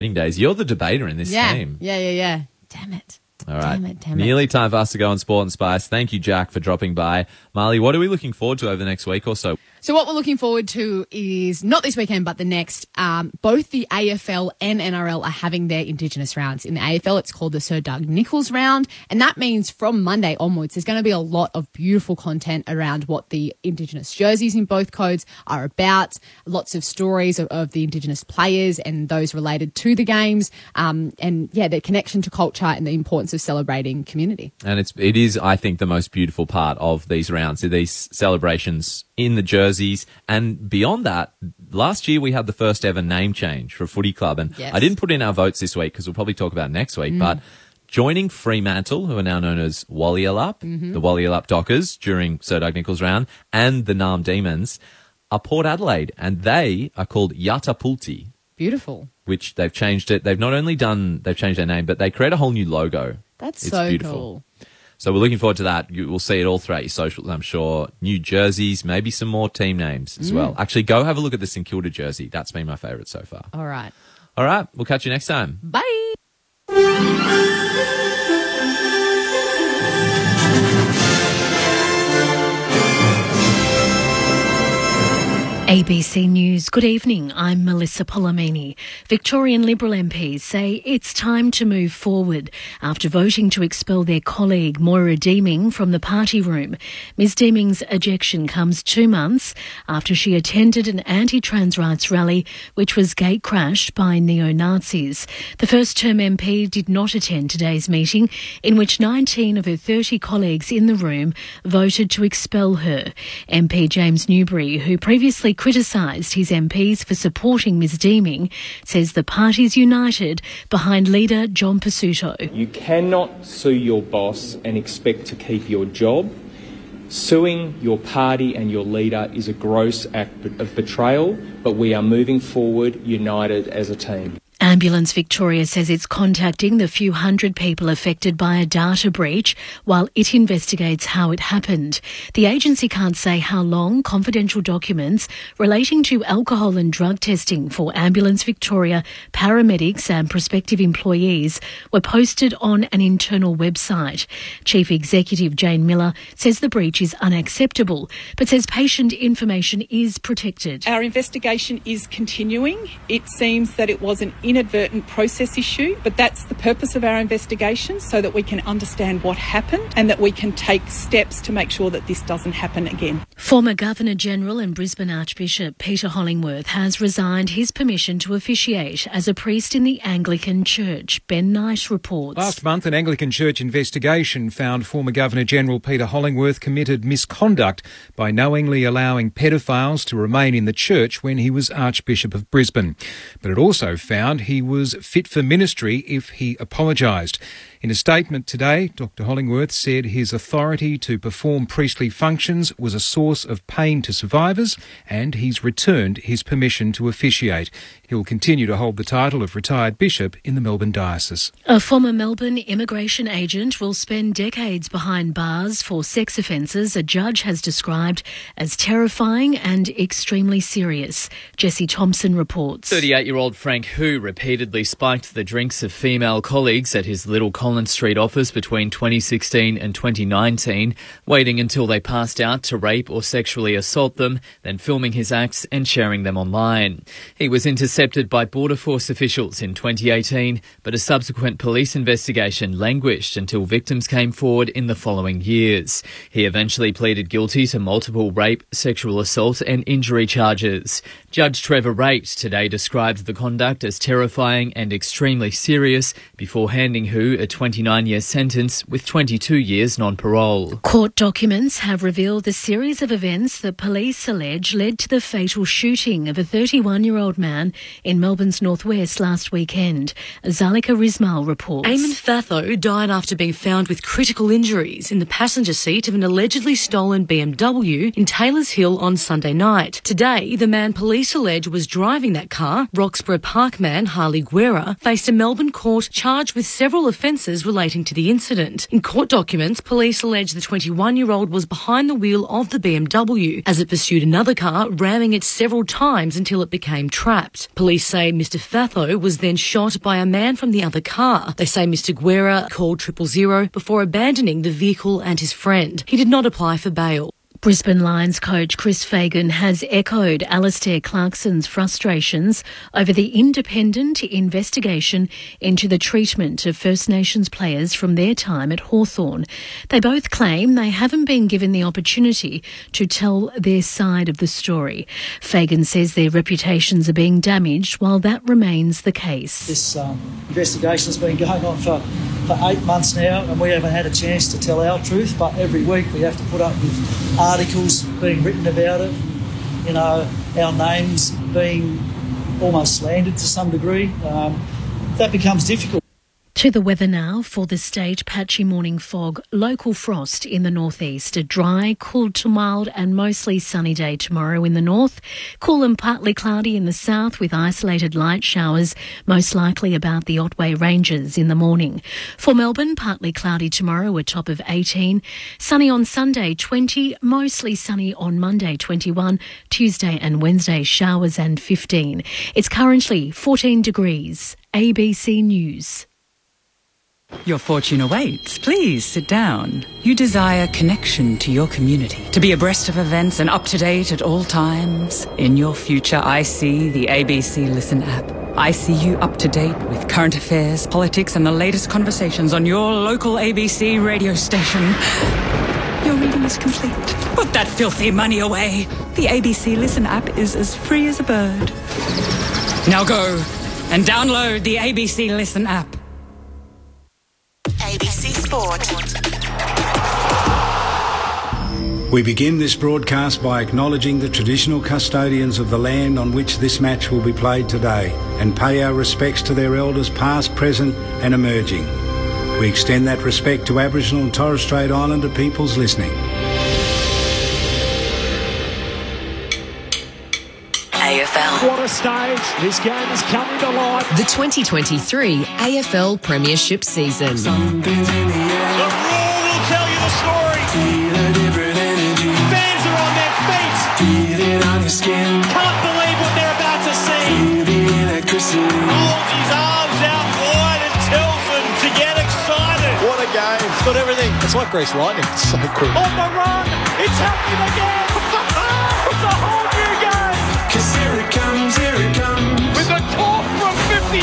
Days. You're the debater in this game. Yeah. Damn it. All right. Damn it. Nearly time for us to go on Sport and Spice. Thank you, Jack, for dropping by. Marley, what are we looking forward to over the next week or so? So what we're looking forward to is not this weekend, but the next. Both the AFL and NRL are having their Indigenous rounds. In the AFL, it's called the Sir Doug Nicholls round. And that means from Monday onwards, there's going to be a lot of beautiful content around what the Indigenous jerseys in both codes are about. Lots of stories of the Indigenous players and those related to the games. The connection to culture and the importance of celebrating community. And it is, I think, the most beautiful part of these rounds, these celebrations in the jerseys. And beyond that, last year we had the first ever name change for a footy club. And yes. I didn't put in our votes this week because we'll probably talk about it next week. But joining Fremantle, who are now known as Wallialup, the Wallialup Dockers during Sir Doug Nicholls round, and the Narm Demons are Port Adelaide. And they are called Yatapulti. Beautiful. Which they've changed it. They've not only they've changed their name, but they create a whole new logo. It's so beautiful. Cool. So we're looking forward to that. You will see it all throughout your socials, I'm sure. New jerseys, maybe some more team names as well. Actually, go have a look at the St Kilda jersey. That's been my favourite so far. All right. We'll catch you next time. Bye. ABC News. Good evening. I'm Melissa Polomini. Victorian Liberal MPs say it's time to move forward after voting to expel their colleague Moira Deeming from the party room. Ms Deeming's ejection comes 2 months after she attended an anti-trans rights rally which was gate-crashed by neo-Nazis. The first-term MP did not attend today's meeting, in which 19 of her 30 colleagues in the room voted to expel her. MP James Newbury, who previously criticised his MPs for supporting Ms Deeming, says the party's united behind leader John Pesutto. You cannot sue your boss and expect to keep your job. Suing your party and your leader is a gross act of betrayal, but we are moving forward united as a team. Ambulance Victoria says it's contacting the few hundred people affected by a data breach while it investigates how it happened. The agency can't say how long confidential documents relating to alcohol and drug testing for Ambulance Victoria paramedics and prospective employees were posted on an internal website. Chief Executive Jane Miller says the breach is unacceptable, but says patient information is protected. Our investigation is continuing. It seems that it was an inadvertent process issue, but that's the purpose of our investigation, so that we can understand what happened and that we can take steps to make sure that this doesn't happen again. Former Governor-General and Brisbane Archbishop Peter Hollingworth has resigned his permission to officiate as a priest in the Anglican Church. Ben Knight reports. Last month, an Anglican Church investigation found former Governor-General Peter Hollingworth committed misconduct by knowingly allowing pedophiles to remain in the church when he was Archbishop of Brisbane. But it also found he was fit for ministry if he apologised. In a statement today, Dr Hollingworth said his authority to perform priestly functions was a source of pain to survivors, and he's returned his permission to officiate. He'll continue to hold the title of retired bishop in the Melbourne Diocese. A former Melbourne immigration agent will spend decades behind bars for sex offences a judge has described as terrifying and extremely serious. Jesse Thompson reports. 38-year-old Frank Hu repeatedly spiked the drinks of female colleagues at his Little Collins Street office between 2016 and 2019, waiting until they passed out to rape or sexually assault them, then filming his acts and sharing them online. He was intercepted by Border Force officials in 2018, but a subsequent police investigation languished until victims came forward in the following years. He eventually pleaded guilty to multiple rape, sexual assault and injury charges. Judge Trevor Raitt today described the conduct as terrifying and extremely serious before handing Hu a 29-year sentence with 22 years non-parole. Court documents have revealed the series of events that police allege led to the fatal shooting of a 31-year-old man in Melbourne's northwest last weekend. Zalika Rismal reports. Eamon Fatho died after being found with critical injuries in the passenger seat of an allegedly stolen BMW in Taylors Hill on Sunday night. Today, the man police allege was driving that car, Roxburgh Park man Harley Guerra, faced a Melbourne court charged with several offences witnesses relating to the incident. In court documents, police allege the 21-year-old was behind the wheel of the BMW as it pursued another car, ramming it several times until it became trapped. Police say Mr. Fatho was then shot by a man from the other car. They say Mr. Guerra called 000 before abandoning the vehicle and his friend. He did not apply for bail. Brisbane Lions coach Chris Fagan has echoed Alastair Clarkson's frustrations over the independent investigation into the treatment of First Nations players from their time at Hawthorn. They both claim they haven't been given the opportunity to tell their side of the story. Fagan says their reputations are being damaged while that remains the case. This investigation has been going on for 8 months now, and we haven't had a chance to tell our truth, but every week we have to put up with articles being written about it, you know, our names being almost slandered to some degree. That becomes difficult. To the weather now. For the state, patchy morning fog, local frost in the northeast, a dry, cool to mild and mostly sunny day tomorrow in the north, cool and partly cloudy in the south with isolated light showers, most likely about the Otway Ranges in the morning. For Melbourne, partly cloudy tomorrow, a top of 18, sunny on Sunday 20, mostly sunny on Monday 21, Tuesday and Wednesday showers and 15. It's currently 14 degrees. ABC News. Your fortune awaits. Please sit down. You desire connection to your community, to be abreast of events and up to date at all times. In your future, I see the ABC Listen app. I see you up to date with current affairs, politics, and the latest conversations on your local ABC radio station. Your reading is complete. Put that filthy money away. The ABC Listen app is as free as a bird. Now go and download the ABC Listen app. ABC Sport. We begin this broadcast by acknowledging the traditional custodians of the land on which this match will be played today and pay our respects to their elders past, present and emerging. We extend that respect to Aboriginal and Torres Strait Islander peoples listening. AFL. What a stage. This game is coming to life. The 2023 AFL Premiership season. Something's in the air. The roar will tell you the story. Feel a different energy. Fans are on their feet. Feel it on your skin. Can't believe what they're about to see. Feel the electricity. Holds his arms out wide and tells them to get excited. What a game. It's got everything. It's like Grease Lightning. It's so cool. On the run. It's happening again. It's a whole new game. Cause here it comes, with a talk from 55.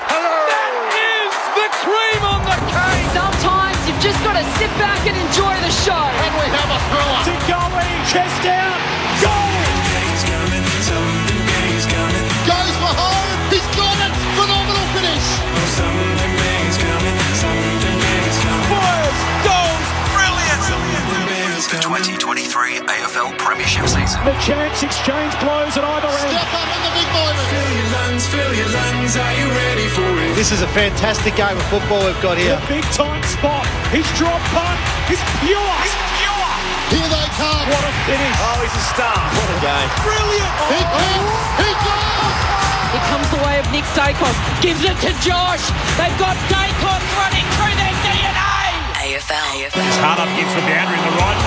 Hello. That is the cream on the cake. Sometimes you've just got to sit back and enjoy the show. And we have a thriller. To Goey, chest down, goal. Something big is coming. Goes for home. He's got it. Phenomenal finish. Something big is coming. Something big is coming. Fires, goals, brilliant. The 2023 AFL Premiership season. The chance exchange blows at either end. Step up in the big moment. Fill your lungs, are you ready for it? This is a fantastic game of football we've got here. The big time spot. His drop punt is pure. Here they come. What a finish. Oh, he's a star. What a game. Brilliant. He goes. Here comes the way of Nick Dacos. Gives it to Josh. They've got Dacos running through their DNA. AFL. It's hard up against the boundary in the right.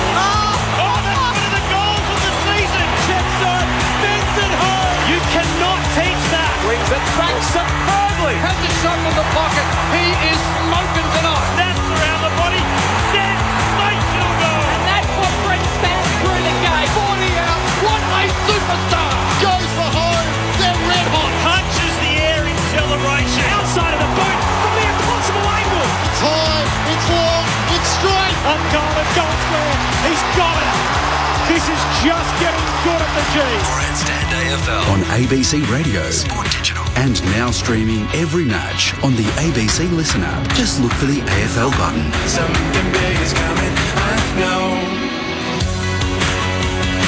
Oh, that's one of the goals of the season. Checks on, bends it home. You cannot teach that. Brings it back superbly. Has a shot in the pocket. He is smoking tonight. That's around the body. Sensational goal. And that's what brings fans through the game. 40 out. What a superstar. Goes for home. They're red hot. Punches the air in celebration. Outside of the boot from the impossible angle. It's high. It's long. It's straight. Uncovered goal square. He's got it. This is just getting good at the G. Grandstand AFL on ABC Radio, Sport Digital, and now streaming every match on the ABC Listen app. Just look for the AFL button. Something big is coming, I know.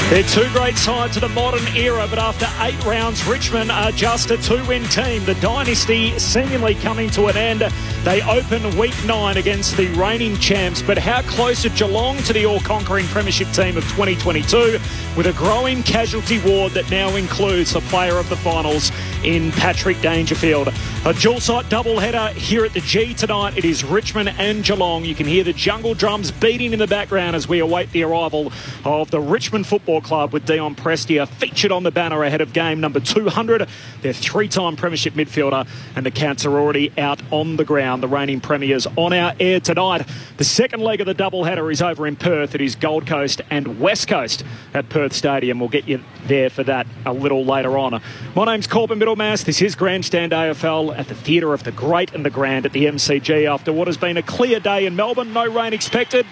They're two great sides of the modern era, but after 8 rounds, Richmond are just a 2-win team. The dynasty seemingly coming to an end. They open week 9 against the reigning champs, but how close are Geelong to the all-conquering premiership team of 2022 with a growing casualty ward that now includes the player of the finals in Patrick Dangerfield. A dual-site doubleheader here at the G tonight. It is Richmond and Geelong. You can hear the jungle drums beating in the background as we await the arrival of the Richmond Football Club with Dion Prestia featured on the banner ahead of game number 200. Their three-time premiership midfielder, and the Cats are already out on the ground. The reigning premiers on our air tonight. The second leg of the doubleheader is over in Perth. It is Gold Coast and West Coast at Perth Stadium. We'll get you there for that a little later on. My name's Corbin Middlemass. This is Grandstand AFL at the Theatre of the Great and the Grand at the MCG after what has been a clear day in Melbourne. No rain expected.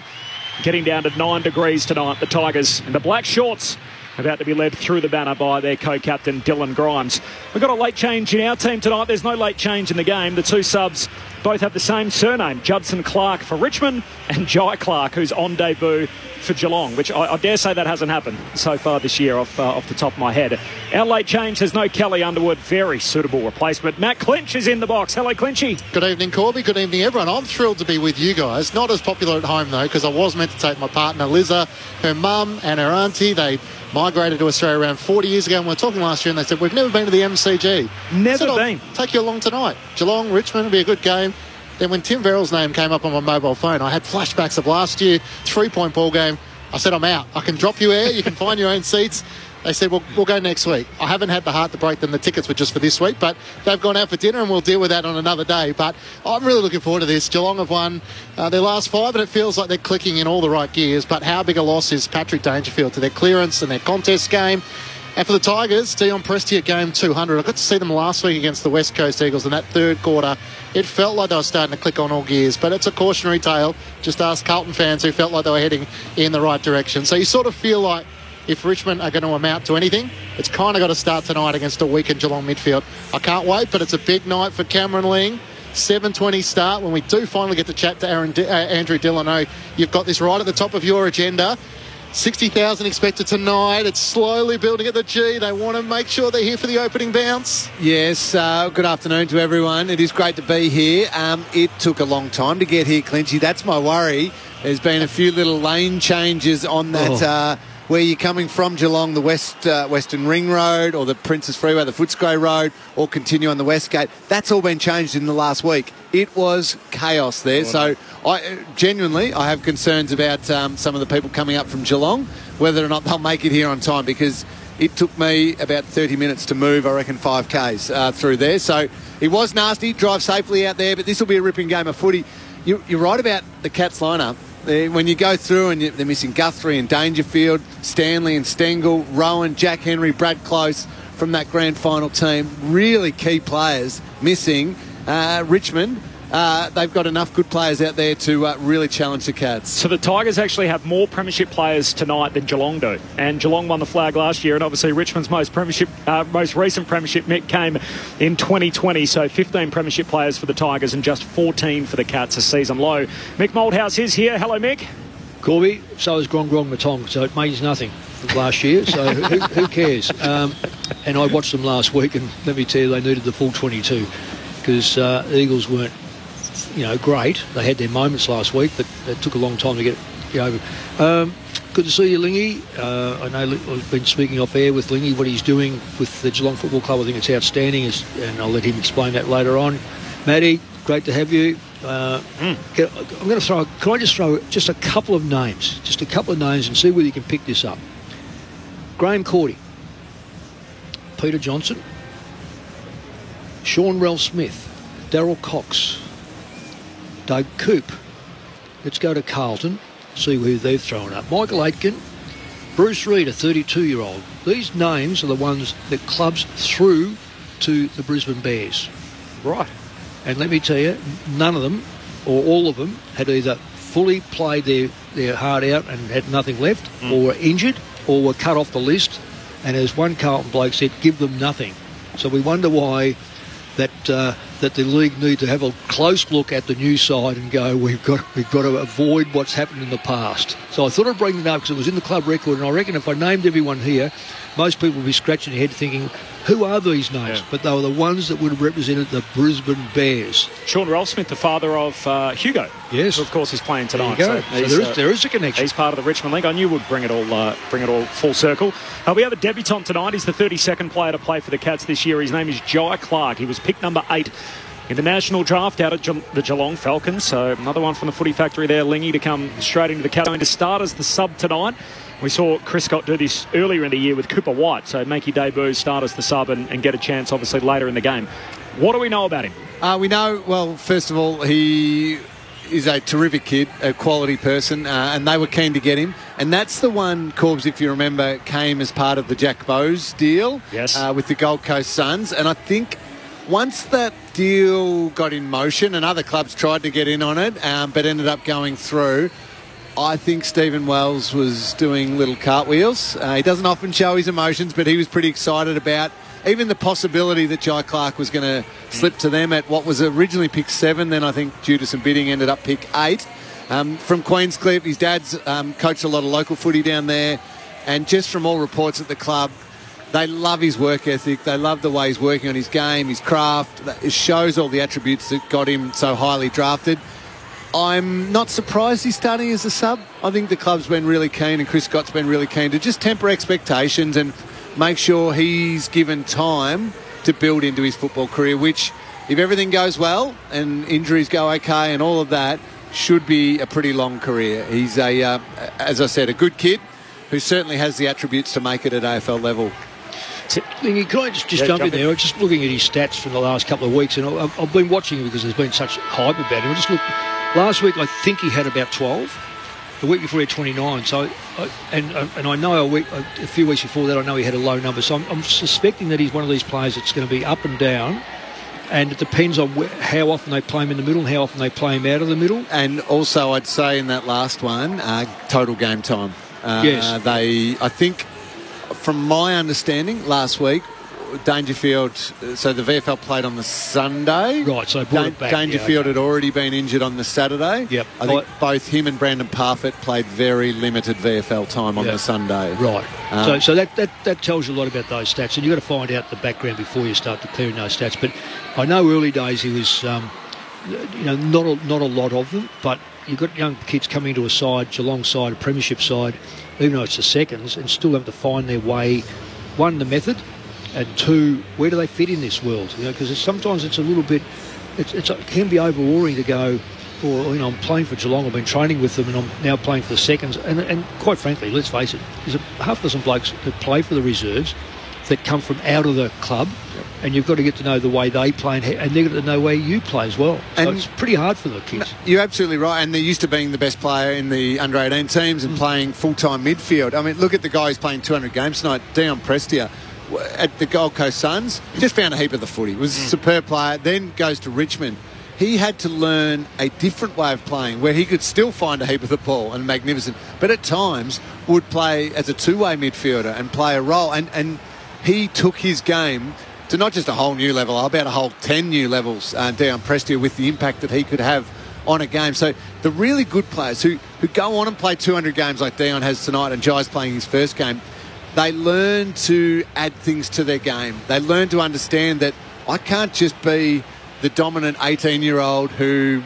Getting down to 9 degrees tonight. The Tigers in the black shorts about to be led through the banner by their co-captain Dylan Grimes. We've got a late change in our team tonight. There's no late change in the game. The two subs both have the same surname, Judson Clark for Richmond and Jai Clark, who's on debut for Geelong, which I dare say that hasn't happened so far this year off the top of my head. Our late change has no Kelly Underwood. Very suitable replacement. Matt Clinch is in the box. Hello, Clinchy. Good evening, Corby. Good evening, everyone. I'm thrilled to be with you guys. Not as popular at home, though, because I was meant to take my partner, Liza, her mum and her auntie. They migrated to Australia around 40 years ago, and we were talking last year, and they said, we've never been to the MCG. Never been. Take you along tonight. Geelong, Richmond, will be a good game. Then when Tim Verrill's name came up on my mobile phone, I had flashbacks of last year, 3-point ball game. I said, I'm out. I can drop you air. You can find your own seats. They said, well, we'll go next week. I haven't had the heart to break them. The tickets were just for this week, but they've gone out for dinner and we'll deal with that on another day. But I'm really looking forward to this. Geelong have won their last 5 and it feels like they're clicking in all the right gears. But how big a loss is Patrick Dangerfield to their clearance and their contest game? And for the Tigers, Dion Prestia game 200. I got to see them last week against the West Coast Eagles in that third quarter. It felt like they were starting to click on all gears, but it's a cautionary tale. Just ask Carlton fans who felt like they were heading in the right direction. So you sort of feel like if Richmond are going to amount to anything, it's kind of got to start tonight against a weakened Geelong midfield. I can't wait, but it's a big night for Cameron Ling. 7:20 start. When we do finally get to chat to Andrew Dillon, I know you've got this right at the top of your agenda. 60,000 expected tonight. It's slowly building at the G. They want to make sure they're here for the opening bounce. Yes, good afternoon to everyone. It is great to be here. It took a long time to get here, Clinchy. That's my worry. There's been a few little lane changes on that where you're coming from Geelong, the Western Ring Road or the Princes Freeway, the Footscray Road, or continue on the West Gate. That's all been changed in the last week. It was chaos there. So I have concerns about some of the people coming up from Geelong, whether or not they'll make it here on time, because it took me about 30 minutes to move, I reckon, 5Ks through there. So it was nasty. Drive safely out there, but this will be a ripping game of footy. You're right about the Cats lineup. When you go through and they're missing Guthrie and Dangerfield, Stanley and Stengel, Rowan, Jack Henry, Brad Close from that grand final team. Really key players missing. Richmond, they've got enough good players out there to really challenge the Cats. So the Tigers actually have more premiership players tonight than Geelong do. And Geelong won the flag last year, and obviously Richmond's most recent premiership came in 2020. So 15 premiership players for the Tigers and just 14 for the Cats, a season low. Mick Moldhouse is here. Hello, Mick. Corby, so is Grong Matong, so it means nothing from last year, so who cares? And I watched them last week, and let me tell you, they needed the full 22 because the Eagles weren't great. They had their moments last week, but it took a long time to get over. Good to see you, Lingy. I know I've been speaking off air with Lingy, what he's doing with the Geelong Football Club. I think it's outstanding, and I'll let him explain that later on. Matty, great to have you. I'm going to throw. Can I just throw just a couple of names, and see whether you can pick this up? Graham Cordy, Peter Johnson, Sean Rell Smith, Darryl Cox, Doug Coop. Let's go to Carlton, see who they've thrown up. Michael Aitken, Bruce Reid, a 32-year-old. These names are the ones that clubs threw to the Brisbane Bears. Right. And let me tell you, none of them, or all of them, had either fully played their heart out and had nothing left, or were injured, or were cut off the list. And as one Carlton bloke said, give them nothing. So we wonder why that the league need to have a close look at the new side and go, we've got to avoid what's happened in the past. So I thought I'd bring it up because it was in the club record, and I reckon if I named everyone here, most people would be scratching their head thinking, who are these names? Yeah. But they were the ones that would have represented the Brisbane Bears. Sean Ralphsmith, the father of Hugo, yes, who of course is playing tonight. There you go. So there is a connection. He's part of the Richmond League. I knew we'd bring it all full circle. We have a debutant tonight. He's the 32nd player to play for the Cats this year. His name is Jai Clark. He was picked number 8 in the national draft out of the Geelong Falcons. So another one from the footy factory there, Lingy, to come straight into the Cats. Going to start as the sub tonight. We saw Chris Scott do this earlier in the year with Cooper White. So make your debut, start as the sub and get a chance, obviously, later in the game. What do we know about him? We know, well, first of all, he is a terrific kid, a quality person, and they were keen to get him. And that's the one, Corbs, if you remember, came as part of the Jack Bowes deal with the Gold Coast Suns. And I think once that deal got in motion and other clubs tried to get in on it, but ended up going through, I think Stephen Wells was doing little cartwheels. He doesn't often show his emotions, but he was pretty excited about even the possibility that Jai Clark was going to slip to them at what was originally pick 7. Then I think due to some bidding ended up pick 8. From Queenscliff, his dad's coached a lot of local footy down there. And just from all reports at the club, they love his work ethic. They love the way he's working on his game, his craft. It shows all the attributes that got him so highly drafted. I'm not surprised he's starting as a sub. I think the club's been really keen and Chris Scott's been really keen to just temper expectations and make sure he's given time to build into his football career, which, if everything goes well and injuries go okay and all of that, should be a pretty long career. He's, as I said, a good kid who certainly has the attributes to make it at AFL level. Lingy, can I just jump in there? I was just looking at his stats from the last couple of weeks, and I've been watching him because there's been such hype about him. I just looked. Last week, I think he had about 12. The week before, he had 29. So, and I know a few weeks before that, I know he had a low number. So I'm suspecting that he's one of these players that's going to be up and down. And it depends on how often they play him in the middle and how often they play him out of the middle. And also, I'd say in that last one, total game time. Yes. I think, from my understanding, last week, Dangerfield, so the VFL played on the Sunday. Right, so brought it back. Dangerfield had already been injured on the Saturday. Yep. I think both him and Brandon Parfitt played very limited VFL time on the Sunday. Right. So that tells you a lot about those stats, and you've got to find out the background before you start declaring those stats. But I know early days he was, not a lot of them, but you've got young kids coming into a side, Geelong side, a premiership side, even though it's the seconds, and still have to find their way, one, the method, and two, where do they fit in this world? Because sometimes it's a little bit, it can be overawing to go, I'm playing for Geelong, I've been training with them, and I'm now playing for the seconds. And quite frankly, let's face it, there's a half dozen blokes that play for the reserves that come from out of the club, and you've got to get to know the way they play, and they've got to know where you play as well. So it's pretty hard for the kids. You're absolutely right, and they're used to being the best player in the under-18 teams and playing full-time midfield. I mean, look at the guy who's playing 200 games tonight, Dion Prestia, at the Gold Coast Suns. Just found a heap of the footy. Was a superb player, then goes to Richmond. He had to learn a different way of playing where he could still find a heap of the ball and magnificent, but at times would play as a two-way midfielder and play a role. And he took his game to not just a whole new level, about a whole 10 new levels, Dion Prestia, with the impact that he could have on a game. So the really good players who go on and play 200 games like Dion has tonight, and Jai's playing his first game, they learn to add things to their game. They learn to understand that I can't just be the dominant 18-year-old who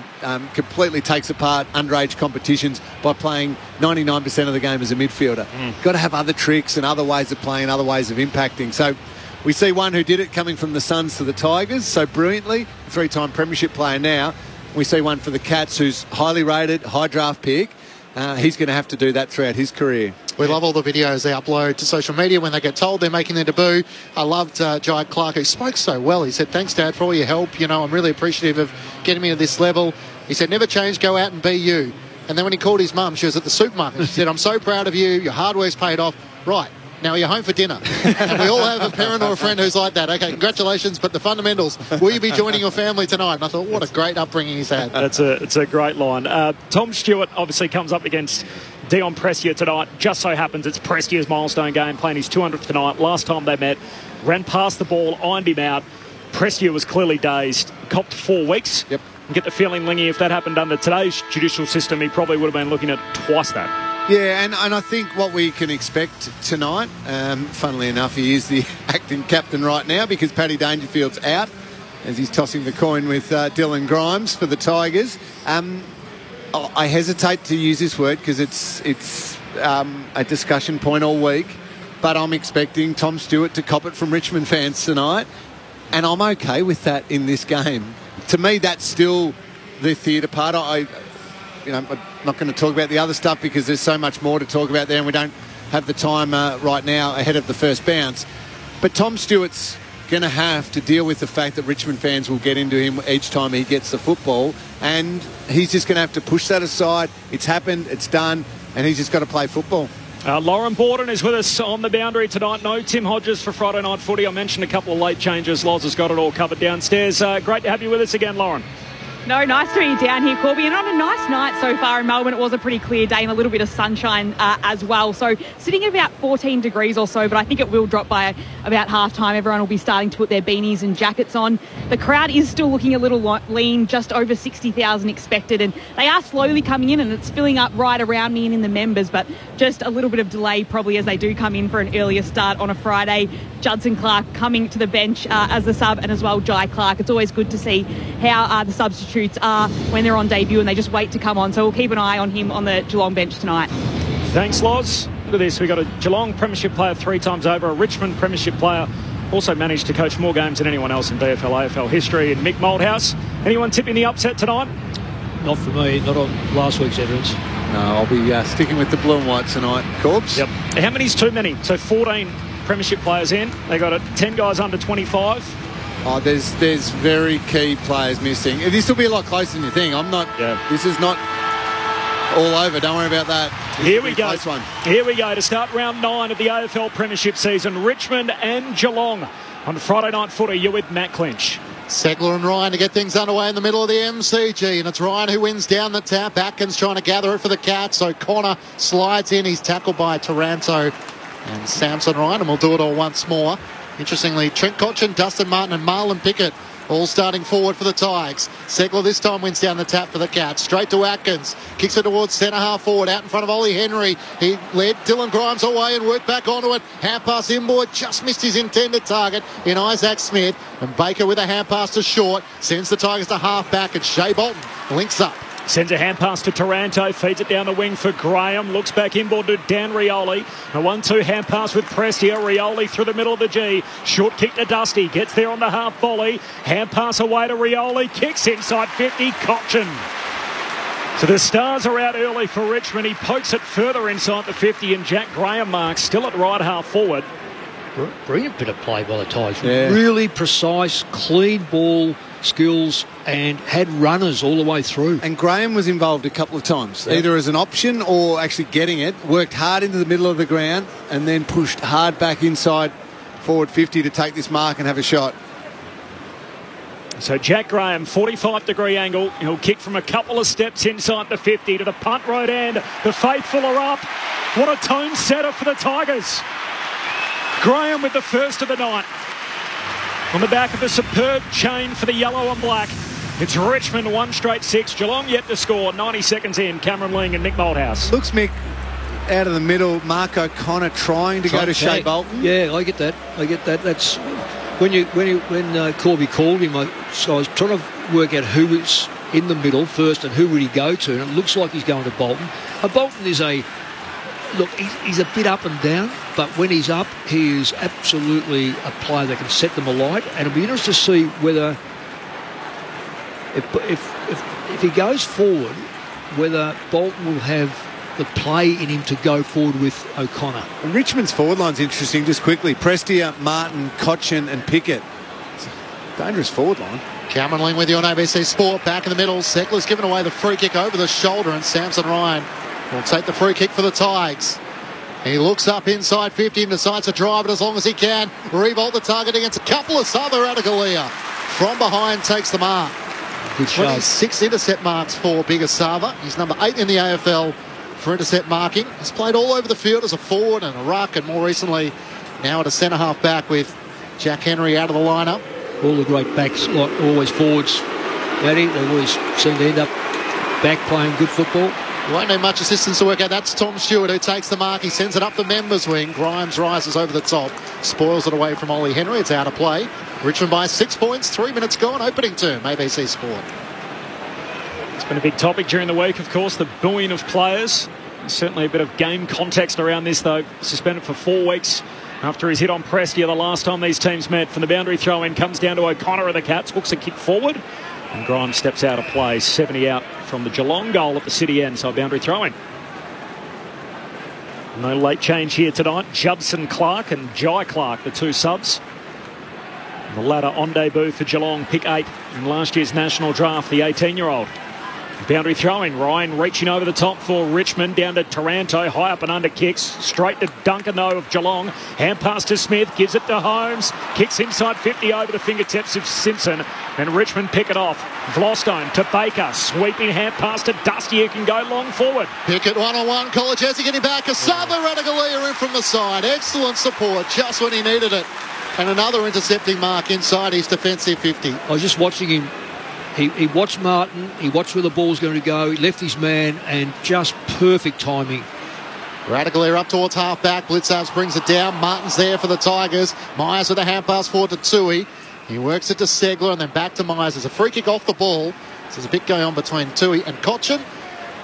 completely takes apart underage competitions by playing 99% of the game as a midfielder. Got to have other tricks and other ways of playing, other ways of impacting. So we see one who did it coming from the Suns to the Tigers so brilliantly, a three-time premiership player now. We see one for the Cats who's highly rated, high draft pick. He's going to have to do that throughout his career. We love all the videos they upload to social media when they get told they're making their debut. I loved Jai Clark, who spoke so well. He said, thanks, Dad, for all your help. I'm really appreciative of getting me to this level. He said, never change, go out and be you. And then when he called his mum, she was at the supermarket. She said, I'm so proud of you. Your hard work's paid off. Right. Now you're home for dinner. And we all have a parent or a friend who's like that. Okay, congratulations, but the fundamentals, will you be joining your family tonight? And I thought, what a great upbringing he's had. It's a great line. Tom Stewart obviously comes up against Dion Prestia tonight. Just so happens it's Prestia's milestone game, playing his 200th tonight. Last time they met, ran past the ball, ironed him out. Prestia was clearly dazed, copped 4 weeks. Yep. And get the feeling, Lingy, if that happened under today's judicial system, he probably would have been looking at twice that. Yeah, and I think what we can expect tonight, funnily enough, he is the acting captain right now because Paddy Dangerfield's out as he's tossing the coin with Dylan Grimes for the Tigers. I hesitate to use this word because it's a discussion point all week, but I'm expecting Tom Stewart to cop it from Richmond fans tonight, and I'm okay with that in this game. To me, that's still the theatre part. I'm not going to talk about the other stuff because there's so much more to talk about there and we don't have the time right now ahead of the first bounce. But Tom Stewart's going to have to deal with the fact that Richmond fans will get into him each time he gets the football, and he's just going to have to push that aside. It's happened, it's done, and he's just got to play football. Lauren Borden is with us on the boundary tonight. No Tim Hodges for Friday night footy. I mentioned a couple of late changes. Loz has got it all covered downstairs. Great to have you with us again, Lauren. No, nice to be down here, Corby. And on a nice night so far in Melbourne, it was a pretty clear day and a little bit of sunshine as well. So sitting at about 14 degrees or so, but I think it will drop by about half time. Everyone will be starting to put their beanies and jackets on. The crowd is still looking a little lean, just over 60,000 expected. And they are slowly coming in and it's filling up right around me and in the members, but just a little bit of delay probably as they do come in for an earlier start on a Friday. Judson Clark coming to the bench as the sub, and as well Jai Clark. It's always good to see how the substitutes are when they're on debut and they just wait to come on. So we'll keep an eye on him on the Geelong bench tonight. Thanks, Loz. Look at this. We've got a Geelong premiership player 3 times over, a Richmond premiership player, also managed to coach more games than anyone else in VFL, AFL history, and Mick Moldhouse. Anyone tipping the upset tonight? Not for me, not on last week's evidence. No, I'll be sticking with the blue and white tonight, Corbs. Yep. How many's too many? So 14 premiership players in. They got 10 guys under 25. Oh, there's very key players missing. This will be a lot closer than you think. This is not all over. Don't worry about that. Here we go. Here we go to start round 9 of the AFL Premiership season. Richmond and Geelong on Friday night footy. You're with Matt Clinch. Segler and Ryan to get things underway in the middle of the MCG, and it's Ryan who wins down the tap. Atkins trying to gather it for the Cats. O'Connor slides in. He's tackled by Taranto and Samson Ryan, and we'll do it all once more. Interestingly, Trent Cotchin, Dustin Martin and Marlon Pickett all starting forward for the Tigers. Segler this time wins down the tap for the Cats. Straight to Atkins. Kicks it towards centre half forward. Out in front of Ollie Henry. He led Dylan Grimes away and worked back onto it. Hand pass inboard. Just missed his intended target in Isaac Smith. And Baker with a hand pass to short. Sends the Tigers to half back. And Shea Bolton links up. Sends a hand pass to Taranto, feeds it down the wing for Graham, looks back inboard to Dan Rioli. A 1-2 hand pass with Prestia, Rioli through the middle of the G. Short kick to Dusty, gets there on the half volley. Hand pass away to Rioli, kicks inside 50, Cotchin. So the Stars are out early for Richmond. He pokes it further inside the 50 and Jack Graham marks, still at right half forward. Brilliant bit of play by the Tigers. Yeah. Really precise, clean ball skills and had runners all the way through. And Graham was involved a couple of times, either as an option or actually getting it. Worked hard into the middle of the ground and then pushed hard back inside forward 50 to take this mark and have a shot. So Jack Graham, 45-degree angle. He'll kick from a couple of steps inside the 50 to the punt road end. The faithful are up. What a tone setter for the Tigers. Graham with the first of the night. On the back of a superb chain for the yellow and black. It's Richmond 1 straight 6. Geelong yet to score. 90 seconds in. Cameron Ling and Mick Moldhouse. Looks Mick out of the middle. Mark O'Connor trying to go to Shea Bolton. Yeah, I get that. That's when Corby called him. I was trying to work out who was in the middle first and who would he go to. And it looks like he's going to Bolton. Bolton is he's a bit up and down, but when he's up, he is absolutely a player that can set them alight. And it'll be interesting to see whether, if he goes forward, whether Bolton will have the play in him to go forward with O'Connor. And Richmond's forward line's interesting, just quickly. Prestia, Martin, Cotchin and Pickett. It's a dangerous forward line. Cameron Ling with you on ABC Sport. Back in the middle. Segler's given away the free kick over the shoulder, and Samson Ryan will take the free kick for the Tigers. He looks up inside 50 and decides to drive it as long as he can. Revolt the target against a couple of Southern Radikalia. From behind takes the mark. Good shot. 26 intercept marks for Big Asava. He's number 8 in the AFL for intercept marking. He's played all over the field as a forward and a ruck, and more recently now at a centre half back with Jack Henry out of the lineup. All the great backs, like always forwards, Matty, they always seem to end up back playing good football. Won't need much assistance to work out. That's Tom Stewart who takes the mark. He sends it up the members' wing. Grimes rises over the top. Spoils it away from Ollie Henry. It's out of play. Richmond by 6 points. 3 minutes gone. Opening term. ABC Sport. It's been a big topic during the week, of course, the booing of players. There's certainly a bit of game context around this, though. Suspended for 4 weeks after his hit on Prestia the last time these teams met. From the boundary throw-in, comes down to O'Connor of the Cats. Hooks a kick forward. And Grimes steps out of play. 70 out from the Geelong goal at the city end. So a boundary throw-in. No late change here tonight. Judson Clark and Jai Clark, the 2 subs. The latter on debut for Geelong, pick 8 in last year's national draft, the 18-year-old. Boundary throwing, Ryan reaching over the top for Richmond, down to Taranto, high up and under kicks, straight to Duncan though of Geelong, hand pass to Smith, gives it to Holmes, kicks inside 50 over the fingertips of Simpson, and Richmond pick it off. Vlostone to Baker, sweeping hand pass to Dusty, who can go long forward. Pickett one-on-one, Kolajesi getting back, Asava Radagalia in from the side, excellent support just when he needed it, and another intercepting mark inside his defensive 50. I was just watching him. He watched Martin, he watched where the ball's going to go, he left his man, and just perfect timing. Radaglia up towards half-back, Blitzarves brings it down, Martin's there for the Tigers, Myers with a hand pass forward to Tui, he works it to Segler and then back to Myers. There's a free kick off the ball, so there's a bit going on between Tui and Cochin.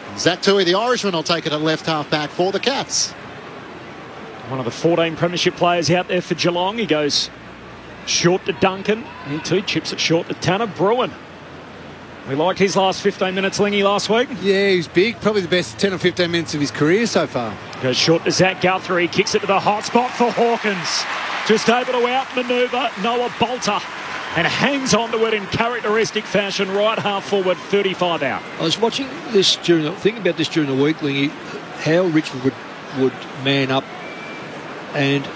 And Zach Tui, the Irishman, will take it at left half-back for the Cats. One of the 14 premiership players out there for Geelong. He goes short to Duncan, he too chips it short to Tanner Bruin. We liked his last 15 minutes, Lingy, last week. Yeah, he was big. Probably the best 10 or 15 minutes of his career so far. Goes short to Zach Guthrie. Kicks it to the hot spot for Hawkins. Just able to outmanoeuvre Noah Bolter. And hangs on to it in characteristic fashion. Right half forward, 35 out. I was watching this thinking about this during the week, Lingy, how Richmond would man up. And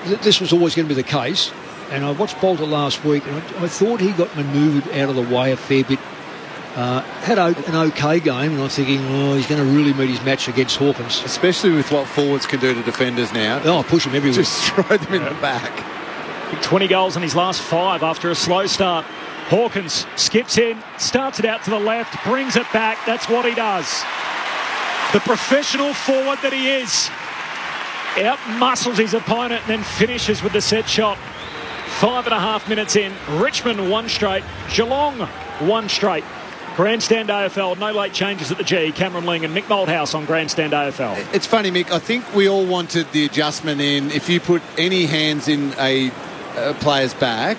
this was always going to be the case. And I watched Bolter last week, and I thought he got manoeuvred out of the way a fair bit. Had an okay game, and I'm thinking, he's going to really meet his match against Hawkins. Especially with what forwards can do to defenders now. Oh, push him everywhere. Just throw them in the back. 20 goals in his last 5 after a slow start. Hawkins skips in, starts it out to the left, brings it back. That's what he does. The professional forward that he is. Out-muscles his opponent and then finishes with the set shot. 5.5 minutes in. Richmond 1 straight. Geelong 1 straight. Grandstand AFL, no late changes at the G. Cameron Ling and Mick Malthouse on Grandstand AFL. It's funny, Mick, I think we all wanted the adjustment in. If you put any hands in a player's back,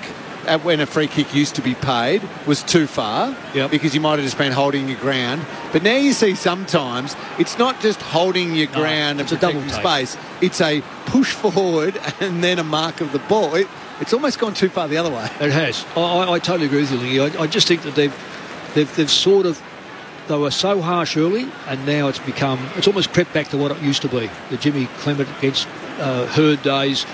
when a free kick used to be paid, was too far, because you might have just been holding your ground. But now you see sometimes it's not just holding your ground and protecting space. It's a push forward and then a mark of the ball. It's almost gone too far the other way. It has. I totally agree with you, Lingy. I just think that they've sort of, they were so harsh early, and now it's almost crept back to what it used to be. The Jimmy Clement against Herd days,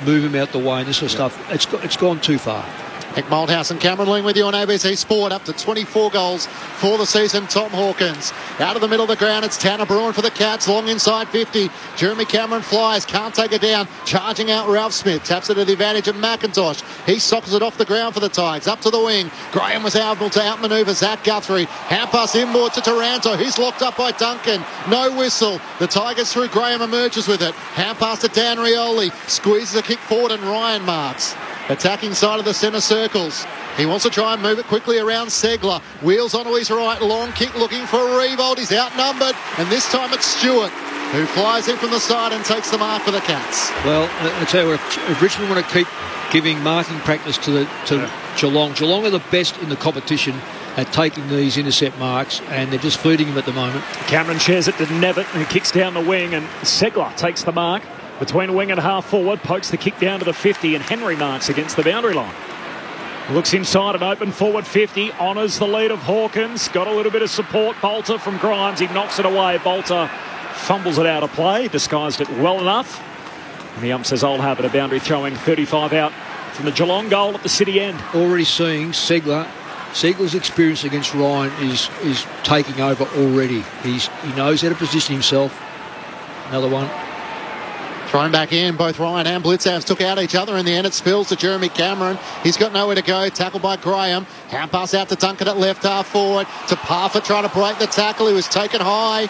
move him out the way and this sort of stuff. It's gone too far. Mick Malthouse and Cameron Ling with you on ABC Sport. Up to 24 goals for the season. Tom Hawkins out of the middle of the ground. It's Tanner Bruin for the Cats. Long inside 50. Jeremy Cameron flies. Can't take it down. Charging out Ralph Smith. Taps it to the advantage of McIntosh. He sockets it off the ground for the Tigers. Up to the wing. Graham was able to outmanoeuvre Zach Guthrie. Hand pass inboard to Taranto. He's locked up by Duncan. No whistle. The Tigers through. Graham emerges with it. Hand pass to Dan Rioli. Squeezes a kick forward and Ryan marks. Attacking side of the centre circles. He wants to try and move it quickly around Segler. Wheels onto his right. Long kick looking for a revolt. He's outnumbered. And this time it's Stewart who flies in from the side and takes the mark for the Cats. Well, I tell you what, if Richmond want to keep giving marking practice to Geelong are the best in the competition at taking these intercept marks, and they're just feeding him at the moment. Cameron shares it to Nevitt, who kicks down the wing, and Segler takes the mark. Between wing and half forward, pokes the kick down to the 50, and Henry marks against the boundary line. Looks inside and open forward 50, honours the lead of Hawkins. Got a little bit of support, Bolter from Grimes. He knocks it away. Bolter fumbles it out of play, disguised it well enough. And the ump says Old Habit a boundary throwing, 35 out from the Geelong goal at the city end. Already seeing Segler's experience against Ryan is taking over already. He knows how to position himself. Another one. Thrown back in, both Ryan and Blitzavs took out each other. In the end, it spills to Jeremy Cameron. He's got nowhere to go. Tackled by Graham. Hand pass out to Duncan at left half forward. To Parfitt trying to break the tackle. He was taken high.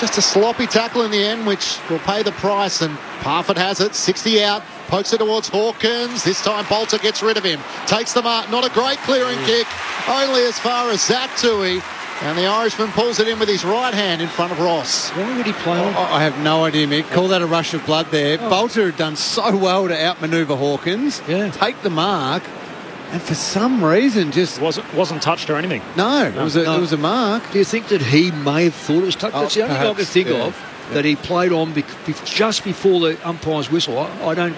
Just a sloppy tackle in the end, which will pay the price. And Parfitt has it. 60 out. Pokes it towards Hawkins. This time Bolter gets rid of him. Takes the mark. Not a great clearing kick. Only as far as Zach Tui. And the Irishman pulls it in with his right hand in front of Ross. Why would he play on? I have no idea, Mick. Call that a rush of blood there. Bolter had done so well to outmanoeuvre Hawkins, take the mark, and for some reason just wasn't touched or anything. No, it was a mark. Do you think that he may have thought it was touched? That's the only thing I can think of that he played on just before the umpire's whistle. I don't.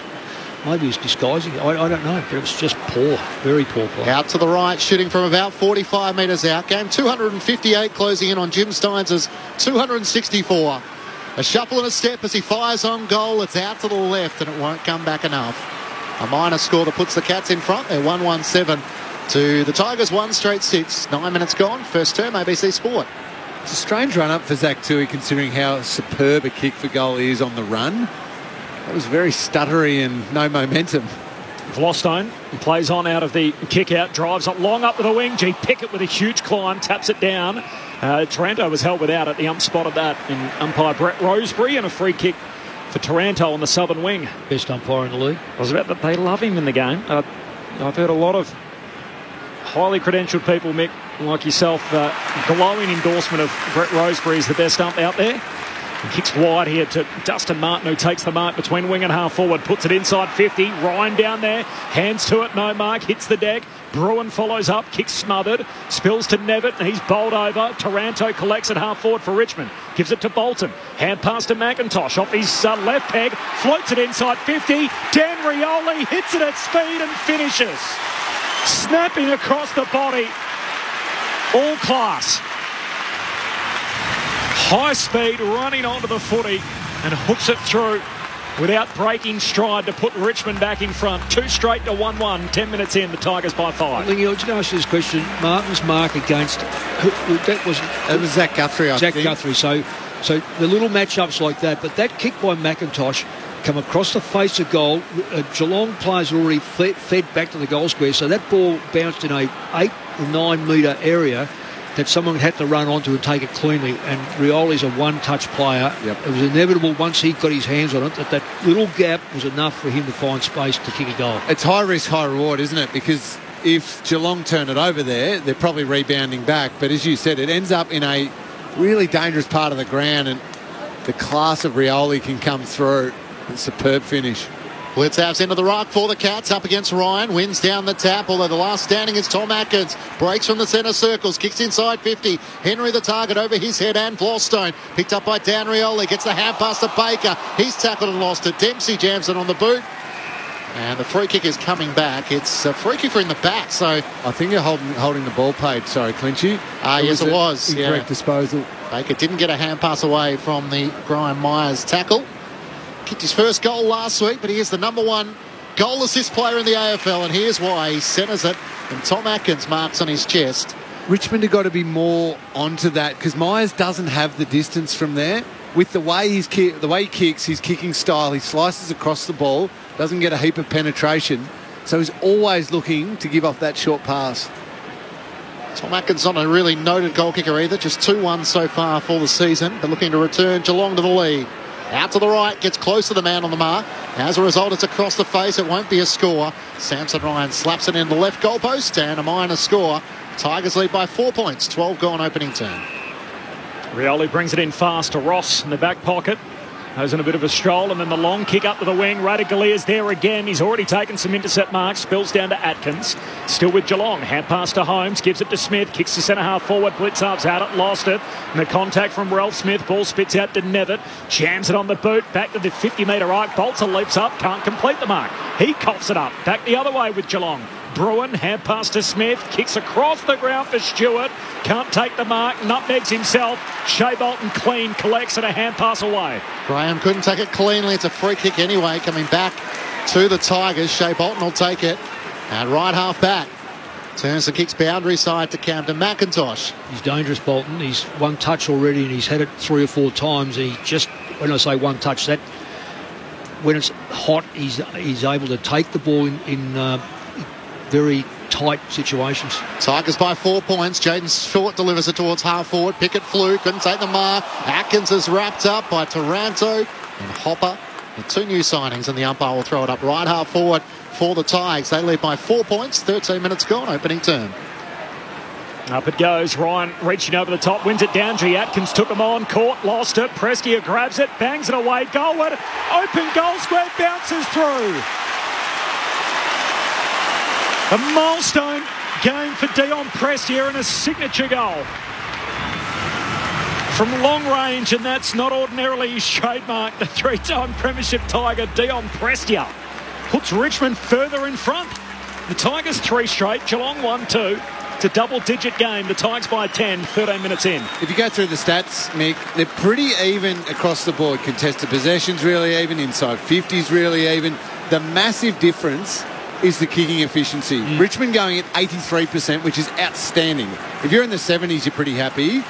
Maybe he's disguising it. I don't know, but it's just poor, very poor play. Out to the right, shooting from about 45 metres out. Game 258 closing in on Jim Steins' 264. A shuffle and a step as he fires on goal. It's out to the left and it won't come back enough. A minor score that puts the Cats in front. They're 1-1-7 to the Tigers 1 straight 6. 9 minutes gone. First term, ABC Sport. It's a strange run-up for Zach Tui considering how superb a kick for goal he is on the run. That was very stuttery and no momentum. Vlostone plays on out of the kick-out, drives it long up to the wing. G. Pickett with a huge climb, taps it down. Taranto was held without it. The ump spotted that in umpire Brett Rosebery, and a free kick for Taranto on the southern wing. Best umpire in the league. I was about that they love him in the game. I've heard a lot of highly credentialed people, Mick, like yourself, glowing endorsement of Brett Rosebery as the best ump out there. He kicks wide here to Dustin Martin, who takes the mark between wing and half forward, puts it inside 50. Ryan down there, hands to it, no mark, hits the deck. Bruin follows up, kicks smothered, spills to Nevitt, and he's bowled over. Taranto collects at half forward for Richmond, gives it to Bolton. Hand pass to McIntosh off his left peg, floats it inside 50. Dan Rioli hits it at speed and finishes. Snapping across the body. All class. High speed, running onto the footy and hooks it through without breaking stride to put Richmond back in front. 2 straight to 1-1. 10 minutes in, the Tigers by 5. Lingy, I was going to ask you this question. Martin's mark against... That was Zach Guthrie, I think. Zach Guthrie. So the little matchups like that, but that kick by McIntosh come across the face of goal. Geelong players had already fed back to the goal square, so that ball bounced in a 8 or 9 metre area that someone had to run onto and take it cleanly, and Rioli's a one-touch player. It was inevitable once he got his hands on it that little gap was enough for him to find space to kick a goal. It's high risk, high reward, isn't it? Because if Geelong turn it over there, they're probably rebounding back, but as you said, it ends up in a really dangerous part of the ground, and the class of Rioli can come through. It's a superb finish. Blitzavs into the rock for the Cats, up against Ryan, wins down the tap, although the last standing is Tom Atkins, breaks from the centre circles, kicks inside 50, Henry the target over his head and Vlostone, picked up by Dan Rioli, gets the hand pass to Baker, he's tackled and lost it, Dempsey jams it on the boot, and the free kick is coming back. It's a free kick in the back, so... I think you're holding the ball played, sorry, Clinchy. Yes, it was. Incorrect disposal. Baker didn't get a hand pass away from the Brian Myers tackle. Kicked his first goal last week, but he is the #1 goal assist player in the AFL, and here's why. He centres it, and Tom Atkins marks on his chest. Richmond have got to be more onto that, because Myers doesn't have the distance from there. With the way he kicks, his kicking style, he slices across the ball, doesn't get a heap of penetration, so he's always looking to give off that short pass. Tom Atkins not a really noted goal kicker either, just 2-1 so far for the season, but looking to return Geelong to the lead. Out to the right, gets close to the man on the mark. As a result, it's across the face. It won't be a score. Samson Ryan slaps it in the left goalpost, and a minor score. Tigers lead by 4 points. 12 gone opening turn. Rioli brings it in fast to Ross in the back pocket. Goes in a bit of a stroll, and then the long kick up to the wing. Radagalia's there again. He's already taken some intercept marks. Spills down to Atkins. Still with Geelong. Hand pass to Holmes. Gives it to Smith. Kicks to centre half forward. Blitzarves had it. Lost it. And the contact from Ralph Smith. Ball spits out to Nevitt. Jams it on the boot. Back to the 50-metre arc. Bolter leaps up. Can't complete the mark. He coughs it up. Back the other way with Geelong. Bruin, hand pass to Smith, kicks across the ground for Stewart, can't take the mark, nutmegs himself. Shea Bolton clean, collects and a hand pass away. Graham couldn't take it cleanly. It's a free kick anyway, coming back to the Tigers. Shea Bolton will take it, and right half back. Turns the kicks boundary side to Camden McIntosh. He's dangerous, Bolton. He's one touch already, and he's had it 3 or 4 times. He just, when I say one touch, that when it's hot, he's able to take the ball in very tight situations. Tigers by 4 points. Jaden Short delivers it towards half forward. Pickett flew, couldn't take the mark. Atkins is wrapped up by Taranto and Hopper. The two new signings, and the umpire will throw it up right half forward for the Tigers. They lead by 4 points. 13 minutes gone, opening term. Up it goes. Ryan reaching over the top, wins it down. G. Atkins took him on, caught, lost it. Preskia grabs it, bangs it away. Goalwood, open goal square, bounces through. A milestone game for Dion Prestia and a signature goal. From long range, and that's not ordinarily his trademark, the three-time Premiership Tiger Dion Prestia puts Richmond further in front. The Tigers 3 straight, Geelong 1-2. It's a double-digit game. The Tigers by 10, 13 minutes in. If you go through the stats, Mick, they're pretty even across the board. Contested possessions really even, inside 50s really even. The massive difference is the kicking efficiency. Richmond going at 83%, which is outstanding. If you're in the 70s, you're pretty happy.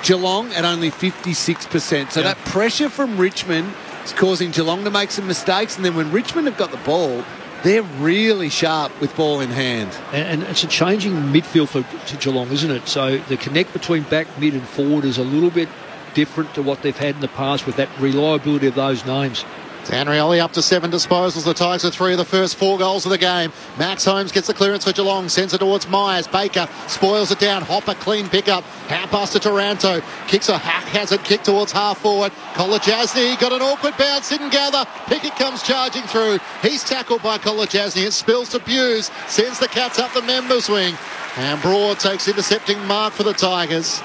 Geelong at only 56%. So that pressure from Richmond is causing Geelong to make some mistakes. And then when Richmond have got the ball, they're really sharp with ball in hand. And it's a changing midfield to Geelong, isn't it? So the connect between back, mid and forward is a little bit different to what they've had in the past with that reliability of those names. Danrioli up to 7 disposals. The Tigers are 3 of the first 4 goals of the game. Max Holmes gets the clearance for Geelong, sends it towards Myers. Baker spoils it down. Hopper, clean pickup. Hand pass to Taranto. Kicks a haphazard kick towards half forward. Kolajasny got an awkward bounce, didn't gather. Pickett comes charging through. He's tackled by Kolajasny. It spills to Hughes. Sends the Cats up the members' wing. And Broad takes intercepting mark for the Tigers.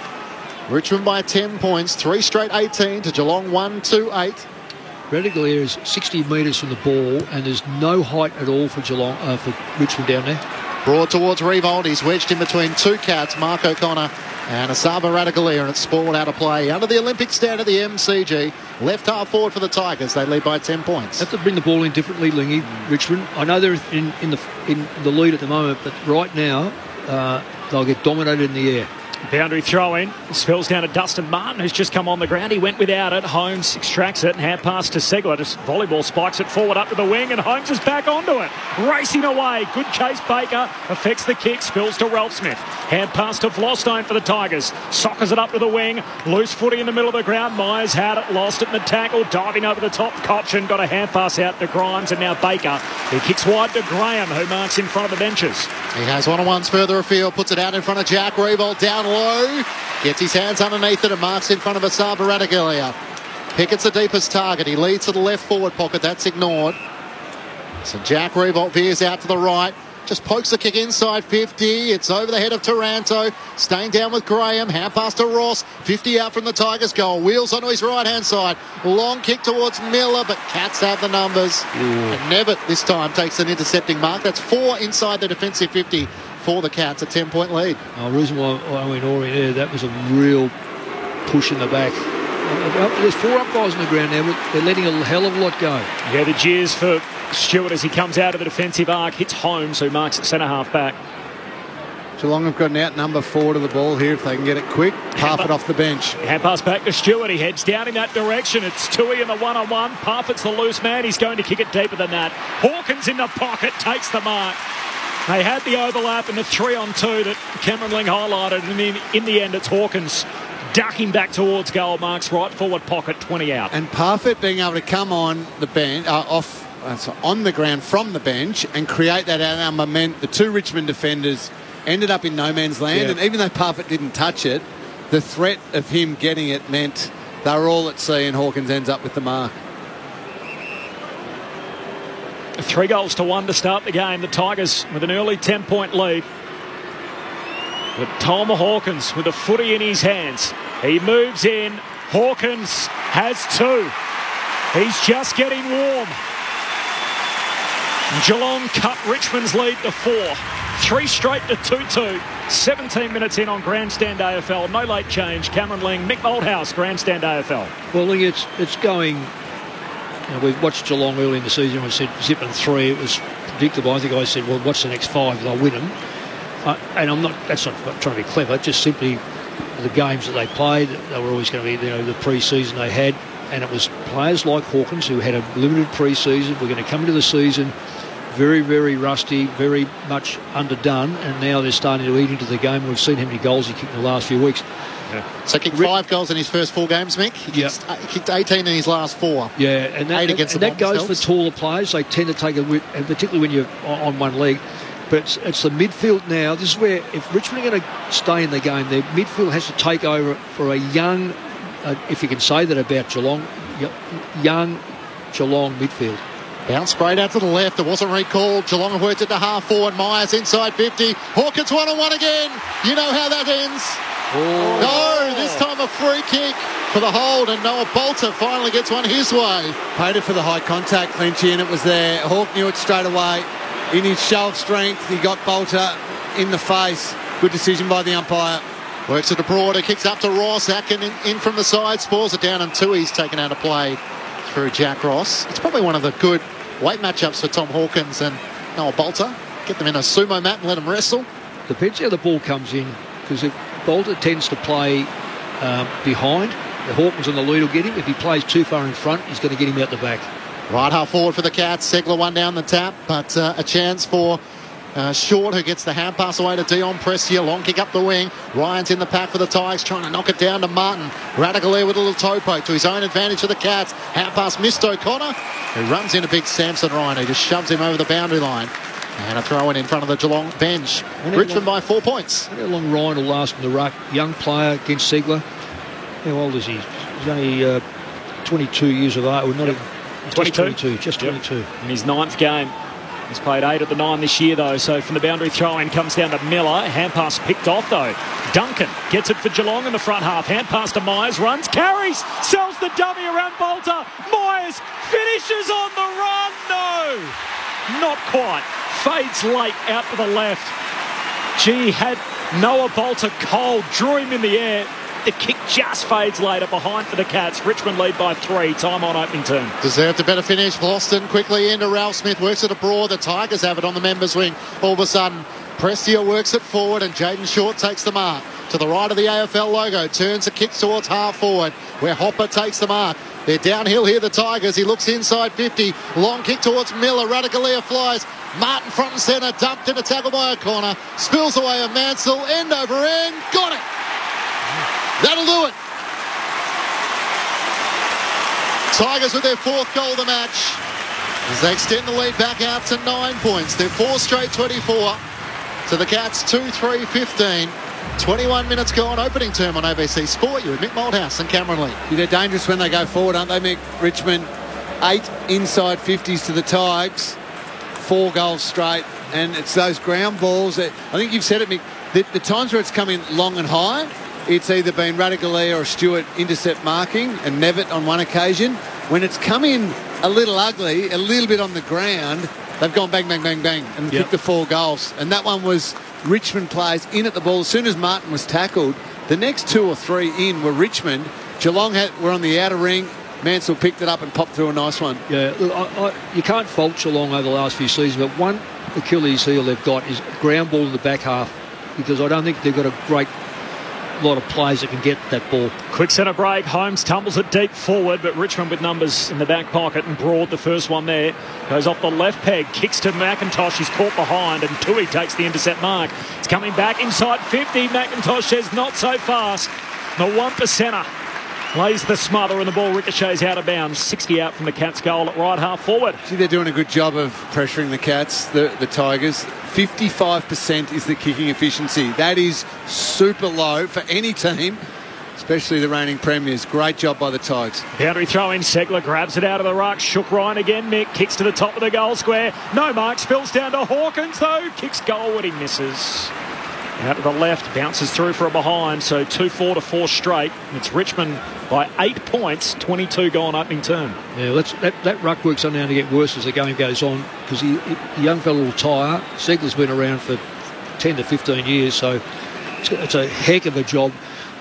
Richmond by 10 points. 3 straight 18 to Geelong 1-2-8. Radaglia is 60 metres from the ball, and there's no height at all for Geelong, for Richmond down there. Broad towards Revolt. He's wedged in between 2 Cats, Mark O'Connor and Asaba Radaglia, and it's ball out of play under the Olympic stand at the MCG. Left half forward for the Tigers. They lead by 10 points. Have to bring the ball in differently, Lingy. Richmond. I know they're in the lead at the moment, but right now they'll get dominated in the air. Boundary throw in. Spills down to Dustin Martin, who's just come on the ground. He went without it. Holmes extracts it and hand pass to Segler. Just volleyball spikes it forward up to the wing, and Holmes is back onto it. Racing away. Good chase. Baker affects the kick. Spills to Ralph Smith. Hand pass to Vlostone for the Tigers. Sockers it up to the wing. Loose footy in the middle of the ground. Myers had it. Lost it in the tackle. Diving over the top. Cochin got a hand pass out to Grimes, and now Baker. He kicks wide to Graham, who marks in front of the benches. He has one-on-ones further afield. Puts it out in front of Jack Revolt. Down low, gets his hands underneath it and marks in front of Asaba Radaglia. Pickett's the deepest target. He leads to the left forward pocket. That's ignored. So Jack Revolt veers out to the right. Just pokes the kick inside 50. It's over the head of Taranto. Staying down with Graham. Hand pass to Ross. 50 out from the Tigers goal. Wheels onto his right-hand side. Long kick towards Miller, but Cats have the numbers. And Nevitt this time takes an intercepting mark. That's 4 inside the defensive 50 for the Cats. A 10-point lead. The reason why I went Ori there, that was a real push in the back. There's 4 umpires on the ground now, but they're letting a hell of a lot go. Yeah, the jeers for Stewart as he comes out of the defensive arc, hits Holmes, who marks at centre-half back. Geelong have got an out number 4 to the ball here if they can get it quick. Parfitt off the bench. Hand pass back to Stewart. He heads down in that direction. It's Tui in the one-on-one. Parfitt's the loose man. He's going to kick it deeper than that. Hawkins in the pocket takes the mark. They had the overlap in the 3-on-2 that Cameron Ling highlighted, and in the end it's Hawkins ducking back towards goal, marks right forward pocket, 20 out. And Parfitt being able to come on the bench, on the ground from the bench and create that out number meant the 2 Richmond defenders ended up in no man's land, and even though Parfitt didn't touch it, the threat of him getting it meant they were all at sea, and Hawkins ends up with the mark. 3-1 to start the game. The Tigers with an early 10-point lead. But Tom Hawkins with a footy in his hands. He moves in. Hawkins has 2. He's just getting warm. Geelong cut Richmond's lead to 4. 3 straight to 2-2. 17 minutes in on Grandstand AFL. No late change. Cameron Ling, Mick Malthouse, Grandstand AFL. Well, Ling, it's going... we've watched Geelong early in the season. We said zipping 3. It was predictable. I think I said, well, what's the next 5? They'll win them. And that's not trying to be clever. Just simply the games that they played. They were always going to be, the pre-season they had. and it was players like Hawkins who had a limited pre-season. We're going to come into the season very, very rusty, very much underdone, and now they're starting to eat into the game. We've seen how many goals he kicked in the last few weeks. Yeah. So kicked 5 goals in his first 4 games, Mick. He kicked 18 in his last 4. Yeah, and that goes for taller players. They tend to take a whip, and particularly when you're on one leg. But it's the midfield now. This is where, if Richmond are going to stay in the game, their midfield has to take over for a young, if you can say that about Geelong, young Geelong midfield. Bounce sprayed out to the left. It wasn't recalled. Geelong have worked it to half forward. Myers inside 50. Hawkins 1-on-1 again. You know how that ends. No, this time a free kick for the hold, and Noah Bolter finally gets one his way. Paid it for the high contact, Clinchy, and it was there. Hawk knew it straight away. In his show of strength, he got Bolter in the face. Good decision by the umpire. Works it abroad. It kicks up to Ross. Atkin in from the side. Spores it down, and Tui's taken out of play through Jack Ross. It's probably one of the good weight matchups for Tom Hawkins and Noah Bolter. Get them in a sumo mat and let them wrestle. Depends how the ball comes in, because if Bolter tends to play behind, the Hawkins on the lead will get him. If he plays too far in front, he's going to get him out the back. Right half forward for the Cats. Segler one down the tap, but a chance for Short, who gets the hand pass away to Dion Prestia. Long kick up the wing. Ryan's in the pack for the Tigers, trying to knock it down to Martin. Radicale with a little toe poke to his own advantage for the Cats. Hand pass missed O'Connor, who runs into big Samson Ryan, who just shoves him over the boundary line. And a throw in front of the Geelong bench. Richmond by 4 points. How long Ryan will last in the ruck? Young player against Segler. How old is he? He's only 22 years of age. Well, not even, 22. Just 22. In his 9th game. He's played 8 at the 9 this year, though. So from the boundary throw-in comes down to Miller. Hand pass picked off, though. Duncan gets it for Geelong in the front half. Hand pass to Myers. Runs, carries, sells the dummy around Bolter. Myers finishes on the run. No, not quite. Fades late out to the left. Gee, had Noah Bolter cold. Drew him in the air. The kick just fades later behind for the Cats. Richmond lead by 3. Time on opening turn. Deserved a better finish. Vlauston quickly into Ralph Smith. Works it abroad. The Tigers have it on the members' wing. All of a sudden, Prestia works it forward and Jaden Short takes the mark. To the right of the AFL logo. Turns the kicks towards half forward, where Hopper takes the mark. They're downhill here, the Tigers. He looks inside 50. Long kick towards Miller. Radicale flies. Martin front and centre. Dumped in a tackle by O'Connor. Spills away a Mansell. End over end. Got it. That'll do it. Tigers with their 4th goal of the match as they extend the lead back out to 9 points. They're 4 straight 24 to the Cats 2-3-15. 21 minutes gone, opening term on ABC Sport. You're with Mick Malthouse and Cameron Lee. They're dangerous when they go forward, aren't they, Mick? Richmond, 8 inside 50s to the Tigers, 4 goals straight, and it's those ground balls that, I think you've said it, Mick, the times where it's come in long and high, it's either been Radicale or Stewart intercept marking, and Nevitt on one occasion. When it's come in a little ugly, a little bit on the ground, they've gone bang, bang, bang, bang, and kicked the 4 goals. And that one was Richmond players in at the ball. As soon as Martin was tackled, the next 2 or 3 in were Richmond. Geelong were on the outer ring. Mansell picked it up and popped through a nice one. Yeah, look, you can't fault Geelong over the last few seasons, but one Achilles heel they've got is ground ball in the back half, because I don't think they've got a great lot of players that can get that ball. Quick centre break. Holmes tumbles it deep forward, but Richmond with numbers in the back pocket, and Broad, the first one there, goes off the left peg, kicks to McIntosh. He's caught behind, and Tui takes the intercept mark. It's coming back inside 50. McIntosh says not so fast. The 1%er lays the smother, and the ball ricochets out of bounds. 60 out from the Cats' goal at right half forward. See, they're doing a good job of pressuring the Cats, the Tigers. 55% is the kicking efficiency. That is super low for any team, especially the reigning premiers. Great job by the Tigers. Boundary throw in. Segler grabs it out of the ruck. Shook Ryan again. Mick kicks to the top of the goal square. No mark. Spills down to Hawkins, though. Kicks goalward. He misses. Out to the left, bounces through for a behind, so 2-4 to 4 straight. It's Richmond by 8 points, 22 gone opening turn. Yeah, that ruck work's on now to get worse as the game goes on, because the young fellow will tire. Segler's been around for 10 to 15 years, so it's a heck of a job.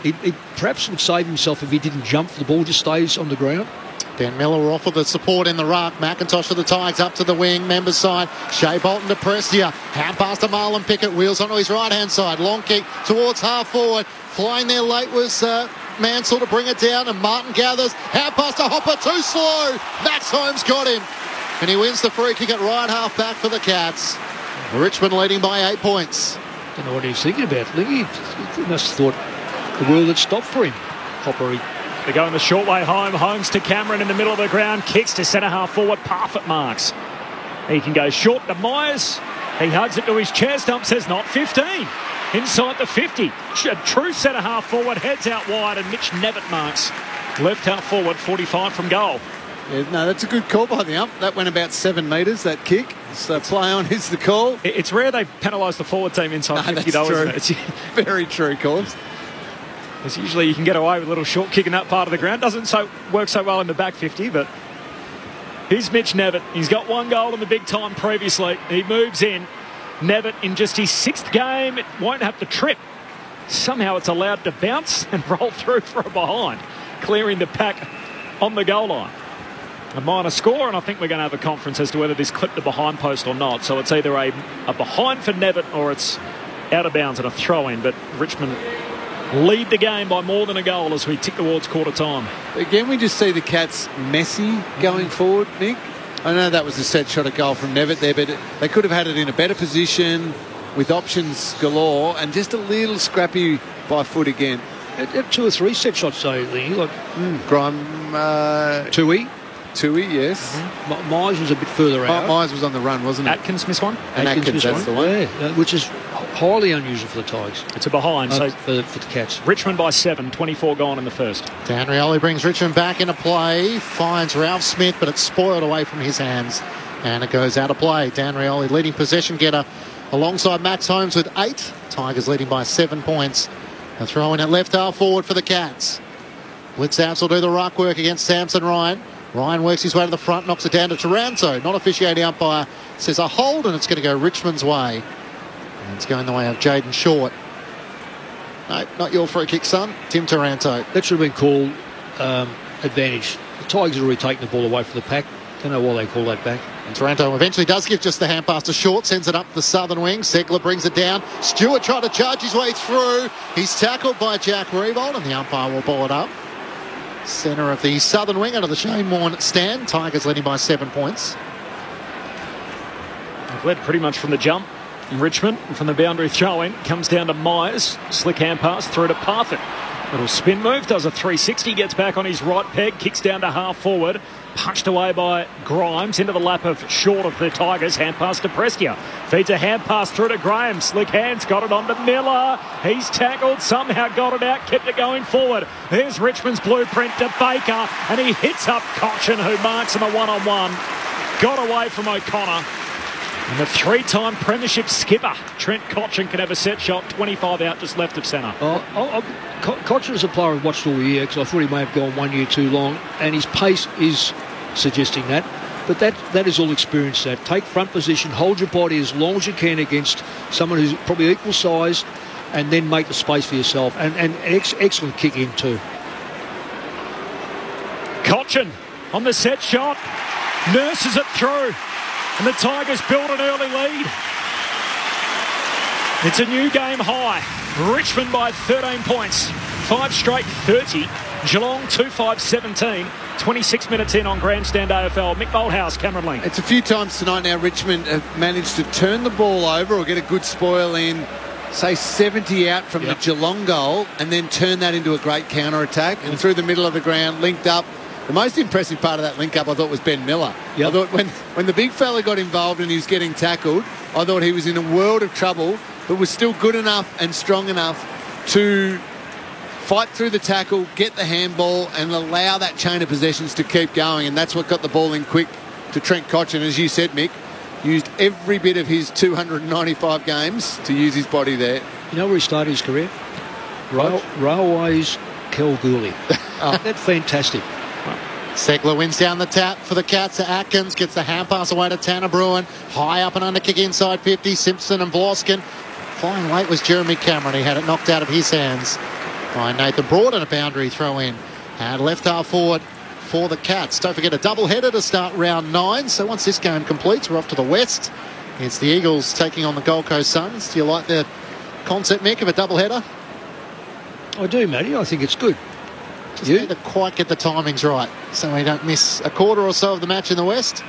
He perhaps would save himself if he didn't jump for the ball, just stays on the ground. Dan Miller off with the support in the ruck. McIntosh for the Tigers up to the wing. Members side. Shea Bolton to Prestia. Hand pass to Marlon Pickett. Wheels onto his right hand side. Long kick towards half forward. Flying there late was Mansell to bring it down, and Martin gathers. Hand pass to Hopper, too slow. Max Holmes got him, and he wins the free kick at right half back for the Cats. Richmond leading by 8 points. Don't know what he was thinking about. I think he must have thought the world had stopped for him. Hopper. They're going the short way home. Holmes to Cameron in the middle of the ground. Kicks to centre half forward. Parfitt marks. He can go short to Myers. He hugs it to his chair stump. Says not 15. Inside the 50. A true centre half forward. Heads out wide, and Mitch Nevitt marks. Left half forward. 45 from goal. Yeah, no, that's a good call by the ump. That went about 7 metres, that kick. So play on is the call. It's rare they penalise the forward team inside 50, though, isn't it? Very true, Corbs. Because usually you can get away with a little short kick in that part of the ground. Doesn't work so well in the back 50, but here's Mitch Nevitt. He's got 1 goal in the big time previously. He moves in. Nevitt in just his 6th game. It won't have to trip. Somehow it's allowed to bounce and roll through for a behind, clearing the pack on the goal line. A minor score, and I think we're going to have a conference as to whether this clipped the behind post or not. So it's either a behind for Nevitt or it's out of bounds and a throw-in. But Richmond lead the game by more than a goal as we tick towards quarter time. Again, we just see the Cats messy going forward, Nick. I know that was a set shot at goal from Nevitt there, but they could have had it in a better position with options galore and just a little scrappy by foot again. At 2 or 3 set shots, though, Lee. Like, Grime... Tui, yes. Mm-hmm. Myers was a bit further out. Myers was on the run, wasn't it? Atkins missed one. And Atkins that's the one. Yeah, which is highly unusual for the Tigers. It's a behind. So for the Cats. Richmond by 7, 24 gone in the first. Dan Rioli brings Richmond back into play, finds Ralph Smith, but it's spoiled away from his hands, and it goes out of play. Dan Rioli leading possession getter alongside Max Holmes with 8. Tigers leading by 7 points. A throw in at left half forward for the Cats. Blitzouts will do the ruck work against Samson Ryan. Ryan works his way to the front, knocks it down to Taranto. Not officiating umpire says a hold, and it's going to go Richmond's way. And it's going the way of Jaden Short. No, not your free kick, son. Tim Taranto. That should have been called advantage. The Tigers have already taken the ball away from the pack. Don't know why they call that back. And Taranto eventually does give just the hand pass to Short, sends it up the southern wing. Segler brings it down. Stewart tried to charge his way through. He's tackled by Jack Revolt, and the umpire will ball it up. Centre of the southern wing under the Shane Warne stand. Tigers leading by 7 points. They've led pretty much from the jump in Richmond. And from the boundary throw-in, comes down to Myers. Slick hand pass through to Parfitt. Little spin move, does a 360, gets back on his right peg, kicks down to half forward. Punched away by Grimes into the lap of Short of the Tigers. Hand pass to Prestia. Feeds a hand pass through to Graham. Slick hands, got it on to Miller. He's tackled, somehow got it out, kept it going forward. There's Richmond's blueprint to Baker, and he hits up Cochin, who marks him a one-on-one. Got away from O'Connor. And the 3-time premiership skipper, Trent Cochin, can have a set shot, 25 out, just left of centre. Cochin is a player I've watched all year because I thought he may have gone 1 year too long, and his pace is suggesting that. But that is all experience. That take front position, hold your body as long as you can against someone who's probably equal size, and then make the space for yourself. And excellent kick in too. Cochin on the set shot, nurses it through, and the Tigers build an early lead. It's a new game high. Richmond by 13 points. 5 straight 30. Geelong 2-5-17. 26 minutes in on Grandstand AFL. Mick Bolthouse, Cameron Lane. It's a few times tonight now Richmond have managed to turn the ball over or get a good spoil in, say 70 out from the Geelong goal, and then turn that into a great counter-attack. And through the middle of the ground, linked up. The most impressive part of that link-up, I thought, was Ben Miller. I thought when the big fella got involved and he was getting tackled, I thought he was in a world of trouble, but was still good enough and strong enough to fight through the tackle, get the handball, and allow that chain of possessions to keep going. And that's what got the ball in quick to Trent Cochin. As you said, Mick, used every bit of his 295 games to use his body there. You know where he started his career? Railways, Kalgoorlie. That's fantastic. Segler wins down the tap for the Cats to Atkins, gets the hand pass away to Tanner Bruin. High up and under kick inside 50. Simpson and Bloskin. Flying late was Jeremy Cameron. He had it knocked out of his hands by Nathan Broad, and a boundary throw in. And left half forward for the Cats. Don't forget a double-header to start round 9. So once this game completes, we're off to the west. It's the Eagles taking on the Gold Coast Suns. Do you like the concept, Mick, of a double-header? I do, Matty. I think it's good. Just need to quite get the timings right so we don't miss a quarter or so of the match in the West.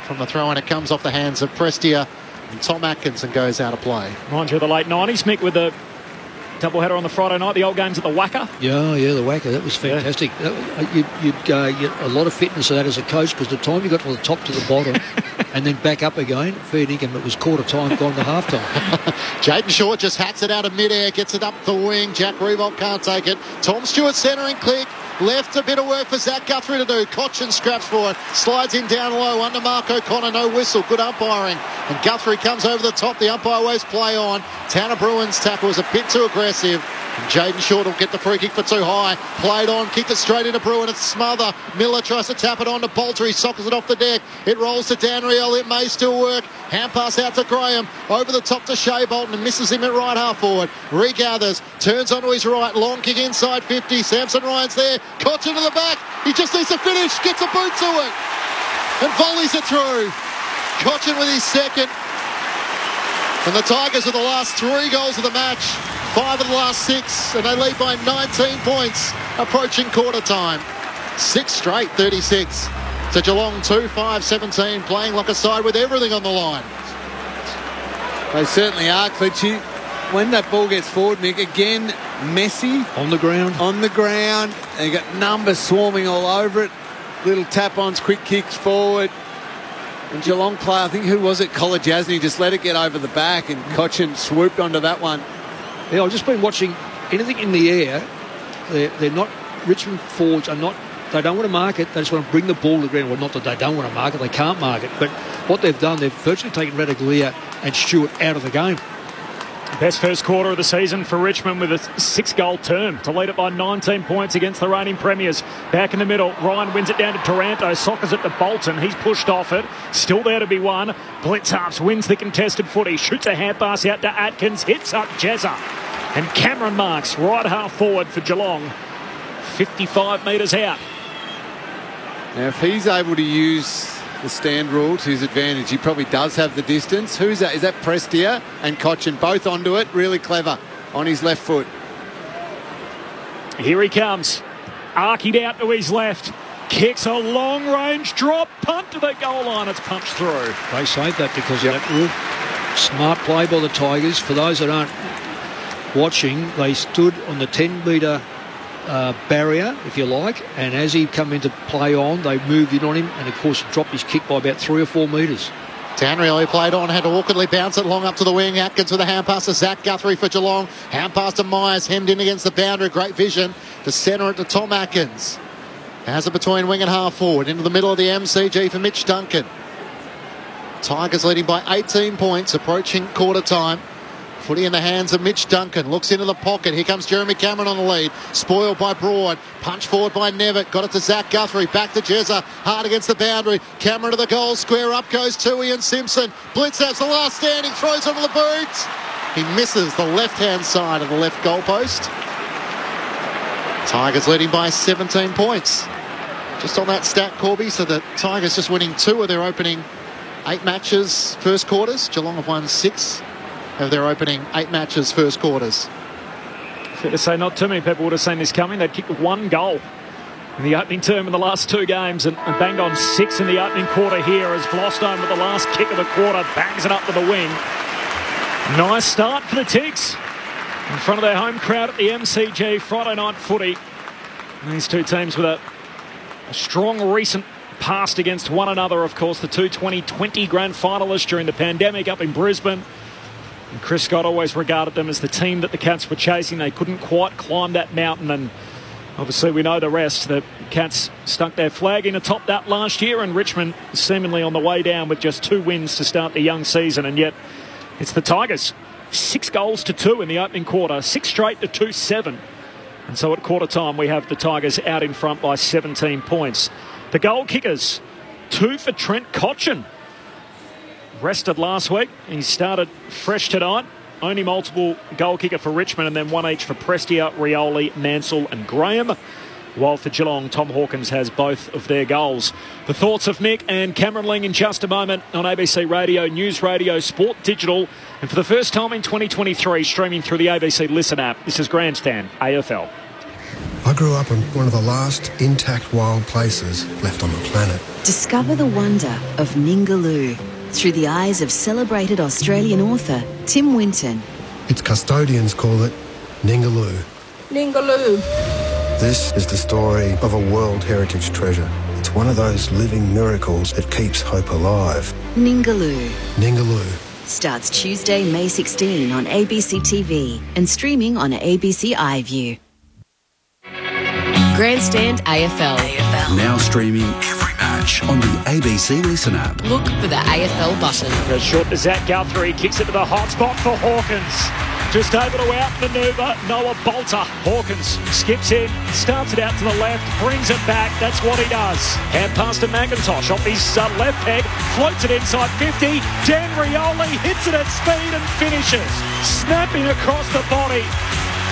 From the throw-in, it comes off the hands of Prestia and Tom Atkins and goes out of play. Mind you, the late 90s, Mick, with the doubleheader on the Friday night, the old games at the Wacker. Yeah, the Wacker, that was fantastic. You'd get a lot of fitness of that as a coach, because the time you got from the top to the bottom and then back up again, fair income, it was quarter time, gone to half time. Jaden Short just hats it out of midair, gets it up the wing. Jack Revolt can't take it. Tom Stewart centering click. Left, a bit of work for Zach Guthrie to do. Cochin scraps for it. Slides in down low under Mark O'Connor. No whistle. Good umpiring. And Guthrie comes over the top. The umpire waves play on. Tanner Bruin's tackle was a bit too aggressive. And Jaden Short will get the free kick for too high. Played on, kicked it straight into Bruin. It's Smother. Miller tries to tap it on to Bolter. He sockers it off the deck. It rolls to Dan Riel. It may still work. Hand pass out to Graham. Over the top to Shea Bolton and misses him at right half forward. Regathers. Turns onto his right. Long kick inside 50. Samson Ryan's there. Cochin to the back. He just needs to finish. Gets a boot to it. And volleys it through. Cochin with his second. And the Tigers are the last 3 goals of the match. 5 of the last 6. And they lead by 19 points approaching quarter time. 6 straight 36. To Geelong 2-5-17, playing like a side with everything on the line. They certainly are, Clitchy. When that ball gets forward, Mick, again, messy. On the ground. On the ground. And you got numbers swarming all over it. Little tap-ons, quick kicks forward. And Geelong player, I think, who was it? Kolajasny just let it get over the back and Cochin swooped onto that one. Yeah, I've just been watching anything in the air. They're not, Richmond forwards are not, they don't want to mark it. They just want to bring the ball to the ground. Well, not that they don't want to mark it. They can't mark it. But what they've done, they've virtually taken Radaglia and Stewart out of the game. Best first quarter of the season for Richmond with a 6-goal term to lead it by 19 points against the reigning premiers. Back in the middle, Ryan wins it down to Taranto, sockers it to Bolton. He's pushed off it. Still there to be won. Blitzharps wins the contested footy. Shoots a hand pass out to Atkins. Hits up Jezza. And Cameron Marks right half forward for Geelong. 55 metres out. Now, if he's able to use the stand rule to his advantage, he probably does have the distance. Who's that? Is that Prestia and Cochin both onto it? Really clever on his left foot. Here he comes. Arkied out to his left. Kicks a long-range drop. Punt to the goal line. It's punched through. They saved that because of that rule. Smart play by the Tigers. For those that aren't watching, they stood on the 10-metre barrier, if you like, and as he come into play on, they moved in on him and of course dropped his kick by about 3 or 4 metres. Tanriel, he played on, had to awkwardly bounce it long up to the wing. Atkins with a hand pass to Zach Guthrie for Geelong. Hand pass to Myers, hemmed in against the boundary. Great vision to centre it to Tom Atkins. Has it between wing and half forward into the middle of the MCG for Mitch Duncan. Tigers leading by 18 points approaching quarter time. Footy in the hands of Mitch Duncan. Looks into the pocket. Here comes Jeremy Cameron on the lead. Spoiled by Broad. Punch forward by Nevitt. Got it to Zach Guthrie. Back to Jezza. Hard against the boundary. Cameron to the goal square. Up goes Tui and Simpson. Blitzap's the last standing. Throws over the boot. He misses the left-hand side of the left goalpost. Tigers leading by 17 points. Just on that stat, Corby. So the Tigers just winning 2 of their opening 8 matches first quarters. Geelong have won 6 of their opening 8 matches first quarters. Fair to say not too many people would have seen this coming. They'd kicked 1 goal in the opening term in the last 2 games and banged on 6 in the opening quarter here as Vlostone with the last kick of the quarter bangs it up to the wing. Nice start for the Tigs in front of their home crowd at the MCG Friday night footy. And these 2 teams with a strong recent past against one another. Of course, the 2 2020 grand finalists during the pandemic up in Brisbane. And Chris Scott always regarded them as the team that the Cats were chasing. They couldn't quite climb that mountain, and obviously we know the rest. The Cats stuck their flag in atop that last year, and Richmond seemingly on the way down with just 2 wins to start the young season. And yet it's the Tigers. 6 goals to 2 in the opening quarter, 6 straight to 2-7. And so at quarter time we have the Tigers out in front by 17 points. The goal kickers, 2 for Trent Cochin. Rested last week. He started fresh tonight. Only multiple goal kicker for Richmond and then 1 each for Prestia, Rioli, Mansell and Graham. While for Geelong, Tom Hawkins has both of their goals. The thoughts of Mick and Cameron Ling in just a moment on ABC Radio, News Radio, Sport Digital. And for the first time in 2023, streaming through the ABC Listen app, this is Grandstand AFL. I grew up on one of the last intact wild places left on the planet. Discover the wonder of Ningaloo through the eyes of celebrated Australian author Tim Winton. Its custodians call it Ningaloo. Ningaloo. This is the story of a World Heritage treasure. It's one of those living miracles that keeps hope alive. Ningaloo. Ningaloo. Starts Tuesday, May 16 on ABC TV and streaming on ABC iView. Grandstand AFL. Now streaming every match on the ABC Listen app. Look for the AFL button. Goes short to Zach Guthrie, kicks it to the hot spot for Hawkins. Just able to outmanoeuvre Noah Bolter. Hawkins skips in, starts it out to the left, brings it back. That's what he does. Hand pass to McIntosh off his left peg, floats it inside 50. Dan Rioli hits it at speed and finishes. Snapping across the body.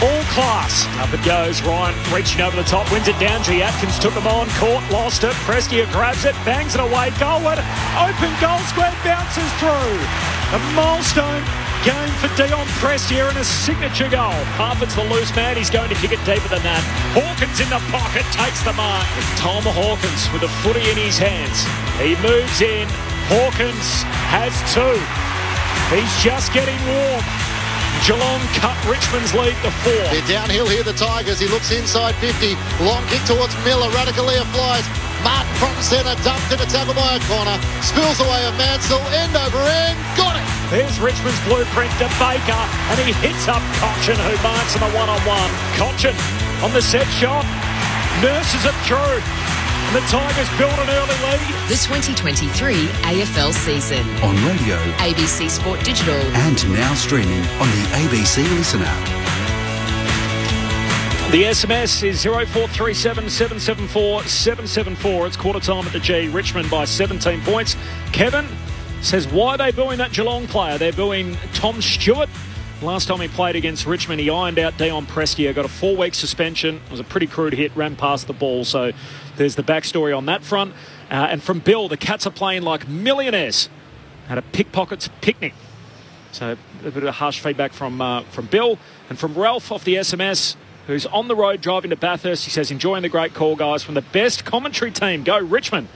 All class. Up it goes. Ryan reaching over the top, wins it down. G. Atkins took him on, caught, lost it. Prestia grabs it, bangs it away. Goalwood, open goal square, bounces through. A milestone game for Dion Prestia and a signature goal. Harford's the loose man. He's going to kick it deeper than that. Hawkins in the pocket, takes the mark. Tom Hawkins with the footy in his hands. He moves in. Hawkins has two. He's just getting warm. Geelong cut Richmond's lead to 4. They're downhill here, the Tigers. He looks inside 50. Long kick towards Miller. Radicalea flies. Martin front and centre. Dumped in a tackle by O'Connor. Spills away a Mansell. End over end. Got it. There's Richmond's blueprint to Baker. And he hits up Cochin, who marks him a one-on-one. Cochin on the set shot. Nurses it through. And the Tigers build an early lead. The 2023 AFL season. On radio, ABC Sport Digital. And now streaming on the ABC Listen app. The SMS is 0437 774 774. It's quarter time at the G. Richmond by 17 points. Kevin says, why are they booing that Geelong player? They're booing Tom Stewart. Last time he played against Richmond, he ironed out Dion Prestia, got a 4-week suspension. It was a pretty crude hit, ran past the ball. So there's the backstory on that front. And from Bill, the Cats are playing like millionaires. Had a pickpockets picnic. So a bit of harsh feedback from Bill. And from Ralph off the SMS, who's on the road driving to Bathurst. He says, enjoying the great call, guys, from the best commentary team. Go Richmond.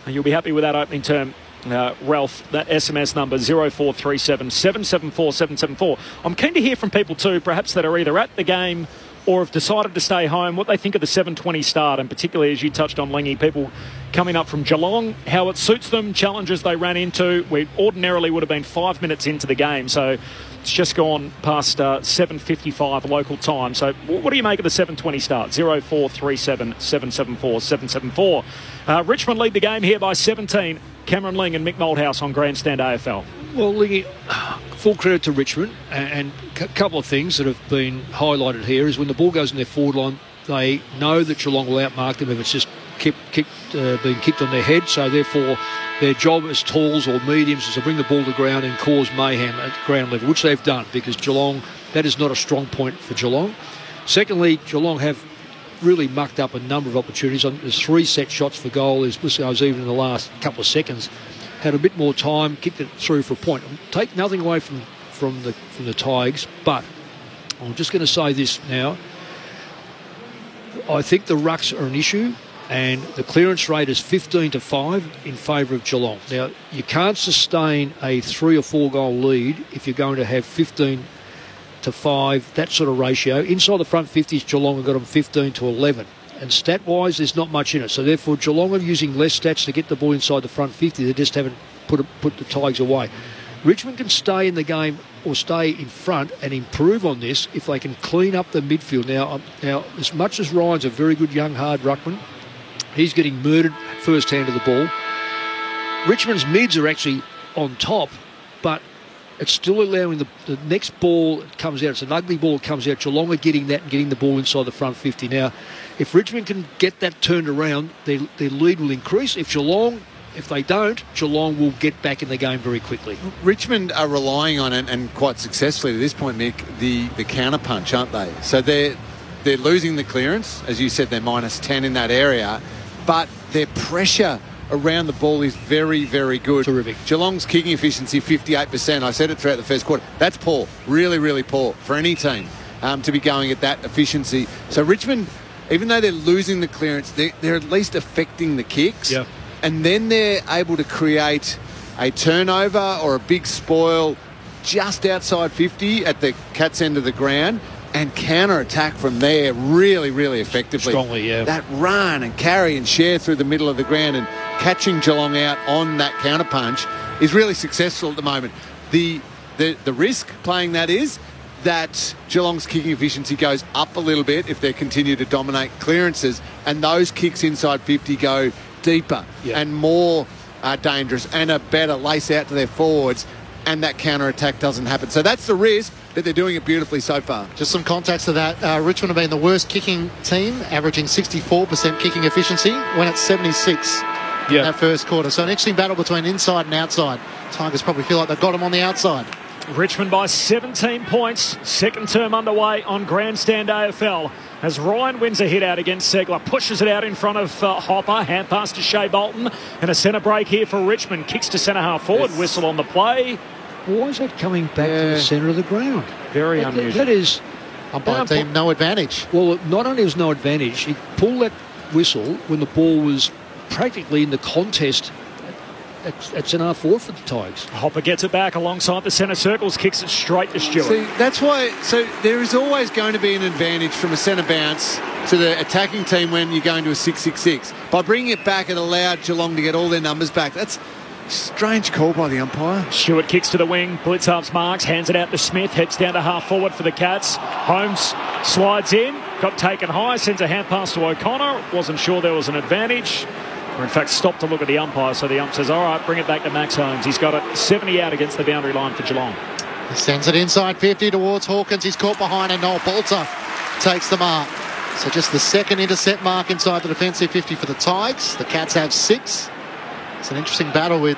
And you'll be happy with that opening term. Ralph, that SMS number 0437 774 774. I'm keen to hear from people too, perhaps that are either at the game or have decided to stay home, what they think of the 7:20 start, and particularly as you touched on, Lingy, people coming up from Geelong, how it suits them, challenges they ran into. We ordinarily would have been 5 minutes into the game, so it's just gone past 7:55 local time. So what do you make of the 7:20 start? 0437 774 774. Richmond lead the game here by 17. Cameron Ling and Mick Malthouse on Grandstand AFL. Well, Lingy, full credit to Richmond, and a couple of things that have been highlighted here is when the ball goes in their forward line, they know that Geelong will outmark them if it's just being kicked on their head, so therefore their job as talls or mediums is to bring the ball to ground and cause mayhem at ground level, which they've done, because Geelong, that is not a strong point for Geelong. Secondly, Geelong have really mucked up a number of opportunities. There's 3 set shots for goal. This goes even in the last couple of seconds. Had a bit more time, kicked it through for a point. Take nothing away from the Tigers, but I'm just going to say this now. I think the rucks are an issue, and the clearance rate is 15-5 in favour of Geelong. Now, you can't sustain a 3 or 4 goal lead if you're going to have 15-5, that sort of ratio. Inside the front 50s, Geelong have got them 15-11. And stat-wise, there's not much in it. So therefore, Geelong are using less stats to get the ball inside the front 50. They just haven't put the Tigers away. Richmond can stay in the game or stay in front and improve on this if they can clean up the midfield. Now, as much as Ryan's a very good young hard ruckman, he's getting murdered first hand of the ball. Richmond's mids are actually on top, but it's still allowing the next ball that comes out. It's an ugly ball that comes out. Geelong are getting that and getting the ball inside the front 50. Now, if Richmond can get that turned around, their lead will increase. If they don't, Geelong will get back in the game very quickly. Richmond are relying on it, and quite successfully to this point, Mick, the counter punch, aren't they? So they're losing the clearance. As you said, they're -10 in that area. But their pressure around the ball is very, very good. Terrific. Geelong's kicking efficiency, 58%. I said it throughout the first quarter. That's poor. Really, really poor for any team to be going at that efficiency. So Richmond even though they're losing the clearance, they're at least affecting the kicks. Yeah. And then they're able to create a turnover or a big spoil just outside 50 at the Cats' end of the ground and counter-attack from there really, really effectively. Strongly, yeah. That run and carry and share through the middle of the ground and catching Geelong out on that counter-punch is really successful at the moment. The risk playing that is that Geelong's kicking efficiency goes up a little bit if they continue to dominate clearances, and those kicks inside 50 go deeper and more dangerous and a better lace out to their forwards, and that counter-attack doesn't happen. So that's the risk, but they're doing it beautifully so far. Just some context to that. Richmond have been the worst kicking team, averaging 64% kicking efficiency when it's 76 in that first quarter. So an interesting battle between inside and outside. Tigers probably feel like they've got them on the outside. Richmond by 17 points. Second term underway on Grandstand AFL. As Ryan wins a hit out against Segler, pushes it out in front of Hopper. Hand pass to Shea Bolton. And a centre break here for Richmond. Kicks to centre half forward. Whistle on the play. Why is that coming back to the centre of the ground? Very unusual. That is... Umpire team, no advantage. Well, not only was no advantage, he pulled that whistle when the ball was practically in the contest at centre half forward for the Tigers. Hopper gets it back alongside the centre circles, kicks it straight to Stewart. See, that's why... So there is always going to be an advantage from a centre bounce to the attacking team when you're going to a 6-6-6. By bringing it back, it allowed Geelong to get all their numbers back. That's a strange call by the umpire. Stewart kicks to the wing, Blitzarves marks, hands it out to Smith, heads down to half forward for the Cats. Holmes slides in, got taken high, sends a hand pass to O'Connor. Wasn't sure there was an advantage. Or in fact stopped to look at the umpire, so the ump says, all right, bring it back to Max Holmes. He's got it 70 out against the boundary line for Geelong. He sends it inside 50 towards Hawkins. He's caught behind, and Noel Bolter takes the mark. So just the second intercept mark inside the defensive 50 for the Tigers. The Cats have 6. It's an interesting battle with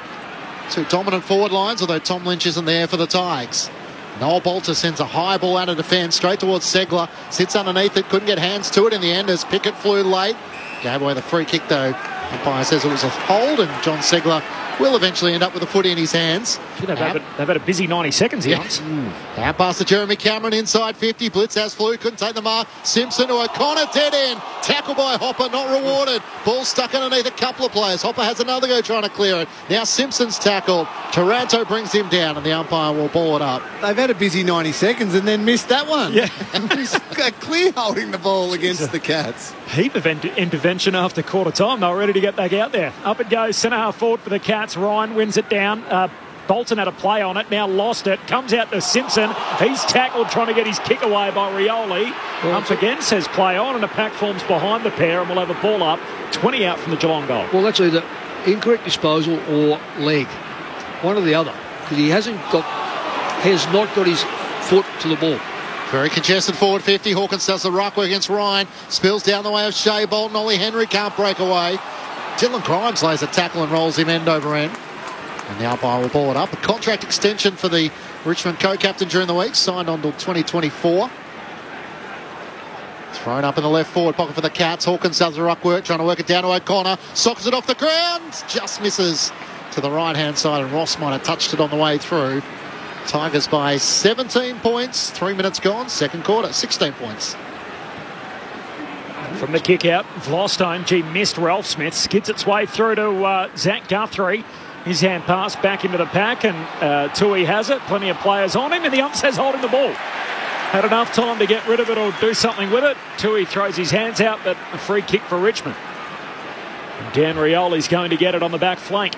two dominant forward lines, although Tom Lynch isn't there for the Tigers. Noel Bolter sends a high ball out of defence straight towards Segler. Sits underneath it, couldn't get hands to it in the end as Pickett flew late. Gave away the free kick though. Umpire says it was a hold, and John Segler will eventually end up with a footy in his hands. They've had a busy 90 seconds here. Out past to Jeremy Cameron inside 50. Blitz has flew, couldn't take the mark. Simpson to O'Connor, dead end. Tackle by Hopper, not rewarded. Ball stuck underneath a couple of players. Hopper has another go trying to clear it. Now Simpson's tackled. Taranto brings him down, and the umpire will ball it up. They've had a busy 90 seconds and then missed that one. Yeah. Clear holding the ball against the Cats. Heap of intervention after quarter time. They were ready to get back out there. Up it goes, centre half forward for the Cats. Ryan wins it down. Bolton had a play on it, now lost it. Comes out to Simpson. He's tackled trying to get his kick away by Rioli. Up again, says play on, and a pack forms behind the pair, and we'll have a ball up. 20 out from the Geelong goal. Well, that's either incorrect disposal or leg. One or the other. Because he has not got his foot to the ball. Very congested forward 50. Hawkins does the ruck work against Ryan. Spills down the way of Shea Bolton. Ollie Henry can't break away. Dylan Grimes lays a tackle and rolls him end over end. And the umpire will ball it up. A contract extension for the Richmond co-captain during the week. Signed on till 2024. Thrown up in the left forward pocket for the Cats. Hawkins does the ruck work, trying to work it down to O'Connor. Sockets it off the ground. Just misses to the right-hand side, and Ross might have touched it on the way through. Tigers by 17 points. 3 minutes gone. Second quarter, 16 points. From the kick out, Vlostone, missed Ralph Smith. Skids its way through to Zach Guthrie. His hand pass back into the pack, and Tui has it. Plenty of players on him, and the ump says holding the ball. Had enough time to get rid of it or do something with it. Tui throws his hands out, but a free kick for Richmond. And Dan Rioli's going to get it on the back flank.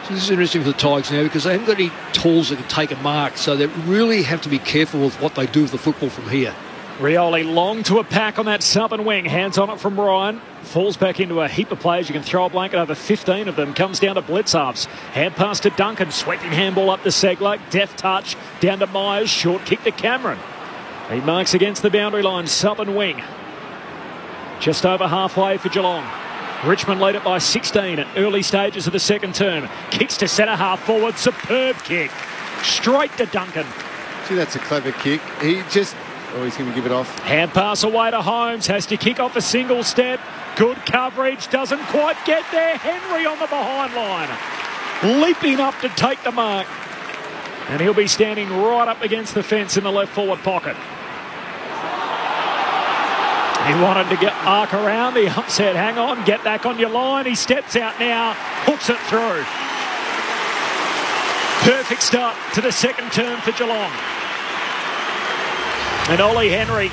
So this is interesting for the Tigers now because they haven't got any tools that can take a mark, so they really have to be careful with what they do with the football from here. Rioli long to a pack on that southern wing. Hands on it from Ryan. Falls back into a heap of players. You can throw a blanket over 15 of them. Comes down to Blitzarves. Hand pass to Duncan. Sweeping handball up to Segler. Deft touch down to Myers. Short kick to Cameron. He marks against the boundary line. Southern wing. Just over halfway for Geelong. Richmond lead it by 16 at early stages of the second term. Kicks to centre half forward. Superb kick. Straight to Duncan. Gee, that's a clever kick. Oh, he's going to give it off. Hand pass away to Holmes. Has to kick off a single step. Good coverage. Doesn't quite get there. Henry on the behind line. Leaping up to take the mark. And he'll be standing right up against the fence in the left forward pocket. He wanted to arc around. The ump said, hang on, get back on your line. He steps out now, hooks it through. Perfect start to the second term for Geelong. And Ollie Henry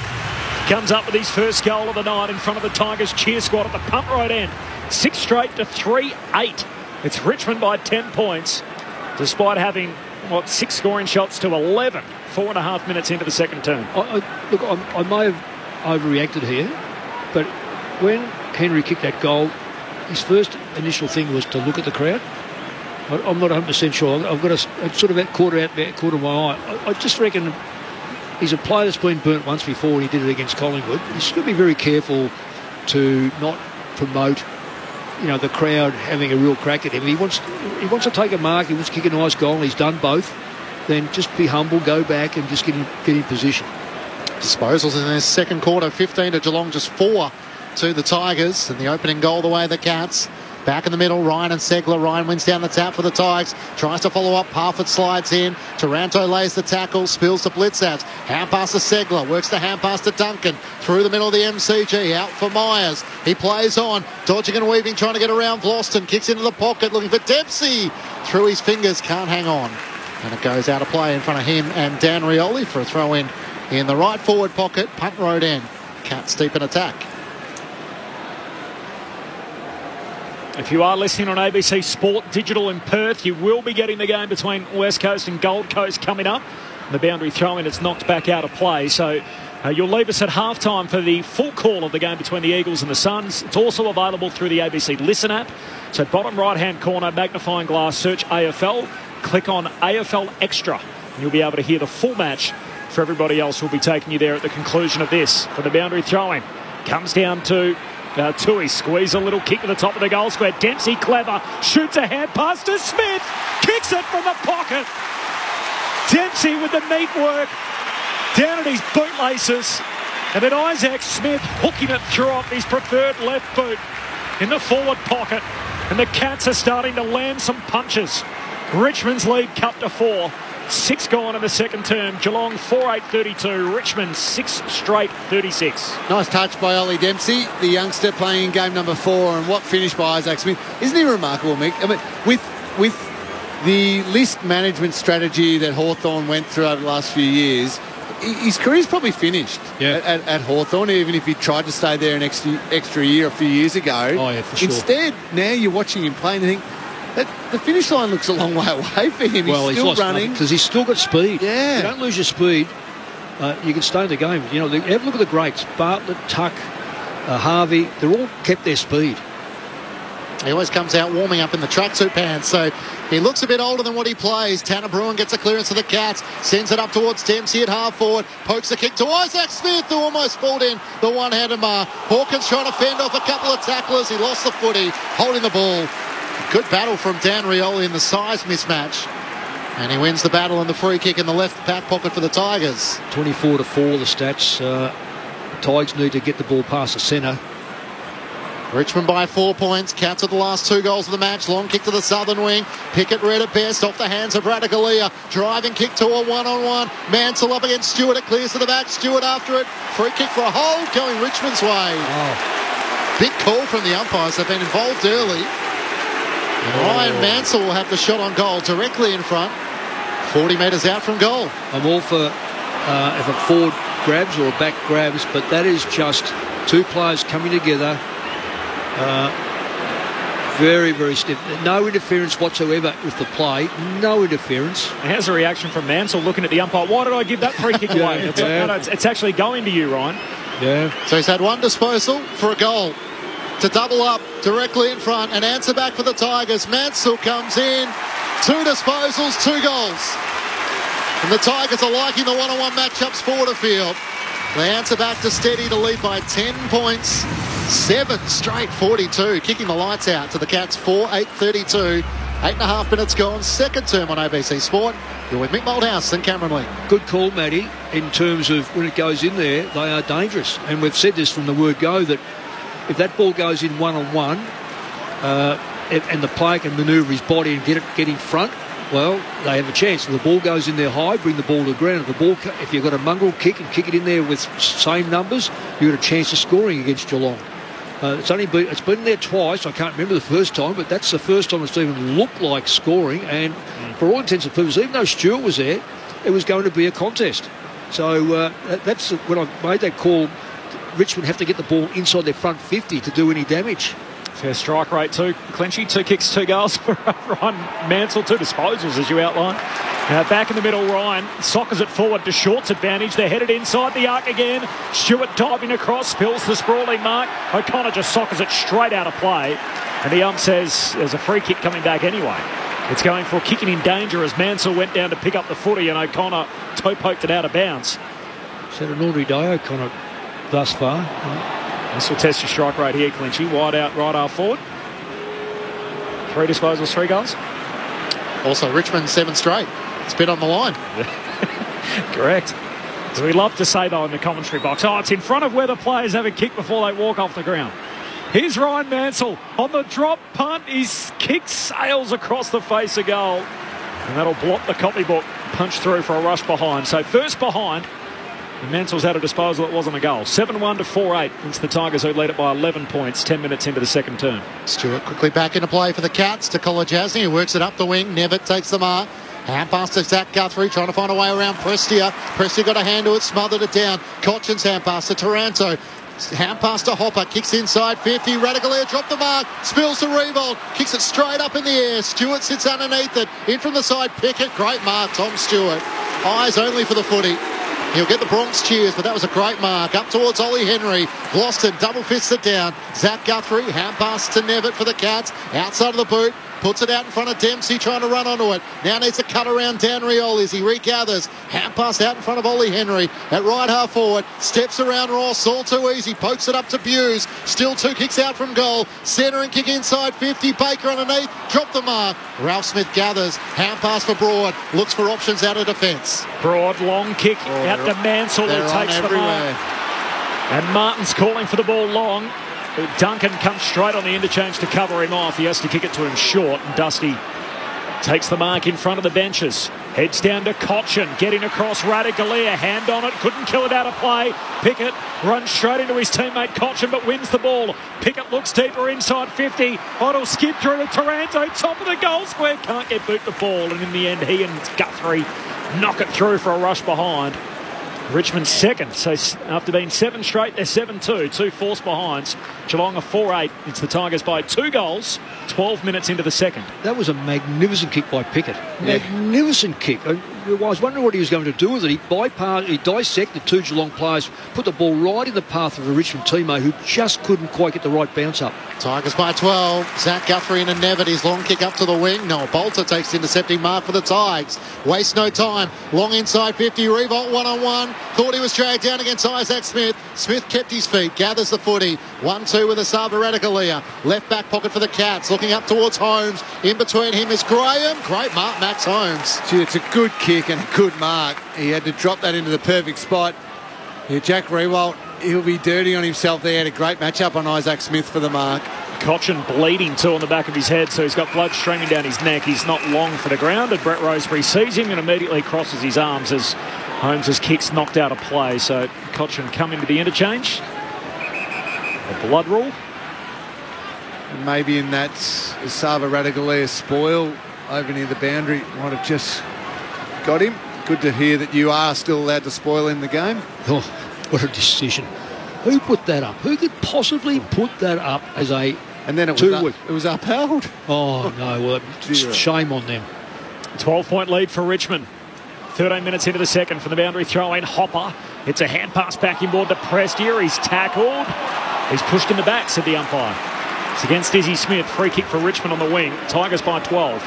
comes up with his first goal of the night in front of the Tigers cheer squad at the punt right end. 6 straight to 3-8. It's Richmond by 10 points, despite having, 6 scoring shots to 11. 4.5 minutes into the second term. I may have overreacted here, but when Henry kicked that goal, his first initial thing was to look at the crowd. I'm not 100% sure. I've got a sort of that quarter of my eye. I just reckon he's a player that's been burnt once before and he did it against Collingwood. He's got to be very careful to not promote, the crowd having a real crack at him. He wants to take a mark. He wants to kick a nice goal, and he's done both. Then just be humble, go back and just get in position. Disposals in their second quarter, 15 to Geelong, just 4 to the Tigers. And the opening goal the way the Cats. Back in the middle, Ryan and Segler. Ryan wins down the tap for the Tigers. Tries to follow up. Parfitt slides in. Taranto lays the tackle. Spills to Blitzat. Hand pass to Segler. Works the hand pass to Duncan. Through the middle of the MCG. Out for Myers. He plays on. Dodging and weaving. Trying to get around Vlosten. Kicks into the pocket. Looking for Dempsey. Through his fingers. Can't hang on. And it goes out of play in front of him and Dan Rioli for a throw in the right forward pocket. Punt road end. Cats deep in attack. If you are listening on ABC Sport Digital in Perth, you will be getting the game between West Coast and Gold Coast coming up. The boundary throw-in, it's knocked back out of play. So you'll leave us at halftime for the full call of the game between the Eagles and the Suns. It's also available through the ABC Listen app. So bottom right-hand corner, magnifying glass, search AFL. Click on AFL Extra, and you'll be able to hear the full match for everybody else who'll be taking you there at the conclusion of this. For the boundary throw-in, comes down to Tui. Squeeze a little kick to the top of the goal square. Dempsey, clever, shoots a hand pass to Smith, kicks it from the pocket. Dempsey with the neat work down at his bootlaces, and then Isaac Smith hooking it through off his preferred left boot in the forward pocket. And the Cats are starting to land some punches. Richmond's lead cut to 4. 6 gone in the second term. Geelong 4-8-32. Richmond 6 straight 36. Nice touch by Ollie Dempsey, the youngster playing in game number 4, and what finish by Isaac Smith. Isn't he remarkable, Mick? I mean, with the list management strategy that Hawthorn went through over the last few years, his career's probably finished at Hawthorn, even if he tried to stay there an extra year a few years ago. Oh, yeah, for sure. Instead, now you're watching him play and you think, the finish line looks a long way away for him. Well, he's still running. Because he's still got speed. Yeah. If you don't lose your speed, you can stay in the game. Have a look at the greats. Bartlett, Tuck, Harvey, they're all kept their speed. He always comes out warming up in the tracksuit pants, so he looks a bit older than what he plays. Tanner Bruin gets a clearance to the Cats, sends it up towards Dempsey at half forward, pokes a kick to Isaac Smith, who almost pulled in the one-handed mark. Hawkins trying to fend off a couple of tacklers. He lost the footy, holding the ball. Good battle from Dan Rioli in the size mismatch. And he wins the battle in the free kick in the left back pocket for the Tigers. 24-4 the stats. Tigers need to get the ball past the centre. Richmond by 4 points. Cats are the last 2 goals of the match. Long kick to the southern wing. Pickett red at best. Off the hands of Radicalea. Driving kick to a one-on-one. Mansell up against Stewart. It clears to the back. Stewart after it. Free kick for a hold. Going Richmond's way. Oh. Big call from the umpires. They've been involved early. And Ryan Mansell will have the shot on goal directly in front. 40 metres out from goal. I'm all for if a forward grabs or a back grabs, but that is just 2 players coming together. Very, very stiff. No interference whatsoever with the play. No interference. Here's a reaction from Mansell looking at the umpire. Why did I give that free kick away? It's actually going to you, Ryan. Yeah. So he's had 1 disposal for a goal. To double up directly in front and answer back for the Tigers. Mansell comes in. 2 disposals, 2 goals. And the Tigers are liking the one-on-one matchups forward of field. They answer back to steady to lead by 10 points. 7 straight 42. Kicking the lights out to the Cats 4-8-32. 8.5 minutes gone. Second term on ABC Sport. You're with Mick Moldhouse and Cameron Lee. Good call, Matty. In terms of when it goes in there, they are dangerous. And we've said this from the word go that if that ball goes in one-on-one and the player can manoeuvre his body and get in front, Well, they have a chance. If the ball goes in there high, bring the ball to the ground. If you've got a mongrel kick and kick it in there with same numbers, you've got a chance of scoring against Geelong. It's been there twice. I can't remember the first time, but that's the first time it's even looked like scoring. And for all intents and purposes, even though Stewart was there, it was going to be a contest. So that's when I made that call. Richmond have to get the ball inside their front 50 to do any damage. Fair strike rate too, Clinchy. 2 kicks, 2 goals for Ryan Mansell, 2 disposals as you outlined. Back in the middle, Ryan soccers it forward to Short's advantage. They're headed inside the arc again. Stewart diving across, spills the sprawling mark. O'Connor just soccers it straight out of play. And the ump says there's a free kick coming back anyway. It's going for kicking in danger as Mansell went down to pick up the footy and O'Connor toe poked it out of bounds. Is that an ordinary day, O'Connor, thus far? This will test your strike rate here, Clinchy. Wide out, right half forward. 3 disposals, 3 goals. Also, Richmond 7 straight. It's been on the line. Correct. So we love to say, though, in the commentary box, it's in front of where the players have a kick before they walk off the ground. Here's Ryan Mansell on the drop punt. His kick sails across the face of goal. And that'll block the copybook. Punch through for a rush behind. So first behind. And Mansell's had a disposal. It wasn't a goal. 7-1 to 4-8. It's the Tigers who lead it by 11 points, 10 minutes into the second term. Stewart quickly back into play for the Cats to Kolajasny, who works it up the wing. Nevitt takes the mark. Hand pass to Zach Guthrie, trying to find a way around Prestia. Prestia got a hand to it, smothered it down. Cochin's hand pass to Taranto. Hand pass to Hopper, kicks inside 50. Radical Air dropped the mark, spills to Revolt, kicks it straight up in the air. Stewart sits underneath it. In from the side, Pickett. Great mark, Tom Stewart. Eyes only for the footy. He'll get the Bronx cheers, but that was a great mark. Up towards Ollie Henry. Gloston double fists it down. Zach Guthrie, hand pass to Nevitt for the Cats. Outside of the boot. Puts it out in front of Dempsey, trying to run onto it. Now needs to cut around Dan Rioli as he regathers. Hand pass out in front of Ollie Henry at right half forward. Steps around Ross, all too easy. Pokes it up to Buse. Still 2 kicks out from goal. Centre and kick inside 50. Baker underneath. Drop the mark. Ralph Smith gathers. Hand pass for Broad. Looks for options out of defence. Broad, long kick out to Mansell, who takes the mark. And Martin's calling for the ball long. Duncan comes straight on the interchange to cover him off. He has to kick it to him short, and Dusty takes the mark in front of the benches. Heads down to Cochin, getting across Radicalier, hand on it, couldn't kill it out of play. Pickett runs straight into his teammate Cochin, but wins the ball. Pickett looks deeper inside 50. It'll skip through to Taranto, top of the goal square, can't get boot the ball, and in the end he and Guthrie knock it through for a rush behind. Richmond second, so after being 7 straight, they're 7-2, 2 forced behinds. Geelong are 4-8. It's the Tigers by 2 goals, 12 minutes into the second. That was a magnificent kick by Pickett. Magnificent kick. I was wondering what he was going to do with it. He dissected 2 Geelong players, put the ball right in the path of a Richmond teammate who just couldn't quite get the right bounce up. Tigers by 12. Zach Guthrie and Nevitt. His long kick up to the wing. Noah Bolter takes the intercepting mark for the Tigers. Waste no time. Long inside 50. Revolt 1-on-1. Thought he was dragged down against Isaac Smith. Smith kept his feet. Gathers the footy. 1-2 with Asava Radicalier. Left back pocket for the Cats. Looking up towards Holmes. In between him is Graham. Great mark, Max Holmes. Gee, it's a good kick and a good mark. He had to drop that into the perfect spot. Yeah, Jack Rewalt, he'll be dirty on himself there. Had a great matchup on Isaac Smith for the mark. Cochin bleeding too on the back of his head, so he's got blood streaming down his neck. He's not long for the ground, and Brett Roseberry sees him and immediately crosses his arms as Holmes' kick's knocked out of play. So Cochin come into the interchange. A blood rule. And maybe in that Sava Radicalier spoil over near the boundary might have just got him. Good to hear that you are still allowed to spoil in the game. Oh, what a decision. Who put that up? Who could possibly put that up as a and then it was upheld? Oh, no. Well, shame on them. 12-point lead for Richmond. 13 minutes into the second from the boundary throw-in. Hopper. It's a hand pass back inboard to Prestia. He's tackled. He's pushed in the back, said the umpire. It's against Izzy Smith. Free kick for Richmond on the wing. Tigers by 12.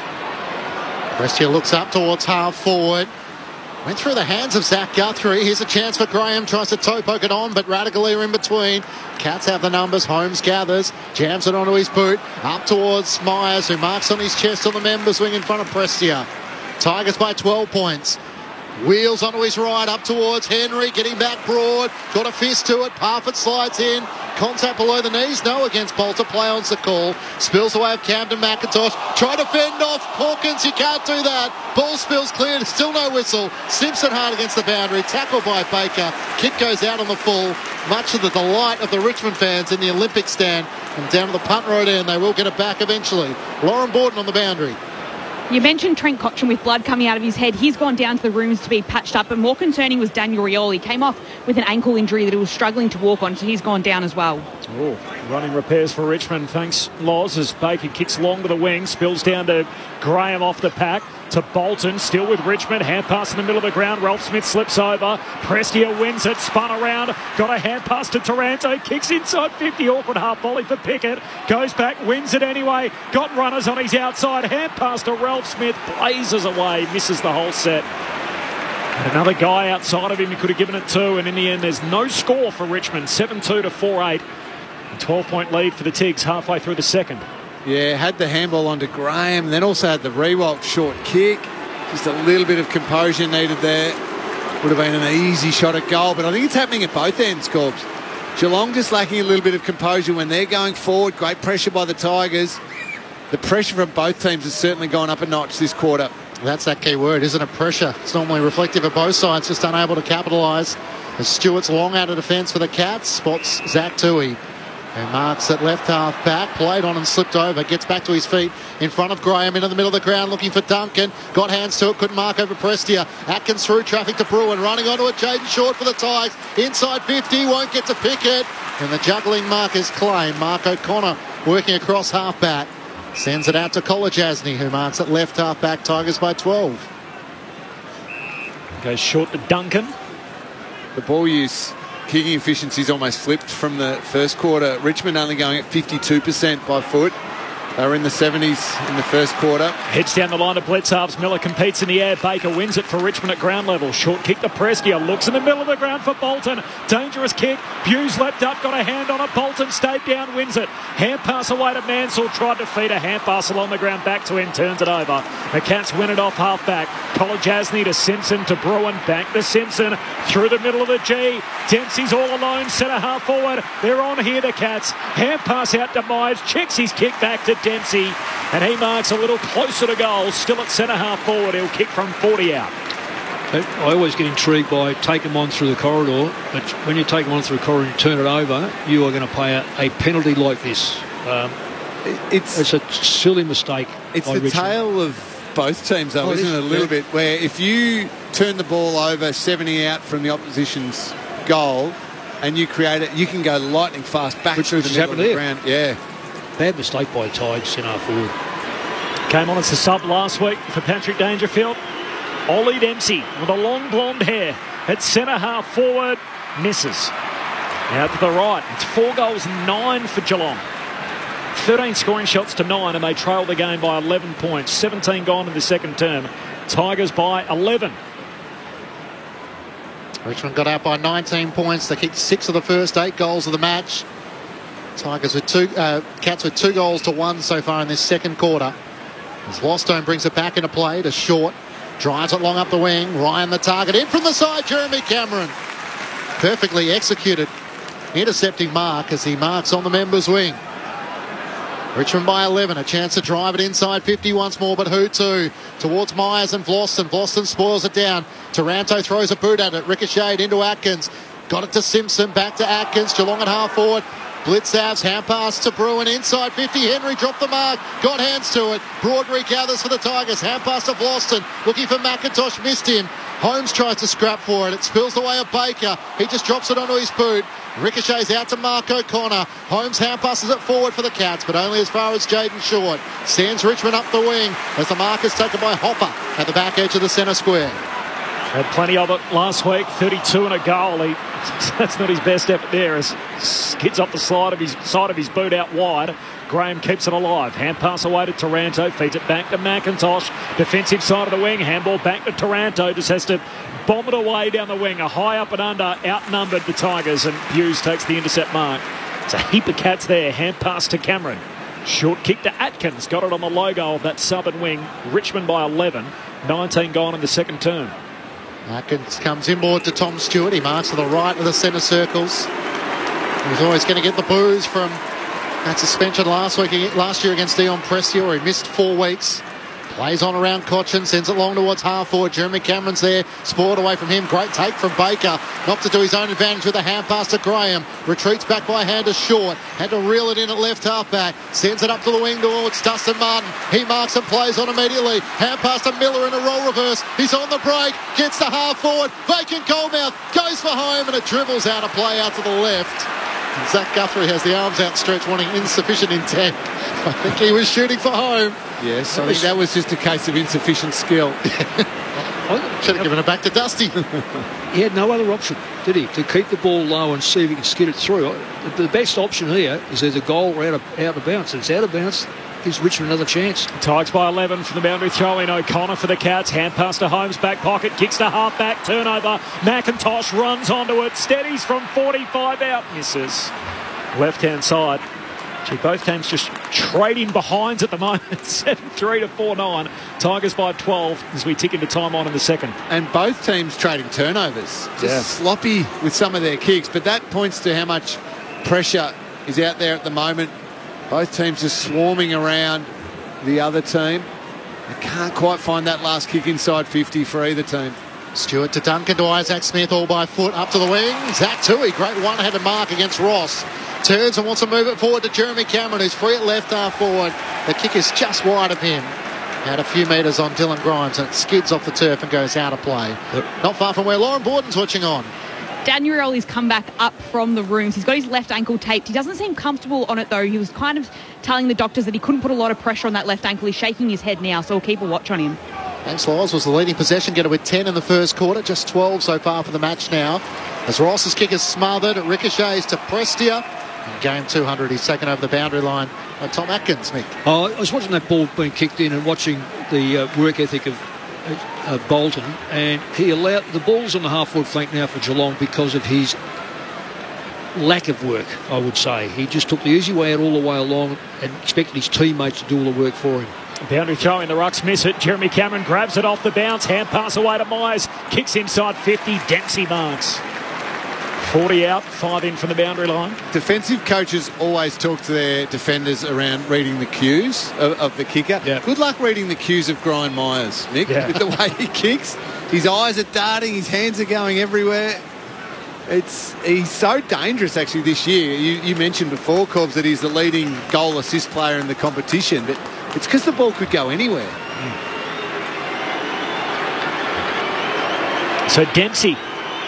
Prestia looks up towards half forward. Went through the hands of Zach Guthrie. Here's a chance for Graham. Tries to toe poke it on, but Radicalier in between. Cats have the numbers. Holmes gathers. Jams it onto his boot. Up towards Myers, who marks on his chest on the members wing in front of Prestia. Tigers by 12 points. Wheels onto his right, up towards Henry, getting back Broad. Got a fist to it. Parfitt slides in. Contact below the knees. No against Bolter. Play on's the call. Spills away of Camden McIntosh. Try to fend off Hawkins. You can't do that. Ball spills clear. Still no whistle. Simpson hard against the boundary. Tackled by Baker. Kick goes out on the full. Much of the delight of the Richmond fans in the Olympic stand. And down to the punt road end. They will get it back eventually. Lauren Borden on the boundary. You mentioned Trent Cotchin with blood coming out of his head. He's gone down to the rooms to be patched up, but more concerning was Daniel Rioli. Came off with an ankle injury that he was struggling to walk on, so he's gone down as well. Oh, running repairs for Richmond. Thanks, Loz, as Baker kicks long to the wing, spills down to Graham off the pack. To Bolton, still with Richmond. Hand pass in the middle of the ground. Ralph Smith slips over. Prestia wins it. Spun around. Got a hand pass to Taranto. Kicks inside 50. Awkward half volley for Pickett. Goes back. Wins it anyway. Got runners on his outside. Hand pass to Ralph Smith. Blazes away. Misses the whole set. And another guy outside of him he could have given it to. And in the end, there's no score for Richmond. 7-2 to 4-8. A 12-point lead for the Tigs halfway through the second. Yeah, had the handball onto Graham, and then also had the Rewalt short kick. Just a little bit of composure needed there. Would have been an easy shot at goal, but I think it's happening at both ends, Corbs. Geelong just lacking a little bit of composure when they're going forward. Great pressure by the Tigers. The pressure from both teams has certainly gone up a notch this quarter. That's that key word, isn't it? Pressure. It's normally reflective of both sides, just unable to capitalise. As Stewart's long out of defence for the Cats, spots Zach Toohey, who marks at left half back, played on and slipped over, gets back to his feet in front of Graham into the middle of the ground looking for Duncan, got hands to it, couldn't mark over Prestia. Atkins through traffic to Bruin, running onto it, Jaden Short for the Tigers, inside 50, won't get to Pickett, and the juggling markers claim. Mark O'Connor working across half back, sends it out to Kolajasny, who marks at left half back, Tigers by 12. Goes short to Duncan. The ball use, kicking efficiency's almost flipped from the first quarter. Richmond only going at 52% by foot. They were in the 70s in the first quarter. Heads down the line to Blitzhalves. Miller competes in the air. Baker wins it for Richmond at ground level. Short kick to Prestia. Looks in the middle of the ground for Bolton. Dangerous kick. Hughes leapt up, got a hand on it. Bolton stayed down, wins it. Hand pass away to Mansell. Tried to feed a hand pass along the ground. Back to him, turns it over. The Cats win it off half back. Kolajasny to Simpson to Bruin. Back to Simpson. Through the middle of the G. Dempsey's all alone. Centre half forward. They're on here, the Cats. Hand pass out to Myers. Checks his kick back to Dempsey, and he marks a little closer to goal. Still at centre half forward. He'll kick from 40 out. I always get intrigued by taking one through the corridor, but when you take one through the corridor and turn it over, you are going to pay a penalty like this. It's a silly mistake. It's the Richmond. tale of both teams, though, isn't it? A little bit, where if you turn the ball over 70 out from the opposition's goal and you create it, you can go lightning fast back through the middle of the ground. Yeah. Bad mistake by the Tigers, centre half forward. Came on as a sub last week for Patrick Dangerfield. Ollie Dempsey with a long blonde hair at centre half forward, misses. Out to the right, it's 4 goals, 9 for Geelong. 13 scoring shots to 9, and they trail the game by 11 points. 17 gone in the second term. Tigers by 11. Richmond got out by 19 points. They kicked 6 of the first 8 goals of the match. Tigers with Cats with 2 goals to 1 so far in this second quarter. As Lostone brings it back into play to Short. Drives it long up the wing. Ryan the target. In from the side, Jeremy Cameron. Perfectly executed. Intercepting mark as he marks on the members' wing. Richmond by 11. A chance to drive it inside 50 once more, but who to? Towards Myers and Vlosten. Vlosten spoils it down. Taranto throws a boot at it. Ricocheted into Atkins. Got it to Simpson. Back to Atkins. Geelong at half forward. Blitzhouse, hand pass to Bruin, inside 50, Henry dropped the mark, got hands to it, Broadbury gathers for the Tigers, hand pass to Vlosten, looking for McIntosh, missed him, Holmes tries to scrap for it, it spills away at Baker, he just drops it onto his boot, ricochets out to Mark O'Connor, Holmes hand passes it forward for the Cats, but only as far as Jaden Short, sends Richmond up the wing, as the mark is taken by Hopper at the back edge of the centre square. Had plenty of it last week, 32 and a goal. That's not his best effort there as skids off the side of his boot out wide. Graham keeps it alive. Hand pass away to Taranto, feeds it back to McIntosh. Defensive side of the wing, handball back to Taranto. Just has to bomb it away down the wing. A high up and under, outnumbered the Tigers, and Hughes takes the intercept mark. It's a heap of Cats there. Hand pass to Cameron. Short kick to Atkins. Got it on the logo of that southern wing. Richmond by 11. 19 gone in the second term. Atkins comes inboard to Tom Stewart. He marks to the right of the centre circles. He's always going to get the boos from that suspension last year against Dion Prestia, where he missed 4 weeks. Plays on around Cochin, sends it long towards half forward. Jeremy Cameron's there, spoiled away from him. Great take from Baker. Knocked it to his own advantage with a hand pass to Graham. Retreats back by hand to Short. Had to reel it in at left half back. Sends it up to the wing towards Dustin Martin. He marks and plays on immediately. Hand pass to Miller in a roll reverse. He's on the break. Gets to half forward. Vacant goalmouth. Goes for home and it dribbles out a play out to the left. And Zach Guthrie has the arms outstretched, wanting insufficient intent. I think he was shooting for home. Yes, I think that was just a case of insufficient skill. Should have given it back to Dusty. He had no other option, did he, to keep the ball low and see if he can skid it through. The best option here is there's a goal out of bounds. It's out of bounds. Gives Richmond another chance. Tigers by 11 from the boundary throw in. O'Connor for the Cats. Hand pass to Holmes, back pocket. Kicks to half back. Turnover. McIntosh runs onto it. Steadies from 45 out. Misses. Left hand side. Gee, both teams just trading behinds at the moment. 7-3 to 4-9. Tigers by 12 as we tick into time on in the second. And both teams trading turnovers. Just sloppy with some of their kicks. But that points to how much pressure is out there at the moment. Both teams just swarming around the other team. They can't quite find that last kick inside 50 for either team. Stewart to Duncan to Isaac Smith, all by foot, up to the wing. Zach Toohey, great one-handed mark against Ross. Turns and wants to move it forward to Jeremy Cameron, who's free at left half forward. The kick is just wide of him. Had a few metres on Dylan Grimes and it skids off the turf and goes out of play. Not far from where Lauren Borden's watching on. Daniel Rioli's come back up from the rooms. He's got his left ankle taped. He doesn't seem comfortable on it, though. He was kind of telling the doctors that he couldn't put a lot of pressure on that left ankle. He's shaking his head now, so we'll keep a watch on him. Thanks, Laws was the leading possession getter with 10 in the first quarter, just 12 so far for the match now. As Ross's kick is smothered, it ricochets to Prestia. In game 200, he's taken over the boundary line by Tom Atkins, Mick. Oh, I was watching that ball being kicked in and watching the work ethic of Bolton, and he allowed the balls on the half-forward flank now for Geelong because of his lack of work, I would say. He just took the easy way out all the way along and expected his teammates to do all the work for him. Boundary throw in, the Rucks miss it. Jeremy Cameron grabs it off the bounce. Hand pass away to Myers. Kicks inside 50. Dempsey marks. 40 out, 5 in from the boundary line. Defensive coaches always talk to their defenders around reading the cues of the kicker. Yep. Good luck reading the cues of Brian Myers, Nick, with the way he kicks. His eyes are darting, his hands are going everywhere. He's so dangerous, actually, this year. You mentioned before, Corbs, that he's the leading goal assist player in the competition, but it's because the ball could go anywhere. So Dempsey,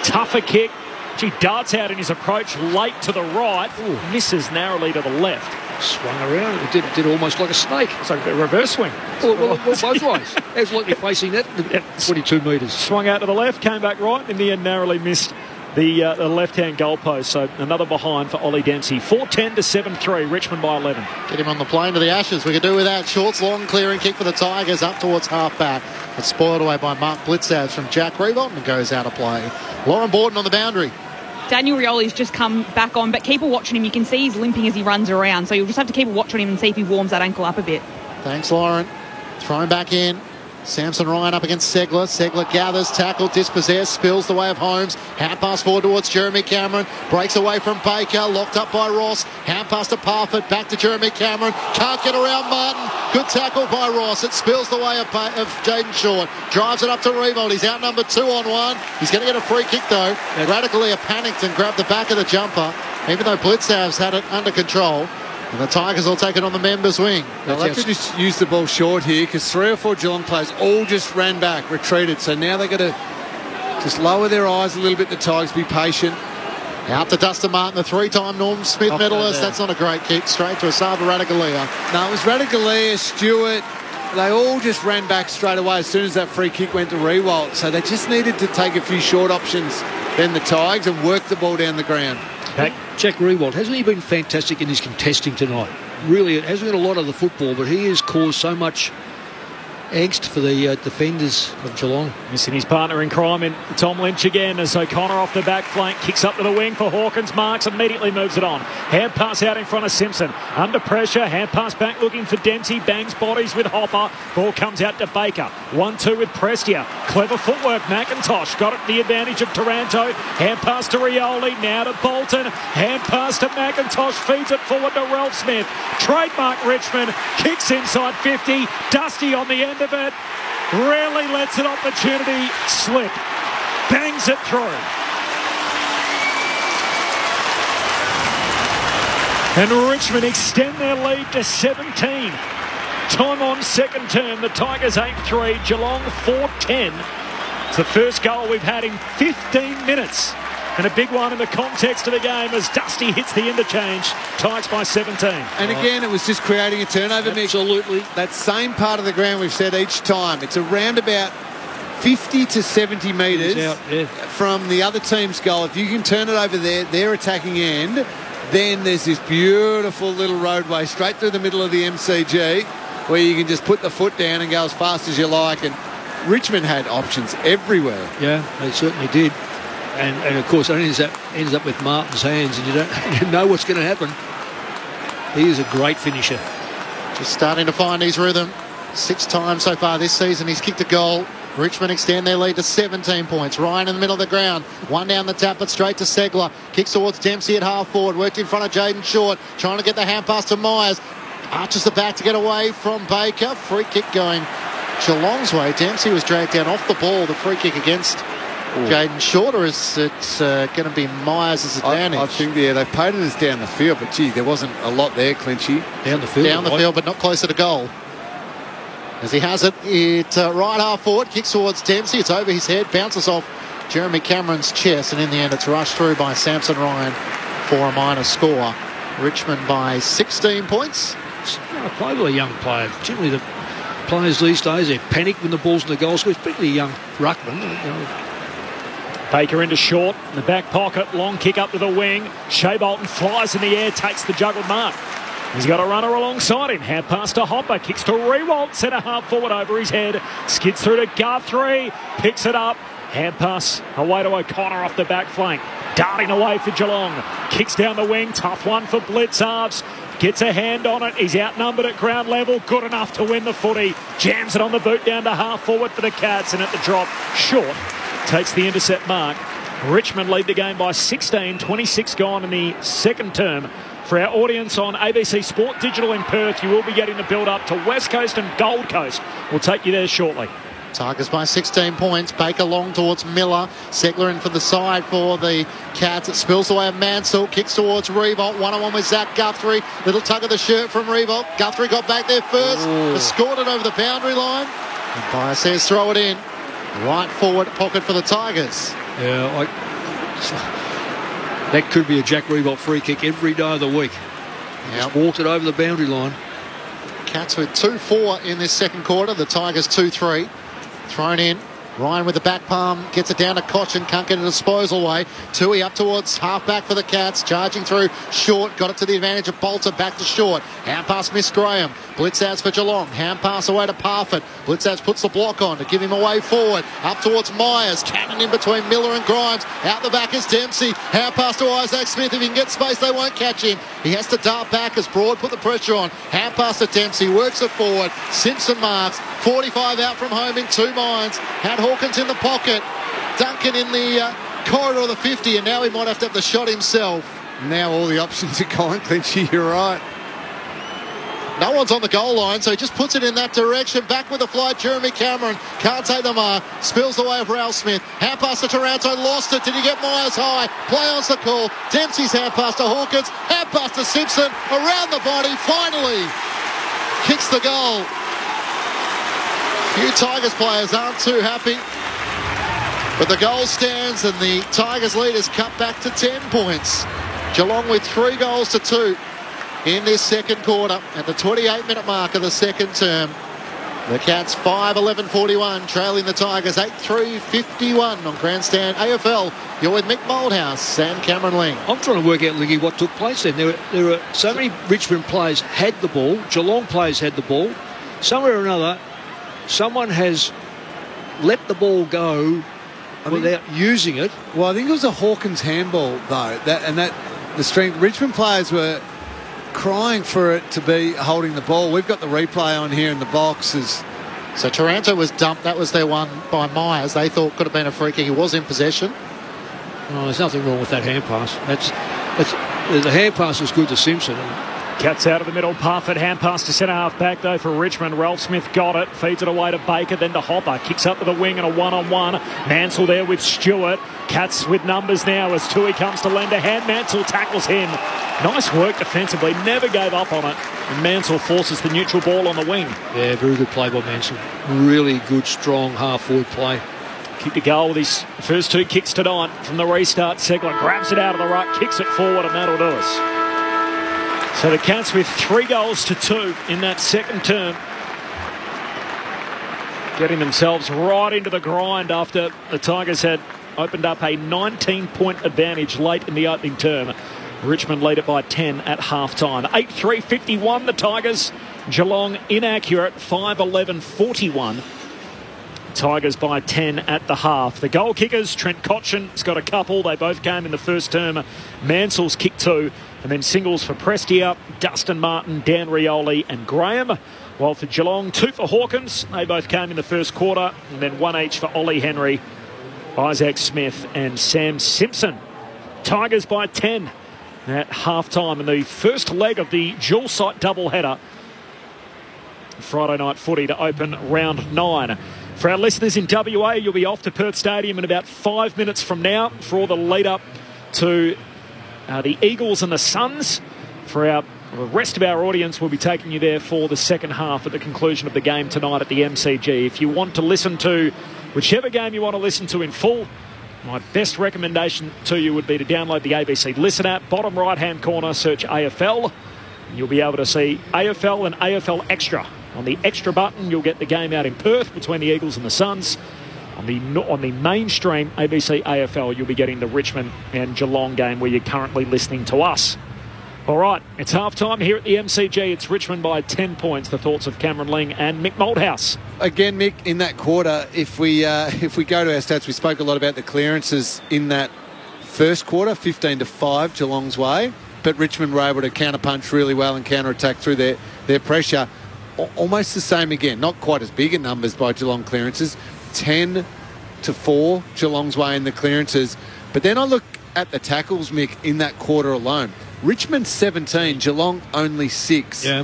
tougher kick. He darts out in his approach late to the right. Ooh. Misses narrowly to the left. Swung around. It did almost like a snake. It's like a reverse swing. Well, both ways. As likely facing that, 22 metres. Swung out to the left, came back right. In the end, narrowly missed the left-hand goalpost. So another behind for Ollie Dempsey. 4-10 to 7-3. Richmond by 11. Get him on the plane to the Ashes. We could do without. Short's long clearing kick for the Tigers up towards half-back. It's spoiled away by Mark Blitzhouse from Jack Revolt and goes out of play. Lauren Borden on the boundary. Daniel Rioli's just come back on, but keep a watch on him. You can see he's limping as he runs around, so you'll just have to keep a watch on him and see if he warms that ankle up a bit. Thanks, Lauren. Thrown back in. Samson Ryan up against Segler. Segler gathers, tackle, dispossessed, spills the way of Holmes. Hand pass forward towards Jeremy Cameron. Breaks away from Baker, locked up by Ross. Hand pass to Parfitt, back to Jeremy Cameron. Can't get around Martin. Good tackle by Ross. It spills the way of Jaden Short. Drives it up to Revolt. He's outnumbered 2-on-1. He's going to get a free kick, though. Radically panicked and grabbed the back of the jumper, even though Blitzhouse had it under control. And the Tigers will take it on the members' wing. They'll have to just use the ball short here because 3 or 4 Geelong players all just ran back, retreated. So now they've got to just lower their eyes a little bit, the Tigers, be patient. Out to Dustin Martin, the 3-time Norm Smith medalist. That's not a great kick. Straight to Asava Radagalia. No, it was Radagalia, Stewart. They all just ran back straight away as soon as that free kick went to Rewalt. So they just needed to take a few short options, then the Tigers, and work the ball down the ground. Jack Rewalt, hasn't he been fantastic in his contesting tonight? Really, it hasn't been a lot of the football, but he has caused so much angst for the defenders of Geelong. Missing his partner in crime in Tom Lynch again as O'Connor off the back flank kicks up to the wing for Hawkins. Marks immediately moves it on. Hand pass out in front of Simpson. Under pressure, hand pass back looking for Dempsey. Bangs bodies with Hopper. Ball comes out to Baker. 1-2 with Prestia. Clever footwork. McIntosh got it the advantage of Taranto. Hand pass to Rioli. Now to Bolton. Hand pass to McIntosh. Feeds it forward to Ralph Smith. Trademark Richmond. Kicks inside 50. Dusty on the end of it. Rarely lets an opportunity slip. Bangs it through. And Richmond extend their lead to 17. Time on second term. The Tigers 8-3. Geelong 4-10. It's the first goal we've had in 15 minutes. And a big one in the context of the game as Dusty hits the interchange. Tigers by 17. And again, it was just creating a turnover. Absolutely. That same part of the ground we've said each time. It's around about 50 to 70 metres from the other team's goal. If you can turn it over there, their attacking end, then there's this beautiful little roadway straight through the middle of the MCG where you can just put the foot down and go as fast as you like. And Richmond had options everywhere. Yeah, they certainly did. And of course, it ends up with Martin's hands, and you know what's going to happen. He is a great finisher. Just starting to find his rhythm. 6 times so far this season he's kicked a goal. Richmond extend their lead to 17 points. Ryan in the middle of the ground. One down the tap, but straight to Segler. Kicks towards Dempsey at half forward. Worked in front of Jaden Short. Trying to get the hand pass to Myers. Arches the back to get away from Baker. Free kick going Geelong's way. Dempsey was dragged down off the ball. The free kick against Jaden Short, or is it going to be Myers' advantage? I think, they've paid it as down the field, but gee, there wasn't a lot there, Clinchy. Down the field. Down the field, but not closer to goal. As he has it, right half forward, kicks towards Dempsey. It's over his head, bounces off Jeremy Cameron's chest, and in the end it's rushed through by Samson Ryan for a minor score. Richmond by 16 points. I play with a young player, particularly the players these days. They panic when the ball's in the goal square, particularly young ruckman. Baker into Short, in the back pocket, long kick up to the wing. Shea Bolton flies in the air, takes the juggled mark. He's got a runner alongside him. Hand pass to Hopper, kicks to Rewalt, centre half forward over his head. Skids through to Guthrie, picks it up. Hand pass away to O'Connor off the back flank. Darting away for Geelong. Kicks down the wing, tough one for Blitzarves. Gets a hand on it. He's outnumbered at ground level. Good enough to win the footy. Jams it on the boot down to half forward for the Cats. And at the drop, Short takes the intercept mark. Richmond lead the game by 16, 26 gone in the second term. For our audience on ABC Sport Digital in Perth, you will be getting the build-up to West Coast and Gold Coast. We'll take you there shortly. Tigers by 16 points. Baker long towards Miller. Segler in for the side for the Cats. It spills away of Mansell. Kicks towards Revolt. One-on-one with Zach Guthrie. Little tug of the shirt from Revolt. Guthrie got back there first. Scored it over the boundary line. And Bayer says throw it in. Right forward pocket for the Tigers. Yeah, that could be a Jack Revolt free kick every day of the week. Just walked it over the boundary line. Cats with 2-4 in this second quarter. The Tigers 2-3. Thrown in. Ryan with the back palm gets it down to Koch and can't get a disposal way. Tui up towards half-back for the Cats. Charging through. Short. Got it to the advantage of Bolter. Back to Short. Hand pass Miss Graham. Blitzouts for Geelong. Hand pass away to Parfitt. Blitzouts puts the block on to give him a way forward. Up towards Myers. Cannon in between Miller and Grimes. Out the back is Dempsey. Hand pass to Isaac Smith. If he can get space, they won't catch him. He has to dart back as Broad put the pressure on. Hand pass to Dempsey. Works it forward. Simpson marks. 45 out from home in 2 minds. Had Hawkins in the pocket. Duncan in the corridor of the 50, and now he might have to have the shot himself. Now all the options are gone, Clinchy, you're right. No one's on the goal line, so he just puts it in that direction. Back with the flight, Jeremy Cameron. Can't take the mark. Spills the way of Ralph Smith. Hand pass to Taranto. Lost it. Did he get Myers high? Play on's the call. Dempsey's hand pass to Hawkins. Hand pass to Simpson. Around the body. Finally kicks the goal. Few Tigers players aren't too happy. But the goal stands and the Tigers lead is cut back to 10 points. Geelong with 3 goals to 2 in this second quarter at the 28-minute mark of the second term. The Cats 5-11-41 trailing the Tigers 8-3-51 on Grandstand AFL. You're with Mick Moldhouse and Cameron Ling. I'm trying to work out, Liggy, what took place then. There were so many Richmond players had the ball. Geelong players had the ball. Somewhere or another, someone has let the ball go without using it. Well, I think it was a Hawkins handball, though. The strength. Richmond players were crying for it to be holding the ball. We've got the replay on here in the boxes. So Taranto was dumped. That was their one by Myers. They thought could have been a free kick. He was in possession. Oh, there's nothing wrong with that hand pass. The hand pass is good to Simpson. Cuts out of the middle. Parfitt hand pass to centre half back though for Richmond. Ralph Smith got it. Feeds it away to Baker, then to Hopper. Kicks up to the wing and a one-on-one. Mansell there with Stewart. Cats with numbers now as Tui comes to lend a hand. Mansell tackles him. Nice work defensively. Never gave up on it. And Mansell forces the neutral ball on the wing. Yeah, very good play by Mansell. Really good, strong half-forward play. Kicked a goal with his first 2 kicks tonight from the restart. Segler grabs it out of the ruck, kicks it forward, and that'll do us. So the Cats with 3 goals to 2 in that second term. Getting themselves right into the grind after the Tigers had opened up a 19-point advantage late in the opening term. Richmond lead it by 10 at half-time. 8-3-51 the Tigers. Geelong inaccurate, 5-11-41. Tigers by 10 at the half. The goal kickers, Trent Cotchin's got a couple. They both came in the first term. Mansell's kicked 2. And then singles for Prestia, Dustin Martin, Dan Rioli and Graham. While for Geelong, 2 for Hawkins. They both came in the first quarter. And then 1 each for Ollie Henry, Isaac Smith and Sam Simpson. Tigers by 10 at half-time in the first leg of the dual-site doubleheader. Friday night footy to open round 9. For our listeners in WA, you'll be off to Perth Stadium in about 5 minutes from now for all the lead-up to the Eagles and the Suns. For the rest of our audience, we'll be taking you there for the second half at the conclusion of the game tonight at the MCG. If you want to listen to whichever game you want to listen to in full, my best recommendation to you would be to download the ABC Listen app. Bottom right-hand corner, search AFL. And you'll be able to see AFL and AFL Extra. On the Extra button, you'll get the game out in Perth between the Eagles and the Suns. On the mainstream ABC AFL, you'll be getting the Richmond and Geelong game where you're currently listening to us. All right, it's half-time here at the MCG. It's Richmond by 10 points. The thoughts of Cameron Ling and Mick Malthouse. Again, Mick, in that quarter, if we go to our stats, we spoke a lot about the clearances in that first quarter, 15-5 Geelong's way. But Richmond were able to counter-punch really well and counter-attack through their pressure. Almost the same again, not quite as big in numbers by Geelong clearances. 10-4 Geelong's way in the clearances. But then I look at the tackles, Mick, in that quarter alone. Richmond 17, Geelong only 6. Yeah.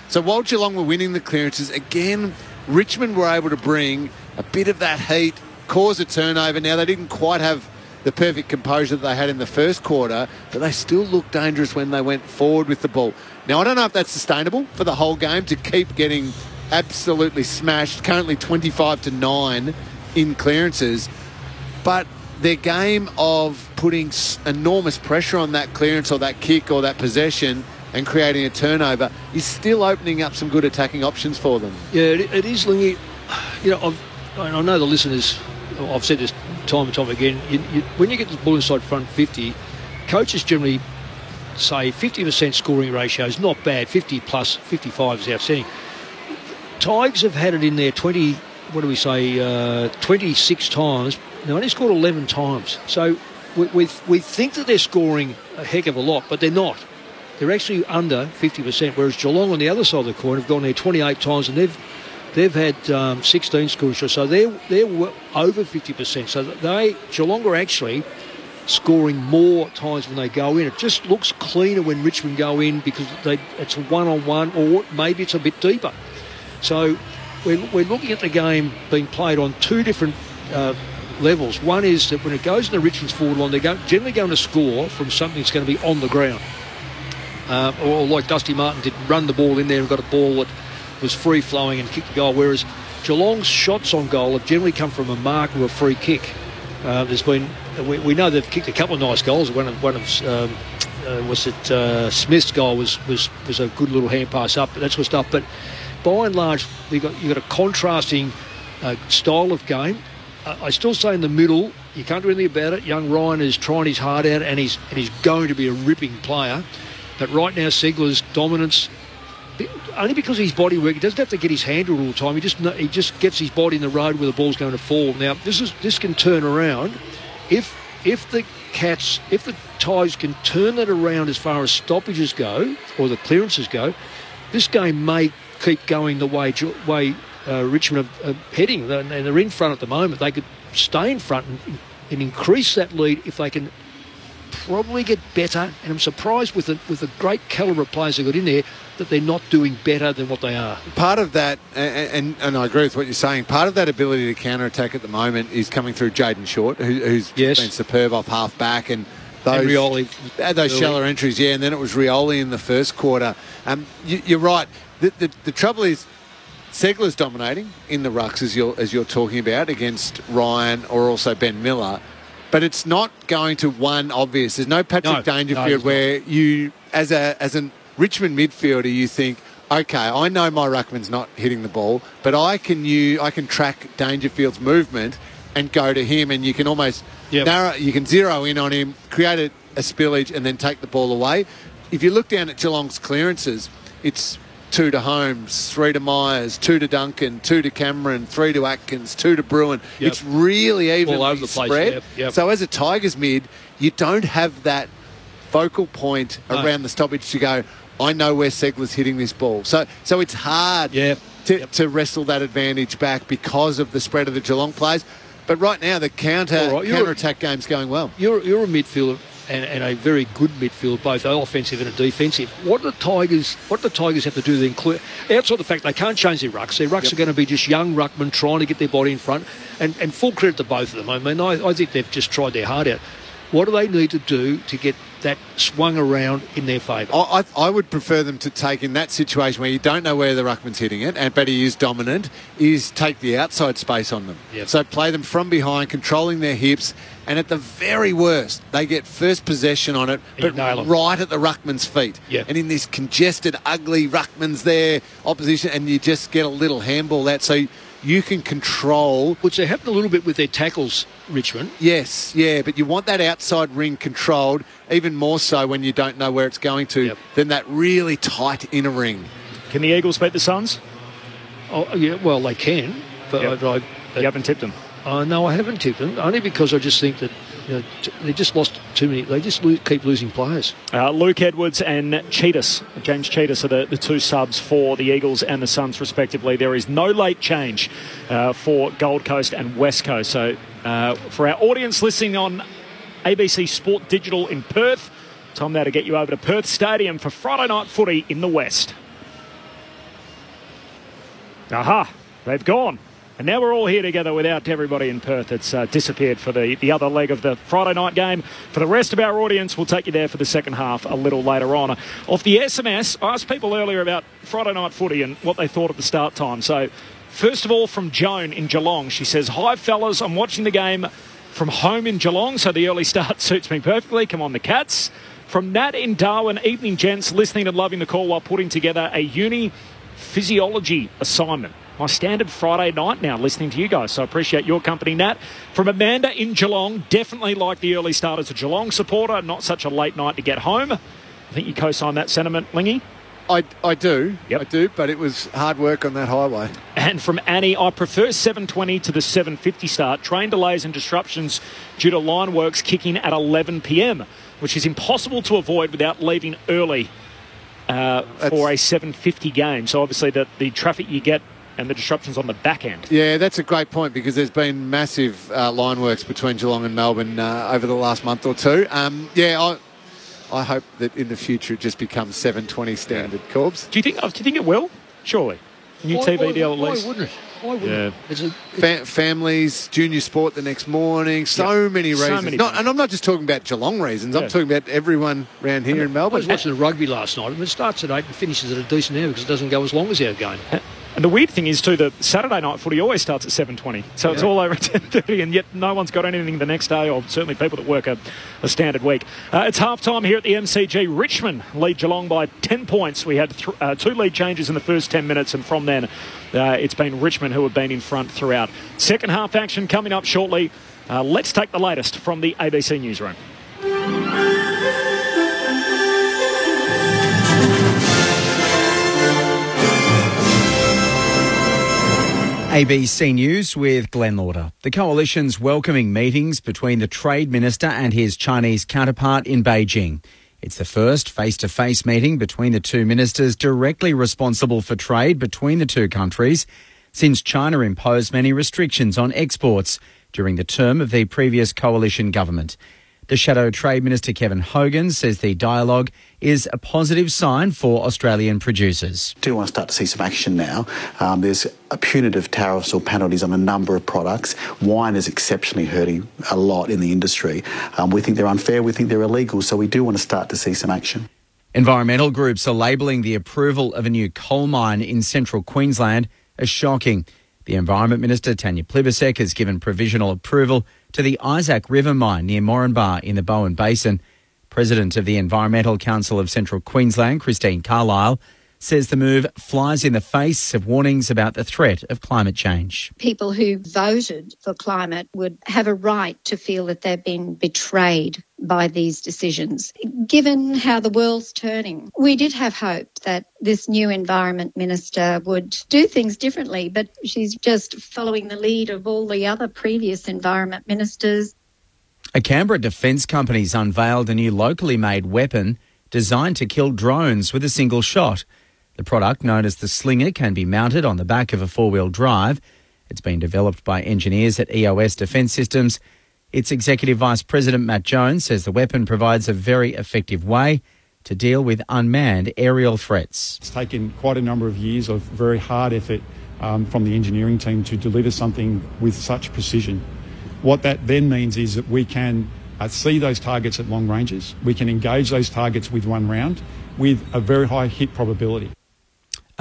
So while Geelong were winning the clearances, again, Richmond were able to bring a bit of that heat, cause a turnover. Now, they didn't quite have the perfect composure that they had in the first quarter, but they still looked dangerous when they went forward with the ball. Now, I don't know if that's sustainable for the whole game to keep getting absolutely smashed, currently 25-9 in clearances, but their game of putting enormous pressure on that clearance or that kick or that possession and creating a turnover is still opening up some good attacking options for them. Yeah, it is, Lingy. You know, I know the listeners, I've said this time and time again, when you get the ball inside front 50, coaches generally say 50% scoring ratio is not bad, 50 plus 55 is outstanding. Tigers have had it in there 26 times. They only scored 11 times. So we think that they're scoring a heck of a lot, but they're not. They're actually under 50%, whereas Geelong on the other side of the coin have gone there 28 times and they've had 16 scores. So they're over 50%. So Geelong are actually scoring more times when they go in. It just looks cleaner when Richmond go in because it's a one-on-one or maybe it's a bit deeper. So we're looking at the game being played on 2 different levels. One is that when it goes into Richmond's forward line, they're generally going to score from something that's going to be on the ground. Or like Dusty Martin did, run the ball in there and got a ball that was free-flowing and kicked the goal, whereas Geelong's shots on goal have generally come from a mark or a free kick. We know they've kicked a couple of nice goals. One of Smith's goal was a good little hand pass up, that sort of stuff. But by and large, you've got a contrasting style of game. I still say in the middle, you can't do anything about it. Young Ryan is trying his heart out, and he's going to be a ripping player. But right now, Segler's dominance, only because of his body work. He doesn't have to get his hand all the time. He just gets his body in the road where the ball's going to fall. Now, this can turn around if the Tigers can turn that around as far as stoppages go or the clearances go. This game may keep going the way Richmond are heading, and they're in front at the moment. They could stay in front and increase that lead if they can probably get better. And I'm surprised with the great calibre of players they've got in there that they're not doing better than what they are. Part of that, and I agree with what you're saying, part of that ability to counter-attack at the moment is coming through Jaden Short, who's been superb off half-back, and those shallow entries, and then it was Rioli in the first quarter. You're right. The trouble is Segler's dominating in the rucks, as you're talking about, against Ryan or also Ben Miller. But it's not going to one obvious. There's no Patrick Dangerfield where you, as a Richmond midfielder, you think, okay, I know my ruckman's not hitting the ball, but I can track Dangerfield's movement and go to him, and you can almost narrow, you can zero in on him, create a spillage, and then take the ball away. If you look down at Geelong's clearances, it's 2 to Holmes, 3 to Myers, 2 to Duncan, 2 to Cameron, 3 to Atkins, 2 to Bruin. It's really evenly all over the spread. Place. So as a Tigers mid, you don't have that focal point around the stoppage to go, I know where Segler's hitting this ball. So it's hard to wrestle that advantage back because of the spread of the Geelong players. But right now, the counter-attack game's going well. You're a midfielder and a very good midfield, both offensive and defensive. What do the Tigers have to do then? Outside the fact they can't change their rucks. Their rucks are going to be just young ruckmen trying to get their body in front. And full credit to both of them. I mean, I think they've just tried their heart out. What do they need to do to get that swung around in their favour? I would prefer them to take, in that situation where you don't know where the ruckman's hitting it, but he is dominant, is take the outside space on them. So play them from behind, controlling their hips, and at the very worst, they get first possession on it, but right at the ruckman's feet. And in this congested, ugly ruckman's there, opposition, and you just get a little handball out. So you can control... Which they happen a little bit with their tackles, Richmond. Yes, but you want that outside ring controlled, even more so when you don't know where it's going to, than that really tight inner ring. Can the Eagles beat the Suns? Oh, yeah, well, they can. But you haven't tipped them? No, I haven't tipped them, only because I just think that they just lost too many. They just keep losing players. Luke Edwards and James Cheetahs are the two subs for the Eagles and the Suns, respectively. There is no late change for Gold Coast and West Coast. So for our audience listening on ABC Sport Digital in Perth, time now to get you over to Perth Stadium for Friday night footy in the West. Aha, they've gone. And now we're all here together without everybody in Perth. It's disappeared for the other leg of the Friday night game. For the rest of our audience, we'll take you there for the second half a little later on. Off the SMS, I asked people earlier about Friday night footy and what they thought of the start time. So, first of all, from Joan in Geelong, she says, "Hi, fellas, I'm watching the game from home in Geelong, so the early start suits me perfectly. Come on, the Cats." From Nat in Darwin, "Evening, gents, listening and loving the call while putting together a uni physiology assignment. My standard Friday night now, listening to you guys, so I appreciate your company, Nat." From Amanda in Geelong, "Definitely like the early start as a Geelong supporter, not such a late night to get home." I think you co-sign that sentiment, Lingy? I do, but it was hard work on that highway. And from Annie, "I prefer 7:20 to the 7:50 start. Train delays and disruptions due to line works kicking at 11 p.m, which is impossible to avoid without leaving early for a 7:50 game. So obviously the traffic you get and the disruptions on the back end." Yeah, that's a great point, because there's been massive line works between Geelong and Melbourne over the last month or two. I hope that in the future it just becomes 7:20 standard, Corbs. Do you think it will? Surely. New TV deal at least. Why wouldn't it? Why wouldn't it? Families, junior sport the next morning, so many reasons. And I'm not just talking about Geelong reasons. I'm talking about everyone around here in Melbourne. I was watching the rugby last night, and it starts at 8 and finishes at a decent hour because it doesn't go as long as our game. And the weird thing is, too, the Saturday night footy always starts at 7:20. So it's all over at 10:30, and yet no one's got anything the next day, or certainly people that work a standard week. It's half-time here at the MCG. Richmond lead Geelong by 10 points. We had two lead changes in the first 10 minutes, and from then it's been Richmond who have been in front throughout. Second half action coming up shortly. Let's take the latest from the ABC newsroom. ABC News with Glenn Lauder. The coalition's welcoming meetings between the Trade Minister and his Chinese counterpart in Beijing. It's the first face-to-face meeting between the two ministers directly responsible for trade between the two countries since China imposed many restrictions on exports during the term of the previous coalition government. The Shadow Trade Minister Kevin Hogan says the dialogue is a positive sign for Australian producers. Do want to start to see some action now. There's a punitive tariffs or penalties on a number of products. Wine is exceptionally hurting a lot in the industry. We think they're unfair, we think they're illegal, so we do want to start to see some action. Environmental groups are labelling the approval of a new coal mine in central Queensland as shocking. The Environment Minister, Tanya Plibersek, has given provisional approval to the Isaac River mine near Moranbah in the Bowen Basin. President of the Environmental Council of Central Queensland, Christine Carlisle, says the move flies in the face of warnings about the threat of climate change. People who voted for climate would have a right to feel that they've been betrayed by these decisions. Given how the world's turning, we did have hope that this new Environment Minister would do things differently, but she's just following the lead of all the other previous Environment Ministers. A Canberra defence company's unveiled a new locally made weapon designed to kill drones with a single shot. The product, known as the Slinger, can be mounted on the back of a four-wheel drive. It's been developed by engineers at EOS Defence Systems. Its Executive Vice President Matt Jones says the weapon provides a very effective way to deal with unmanned aerial threats. It's taken quite a number of years of very hard effort from the engineering team to deliver something with such precision. What that then means is that we can see those targets at long ranges. We can engage those targets with one round with a very high hit probability.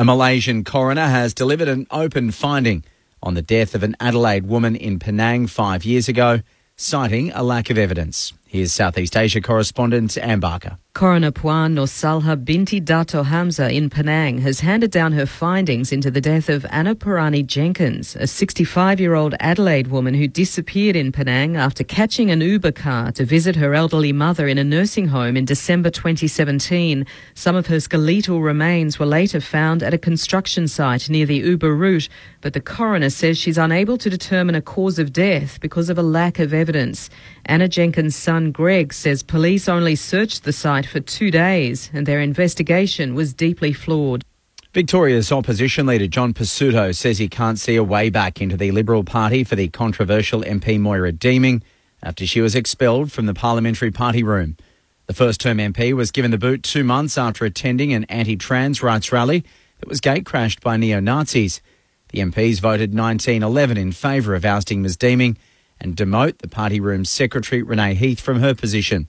A Malaysian coroner has delivered an open finding on the death of an Adelaide woman in Penang 5 years ago, citing a lack of evidence. Here's Southeast Asia correspondent Ann Barker. Coroner Puan Nursalha binti Dato Hamza in Penang has handed down her findings into the death of Anna Parani Jenkins, a 65-year-old Adelaide woman who disappeared in Penang after catching an Uber car to visit her elderly mother in a nursing home in December 2017. Some of her skeletal remains were later found at a construction site near the Uber route, but the coroner says she's unable to determine a cause of death because of a lack of evidence. Anna Jenkins' son Greg says police only searched the site for 2 days and their investigation was deeply flawed. Victoria's opposition leader John Pesutto says he can't see a way back into the Liberal Party for the controversial MP Moira Deeming after she was expelled from the Parliamentary Party room. The first-term MP was given the boot 2 months after attending an anti-trans rights rally that was gate-crashed by neo-Nazis. The MPs voted 19-11 in favour of ousting Ms Deeming and demote the party room's secretary Renee Heath from her position.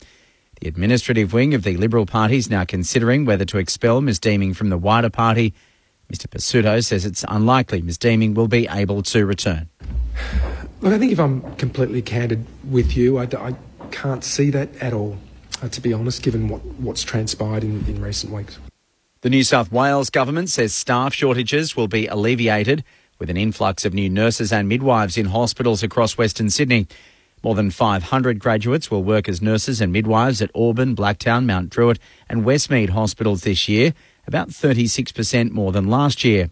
The administrative wing of the Liberal Party is now considering whether to expel Ms Deeming from the wider party. Mr Pesutto says it's unlikely Ms Deeming will be able to return. Look, I think if I'm completely candid with you, I can't see that at all, to be honest, given what's transpired in recent weeks. The New South Wales government says staff shortages will be alleviated with an influx of new nurses and midwives in hospitals across Western Sydney. More than 500 graduates will work as nurses and midwives at Auburn, Blacktown, Mount Druitt and Westmead hospitals this year, about 36% more than last year.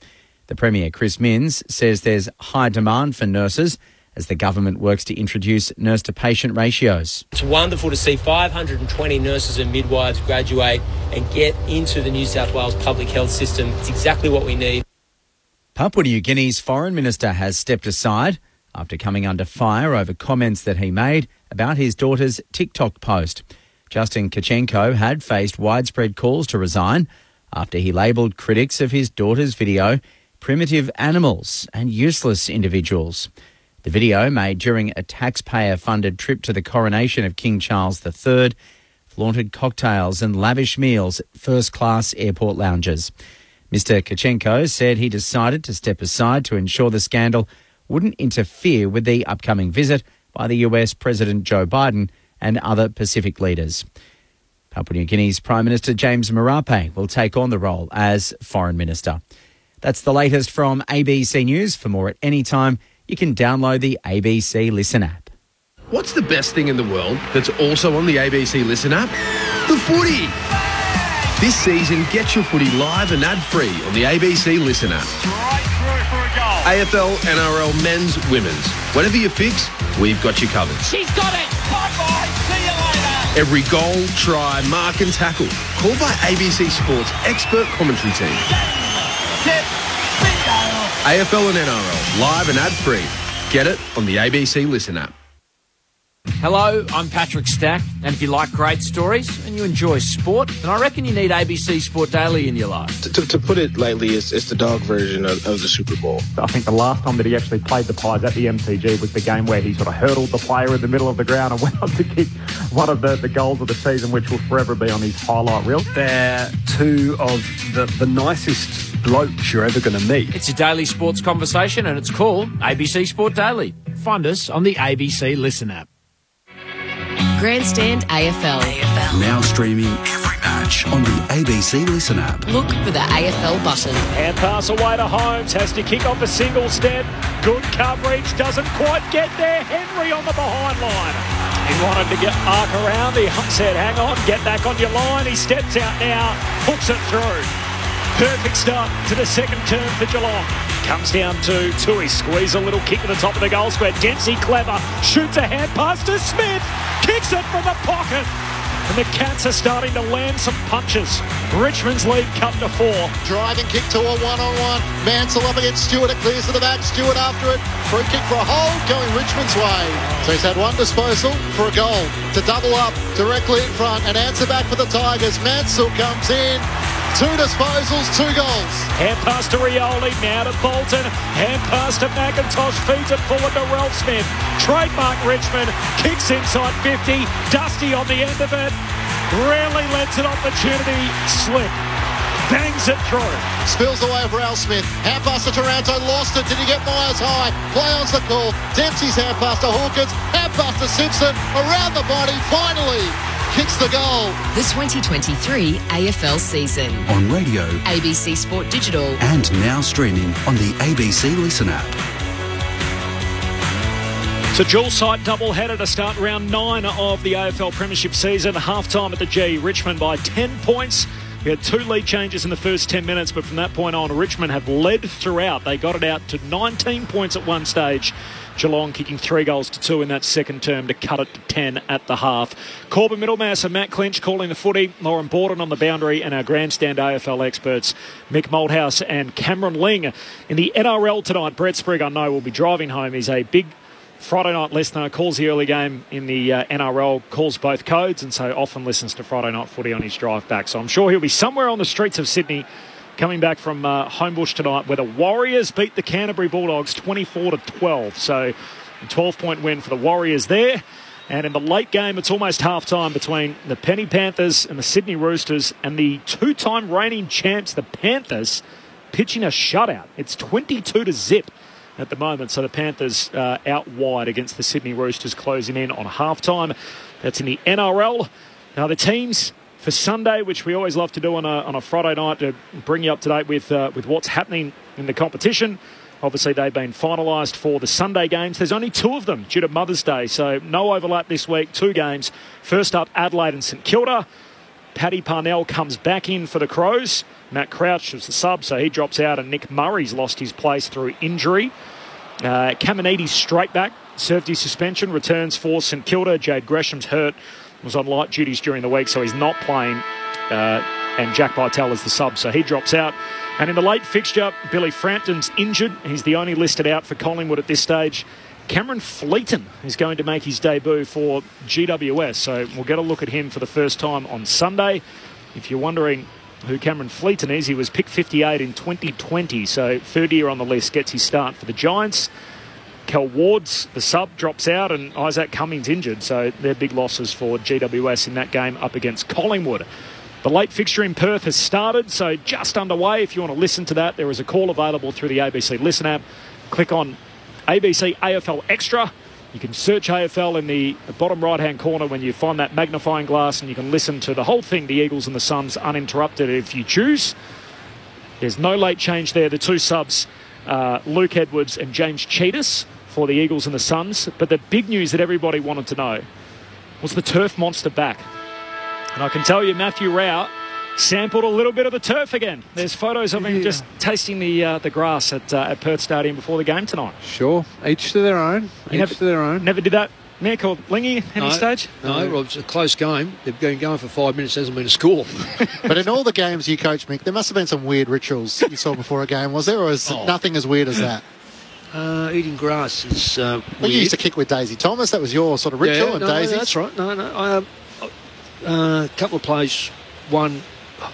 The Premier, Chris Minns, says there's high demand for nurses as the government works to introduce nurse-to-patient ratios. It's wonderful to see 520 nurses and midwives graduate and get into the New South Wales public health system. It's exactly what we need. Papua New Guinea's foreign minister has stepped aside after coming under fire over comments that he made about his daughter's TikTok post. Justin Kachenko had faced widespread calls to resign after he labelled critics of his daughter's video primitive animals and useless individuals. The video, made during a taxpayer-funded trip to the coronation of King Charles III, flaunted cocktails and lavish meals at first-class airport lounges. Mr Kachenko said he decided to step aside to ensure the scandal wouldn't interfere with the upcoming visit by the US President Joe Biden and other Pacific leaders. Papua New Guinea's Prime Minister James Marape will take on the role as Foreign Minister. That's the latest from ABC News. For more at any time, you can download the ABC Listen app. What's the best thing in the world that's also on the ABC Listen app? The footy! This season, get your footy live and ad-free on the ABC Listen app. Right through for a goal. AFL, NRL, men's, women's. Whatever you fix, we've got you covered. She's got it. Bye-bye. See you later. Every goal, try, mark and tackle. Called by ABC Sports expert commentary team. AFL and NRL, live and ad-free. Get it on the ABC Listen app. Hello, I'm Patrick Stack, and if you like great stories and you enjoy sport, then I reckon you need ABC Sport Daily in your life. To put it lightly, it's the dog version of the Super Bowl. I think the last time that he actually played the Pies at the MCG was the game where he sort of hurdled the player in the middle of the ground and went on to kick one of the goals of the season, which will forever be on his highlight reel. They're two of the nicest blokes you're ever going to meet. It's a daily sports conversation, and it's called ABC Sport Daily. Find us on the ABC Listen app. Grandstand AFL. Now streaming every match on the ABC Listen app. Look for the AFL button. Hand pass away to Holmes, has to kick off a single step. Good coverage, doesn't quite get there. Henry on the behind line. He wanted to get arc around. He said, hang on, get back on your line. He steps out now, hooks it through. Perfect start to the second term for Geelong. Comes down to Tui, squeeze a little kick to the top of the goal square. Dempsey clever, shoots a hand pass to Smith, kicks it from the pocket. And the Cats are starting to land some punches. Richmond's lead cut to 4. Driving kick to a one-on-one. Mansell up against Stewart. It clears to the back. Stewart after it. Free kick for a hold going Richmond's way. So he's had one disposal for a goal to double up directly in front and answer back for the Tigers. Mansell comes in. 2 disposals, 2 goals. Hand pass to Rioli, now to Bolton. Hand pass to McIntosh, feeds it forward to Ralph Smith. Trademark Richmond, kicks inside 50. Dusty on the end of it. Rarely lets an opportunity slip. Bangs it through. Spills away of Ralph Smith. Hand pass to Taranto, lost it. Did he get Myers high? Play on's the call. Dempsey's hand pass to Hawkins. Hand pass to Simpson. Around the body, finally. Kicks the goal. The 2023 AFL season. On radio, ABC Sport Digital. And now streaming on the ABC Listen app. It's a dual-site double-header to start round 9 of the AFL Premiership season. Half-time at the G. Richmond by 10 points. We had 2 lead changes in the first 10 minutes, but from that point on, Richmond have led throughout. They got it out to 19 points at one stage. Geelong kicking 3 goals to 2 in that second term to cut it to 10 at the half. Corbin Middlemass and Matt Clinch calling the footy. Lauren Borden on the boundary, and our grandstand AFL experts Mick Malthouse and Cameron Ling. In the NRL tonight, Brett Sprigg, I know, will be driving home. He's a big Friday night listener, calls the early game in the NRL, calls both codes, and so often listens to Friday night footy on his drive back. So I'm sure he'll be somewhere on the streets of Sydney coming back from Homebush tonight, where the Warriors beat the Canterbury Bulldogs 24-12. So a 12-point win for the Warriors there. And in the late game, it's almost half-time between the Penny Panthers and the Sydney Roosters, and the 2-time reigning champs, the Panthers, pitching a shutout. It's 22-0 at the moment. So the Panthers out wide against the Sydney Roosters, closing in on half-time. That's in the NRL. Now the teams for Sunday, which we always love to do on a Friday night to bring you up to date with what's happening in the competition. Obviously, they've been finalised for the Sunday games. There's only 2 of them due to Mother's Day, so no overlap this week. 2 games. First up, Adelaide and St Kilda. Paddy Parnell comes back in for the Crows. Matt Crouch was the sub, so he drops out, and Nick Murray's lost his place through injury. Caminiti's straight back, served his suspension, returns for St Kilda. Jade Gresham's hurt, was on light duties during the week, so he's not playing. And Jack Vitale is the sub, so he drops out. And in the late fixture, Billy Frampton's injured. He's the only listed out for Collingwood at this stage. Cameron Fleeton is going to make his debut for GWS, so we'll get a look at him for the first time on Sunday. If you're wondering who Cameron Fleeton is, he was picked 58 in 2020, so third year on the list, gets his start for the Giants. Kel Ward's the sub, drops out, and Isaac Cummings injured, so they're big losses for GWS in that game up against Collingwood. The late fixture in Perth has started, so just underway. If you want to listen to that, there is a call available through the ABC Listen app. Click on ABC AFL Extra. You can search AFL in the bottom right-hand corner when you find that magnifying glass, and you can listen to the whole thing, the Eagles and the Suns, uninterrupted if you choose. There's no late change there. The 2 subs, Luke Edwards and James Cheetahs for the Eagles and the Suns. But the big news that everybody wanted to know was the turf monster back. And I can tell you, Matthew Rao sampled a little bit of the turf again. There's photos of him just tasting the grass at Perth Stadium before the game tonight. Sure, each to their own. Each to their own. Never did that, Nick or Lingy, any stage? No, well, it's a close game. They've been going for 5 minutes, hasn't been a score. But in all the games you coached, Mick, there must have been some weird rituals you saw before a game, was there? Or was nothing as weird as that? Eating grass is Well, you used to kick with Daisy Thomas. That was your sort of ritual, and Daisy. That's right. No. A couple of plays. One,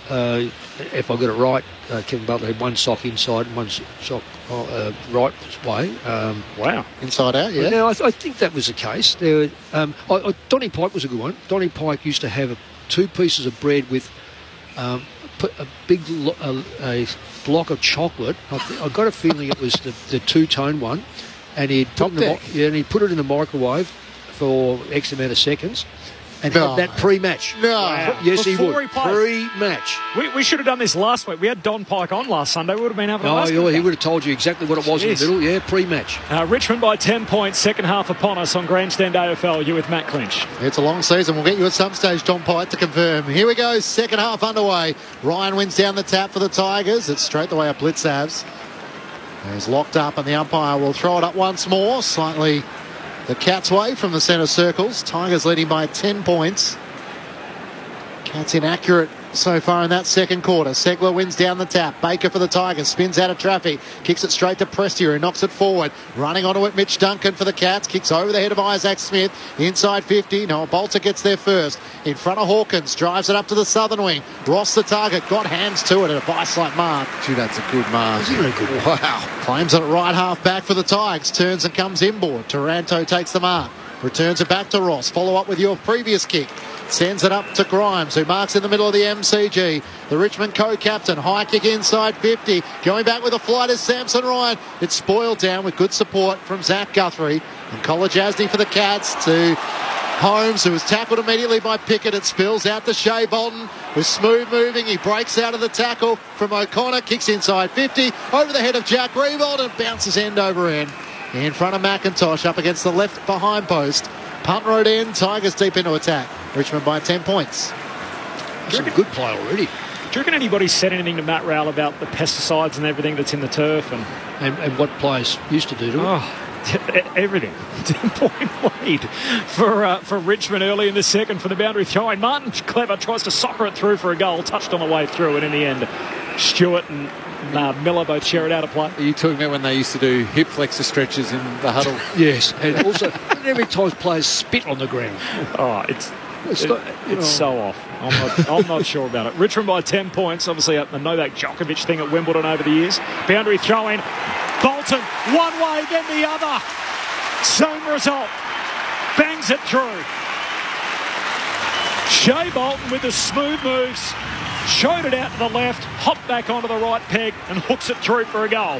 if I got it right, Kevin Butler had one sock inside and one sock right way. Wow. Inside out, yeah. Now, I think that was the case. Donny Pike was a good one. Donny Pike used to have 2 pieces of bread with put a big a block of chocolate. I got a feeling it was the two-tone one, and he'd put it in the microwave for X amount of seconds. And have that pre-match. No. Wow. Yes, he would. Pre-match. We should have done this last week. We had Don Pike on last Sunday. We would have been able to ask him. He would have told you exactly what it was in the middle. Yeah, pre-match. Richmond by 10 points. Second half upon us on Grandstand AFL. You with Matt Clinch. It's a long season. We'll get you at some stage, Don Pike, to confirm. Here we go. Second half underway. Ryan wins down the tap for the Tigers. It's straight the way up Blitz Avs. He's locked up and the umpire will throw it up once more. Slightly the Cats' way from the centre circles. Tigers leading by 10 points. Cats inaccurate so far in that second quarter. Segler wins down the tap. Baker for the Tigers. Spins out of traffic. Kicks it straight to Prestia, who knocks it forward. Running onto it, Mitch Duncan for the Cats. Kicks over the head of Isaac Smith. Inside 50. Noah Bolter gets there first. In front of Hawkins. Drives it up to the southern wing. Ross the target. Got hands to it at a vice-like mark. Gee, that's a good mark. Isn't it a good one? Wow. Claims it at right half back for the Tigers. Turns and comes inboard. Taranto takes the mark. Returns it back to Ross. Follow up with your previous kick. Sends it up to Grimes, who marks in the middle of the MCG. The Richmond co-captain. High kick inside 50. Going back with a flight is Samson Ryan. It's spoiled down with good support from Zach Guthrie. And Kolajasny for the Cats to Holmes, who was tackled immediately by Pickett. It spills out to Shea Bolton. With smooth moving, he breaks out of the tackle from O'Connor. Kicks inside 50. Over the head of Jack Revolt and bounces end over end. In front of McIntosh, up against the left behind post. Punt road end, Tigers deep into attack. Richmond by 10 points. That's a good play already. Do you reckon anybody said anything to Matt Rowell about the pesticides and everything that's in the turf? And what players used to do to it? Everything. 10-point lead for Richmond early in the second for the boundary throw. Martin Clever tries to soccer it through for a goal. Touched on the way through, and in the end, Stewart and Miller both share it out of play. Are you talking about when they used to do hip flexor stretches in the huddle? Yes, and also every time players spit on the ground. Oh, it's so off. I'm not sure about it. Richmond by 10 points. Obviously, the Novak Djokovic thing at Wimbledon over the years. Boundary throw in. Bolton, one way, then the other. Same result. Bangs it through. Shea Bolton with the smooth moves. Showed it out to the left, hopped back onto the right peg and hooks it through for a goal.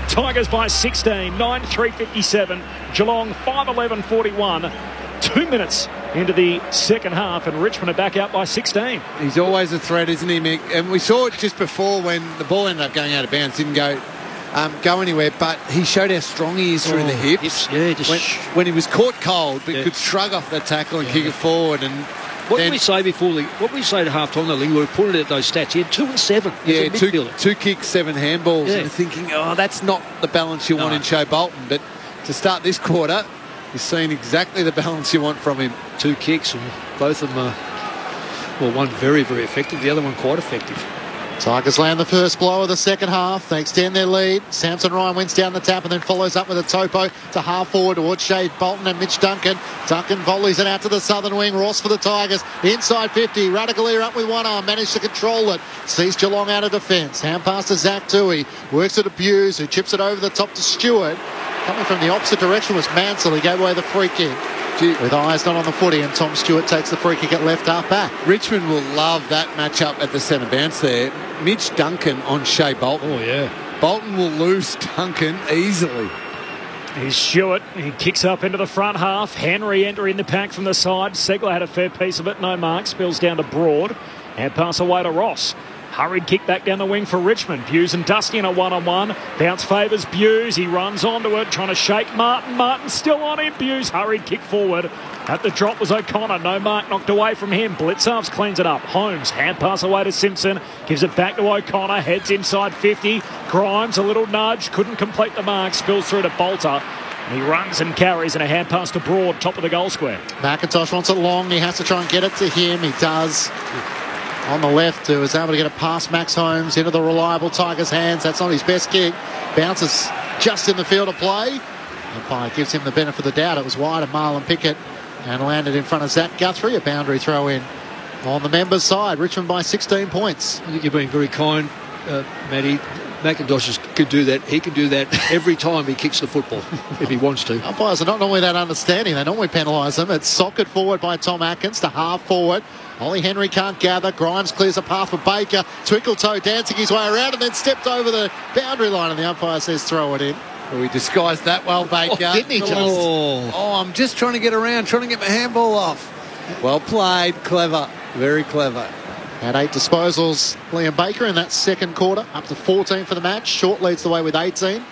Tigers by 16, 9-3-57. Geelong 5-11-41. 2 minutes into the second half and Richmond are back out by 16. He's always a threat, isn't he, Mick? And we saw it just before when the ball ended up going out of bounds. Didn't go anywhere, but he showed how strong he is through the hips. Yeah, when he was caught cold, but could shrug off that tackle and kick it forward. And what did we say before? What we say at half time? We were putting at those stats. He had 2 and 7. Yeah, two kicks, 7 handballs. Yeah. And thinking, that's not the balance you want in Shea Bolton. But to start this quarter, you're seeing exactly the balance you want from him. 2 kicks, and both of them are, one very, very effective, the other one quite effective. Tigers land the first blow of the second half. They extend their lead. Samson Ryan wins down the tap and then follows up with a topo to half forward towards Shea Bolton and Mitch Duncan. Duncan volleys it out to the southern wing. Ross for the Tigers. Inside 50. Radicalier up with one arm. Managed to control it. Sees Geelong out of defence. Hand pass to Zach Toohey. Works it to Buse, who chips it over the top to Stewart. Coming from the opposite direction was Mansell. He gave away the free kick. With eyes not on the footy, and Tom Stewart takes the free kick at left half back. Richmond will love that matchup at the centre bounce there. Mitch Duncan on Shea Bolton. Oh, yeah. Bolton will lose Duncan easily. Here's Stewart. He kicks up into the front half. Henry entering the pack from the side. Segler had a fair piece of it. No mark. Spills down to Broad. And pass away to Ross. Hurried kick back down the wing for Richmond. Buse and Dusty in a one-on-one. Bounce favours Buse. He runs onto it, trying to shake Martin. Martin still on him. Buse hurried kick forward. At the drop was O'Connor. No mark knocked away from him. Blitzarves cleans it up. Holmes, hand pass away to Simpson. Gives it back to O'Connor. Heads inside 50. Grimes, a little nudge. Couldn't complete the mark. Spills through to Bolter. He runs and carries in a hand pass to Broad, top of the goal square. McIntosh wants it long. He has to try and get it to him. He does. On the left, who was able to get it past Max Holmes into the reliable Tigers' hands. That's not his best kick. Bounces just in the field of play. Umpire gives him the benefit of the doubt. It was wide of Marlon Pickett and landed in front of Zach Guthrie. A boundary throw in on the members' side. Richmond by 16 points. I think you're being very kind, Matty. McIntosh can do that. He can do that every time he kicks the football if he wants to. Umpires are not normally that understanding. They normally penalise them. It's socked forward by Tom Atkins to half forward. Ollie Henry can't gather. Grimes clears a path for Baker. Twinkle toe dancing his way around and then stepped over the boundary line, and the umpire says throw it in. Well, he disguised that well, Baker. Didn't he just? I'm just trying to get around, trying to get my handball off. Well played. Clever. Very clever. Had 8 disposals, Liam Baker, in that second quarter. Up to 14 for the match. Short leads the way with 18.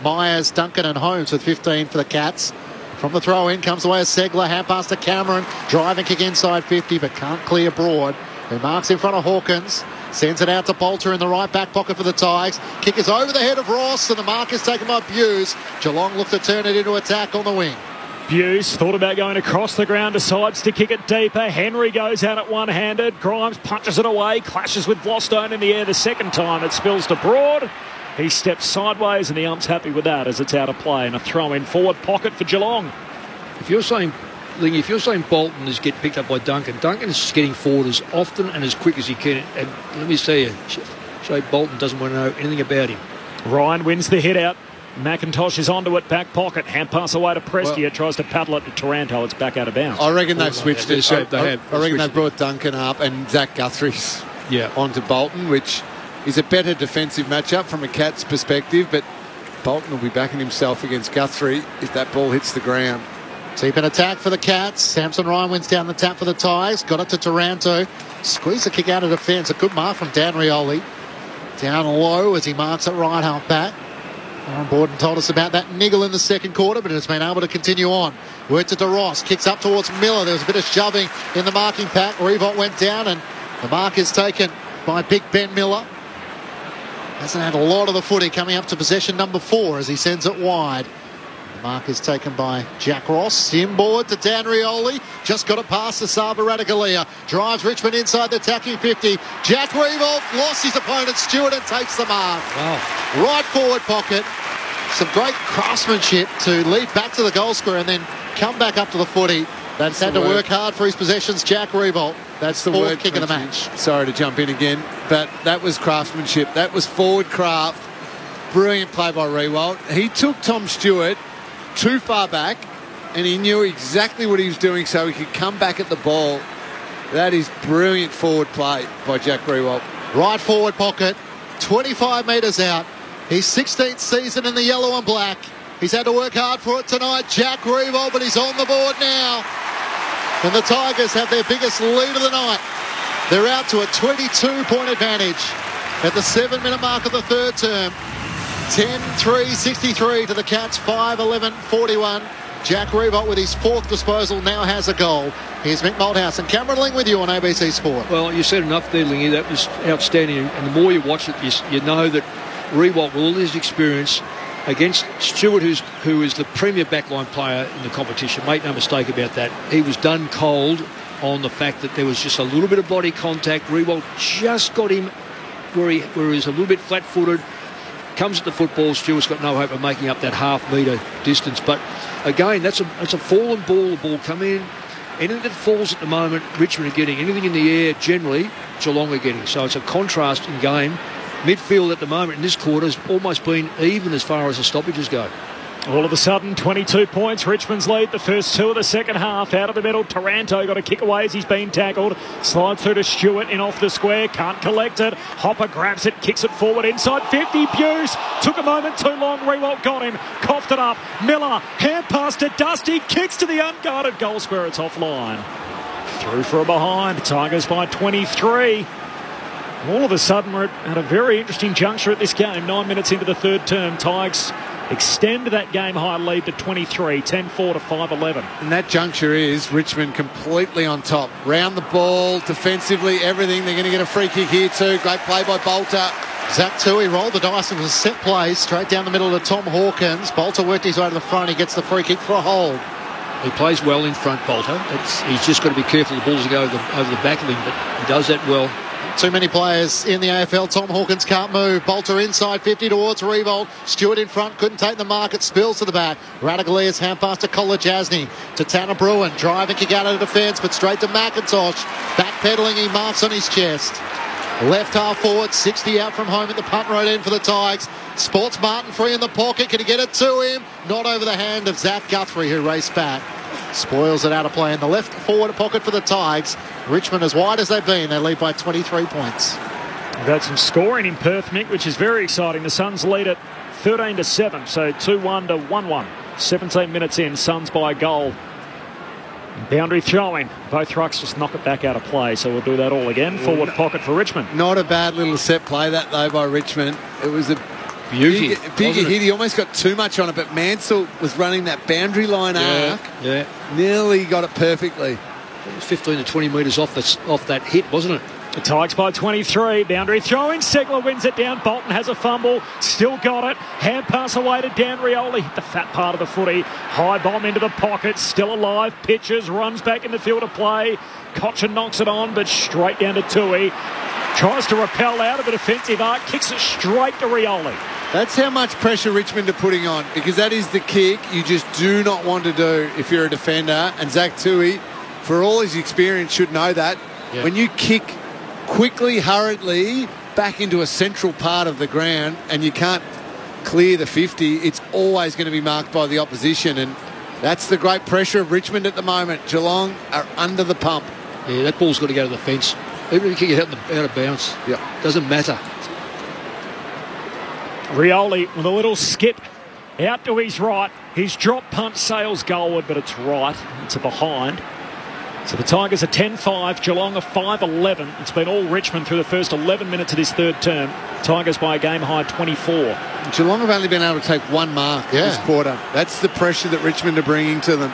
Myers, Duncan and Holmes with 15 for the Cats. From the throw-in comes away a Segler. Hand pass to Cameron. Driving kick inside 50, but can't clear Broad. Who marks in front of Hawkins. Sends it out to Bolter in the right back pocket for the Tigers. Kick is over the head of Ross, and the mark is taken by Buse. Geelong look to turn it into attack on the wing. Buse thought about going across the ground, decides to kick it deeper. Henry goes out at one-handed. Grimes punches it away, clashes with Vlostone in the air the second time. It spills to Broad. He steps sideways and the ump's happy with that as it's out of play, and a throw in forward pocket for Geelong. If you're saying Bolton is getting picked up by Duncan is getting forward as often and as quick as he can. And let me tell you, Shea Bolton doesn't want to know anything about him. Ryan wins the hit out. McIntosh is onto it, back pocket. Hand pass away to Prestia. Tries to paddle it to Taranto. It's back out of bounds. I reckon they've switched it. I reckon they've brought Duncan up and Zach Guthrie's onto Bolton, which is a better defensive matchup from a Cats perspective. But Bolton will be backing himself against Guthrie if that ball hits the ground. Deep in attack for the Cats. Samson Ryan wins down the tap for the Tigers. Got it to Taranto. Squeeze the kick out of defence. A good mark from Dan Rioli. Down low as he marks it right half back. Aaron Borden told us about that niggle in the second quarter, but it's been able to continue on. Work to DeRoss. Kicks up towards Miller. There was a bit of shoving in the marking pack. Revolt went down and the mark is taken by Big Ben Miller. Hasn't had a lot of the footy coming up to possession number 4 as he sends it wide. The mark is taken by Jack Ross. Inboard to Dan Rioli. Just got it past the Saba Radagalia. Drives Richmond inside the attacking 50. Jack Revolt lost his opponent Stewart and takes the mark. Wow. Right forward pocket. Some great craftsmanship to lead back to the goal square and then come back up to the footy. That's had to work hard for his possessions. Jack Revolt. That's the fourth word kick of the match. Sorry to jump in again, but that was craftsmanship. That was forward craft. Brilliant play by Revolt. He took Tom Stewart too far back and he knew exactly what he was doing so he could come back at the ball. That is brilliant forward play by Jack Revolt. Right forward pocket, 25 metres out. His 16th season in the yellow and black. He's had to work hard for it tonight, Jack Revolt, but he's on the board now. And the Tigers have their biggest lead of the night. They're out to a 22-point advantage at the 7-minute mark of the third term. 10-3-63 to the Cats, 5-11-41. Jack Revolt with his 4th disposal now has a goal. Here's Mick Malthouse and Cameron Ling with you on ABC Sport. Well, you said enough there, Lingy. That was outstanding. And the more you watch it, you know that Revolt, with all his experience against Stewart, who is the premier backline player in the competition, make no mistake about that, he was done cold on the fact that there was just a little bit of body contact. Revolt just got him where he was a little bit flat-footed. Comes at the football. Stewart's got no hope of making up that half-metre distance. But again, that's a fallen ball. The ball come in. Anything that falls at the moment, Richmond are getting. Anything in the air, generally, Geelong are getting. So it's a contrast in game. Midfield at the moment in this quarter has almost been even as far as the stoppages go. All of a sudden, 22 points. Richmond's lead the first 2 of the second half. Out of the middle, Taranto got a kick away as he's been tackled. Slides through to Stewart in off the square. Can't collect it. Hopper grabs it, kicks it forward inside 50. Buse took a moment too long. Rewalt got him. Coughed it up. Miller, hand pass to Dusty. Kicks to the unguarded goal square. It's offline. Through for a behind. Tigers by 23. All of a sudden, we're at a very interesting juncture at this game. 9 minutes into the third term, Tigers extend that game-high lead to 23, 10-4 to 5-11. And that juncture is Richmond completely on top. Round the ball, defensively, everything. They're going to get a free kick here too. Great play by Bolter. Zach Tui rolled the dice. It was a set play straight down the middle to Tom Hawkins. Bolter worked his way to the front. He gets the free kick for a hold. He plays well in front, Bolter. He's just got to be careful the balls go over the back of him, but he does that well. Too many players in the AFL. Tom Hawkins can't move. Bolter inside 50 towards Revolt. Stewart in front, couldn't take the mark. It spills to the back. Radagalia's hand pass to Kolajasny. To Tanner Bruin. Driving kick out of the defence, but straight to McIntosh. Backpedaling, he marks on his chest. Left half forward, 60 out from home at the punt road end for the Tigers. Sports Martin free in the pocket. Can he get it to him? Not over the hand of Zach Guthrie, who raced back. Spoils it out of play in the left forward pocket for the Tigers. Richmond as wide as they've been. They lead by 23 points. We've had some scoring in Perth, Mick, which is very exciting. The Suns lead at 13-7, so 2-1 to 1-1. 17 minutes in, Suns by a goal. Boundary throwing. Both rucks just knock it back out of play, so we'll do that all again. Forward pocket for Richmond. Not a bad little set play that, though, by Richmond. It was a beauty. Bigger hit. He almost got too much on it, but Mansell was running that boundary line arc. Yeah. Nearly got it perfectly. It was 15 to 20 metres off that hit, wasn't it? The Tigers by 23. Boundary throwing. Segler wins it down. Bolton has a fumble. Still got it. Hand pass away to Dan Rioli. Hit the fat part of the footy. High bomb into the pocket. Still alive. Pitches. Runs back in the field of play. Cochin knocks it on, but straight down to Tui. Tries to repel out of the defensive arc. Kicks it straight to Rioli. That's how much pressure Richmond are putting on, because that is the kick you just do not want to do if you're a defender. And Zach Tui, for all his experience, should know that. Yeah. When you kick quickly, hurriedly back into a central part of the ground and you can't clear the 50, it's always going to be marked by the opposition. And that's the great pressure of Richmond at the moment. Geelong are under the pump. Yeah, that ball's got to go to the fence. Even if you kick it out of bounds, doesn't matter. Rioli with a little skip out to his right. His drop punt sails goalward, but it's right. It's a behind. So the Tigers are 10-5, Geelong are 5-11. It's been all Richmond through the first 11 minutes of this third term. Tigers by a game high 24. Geelong have only been able to take one mark this quarter. That's the pressure that Richmond are bringing to them.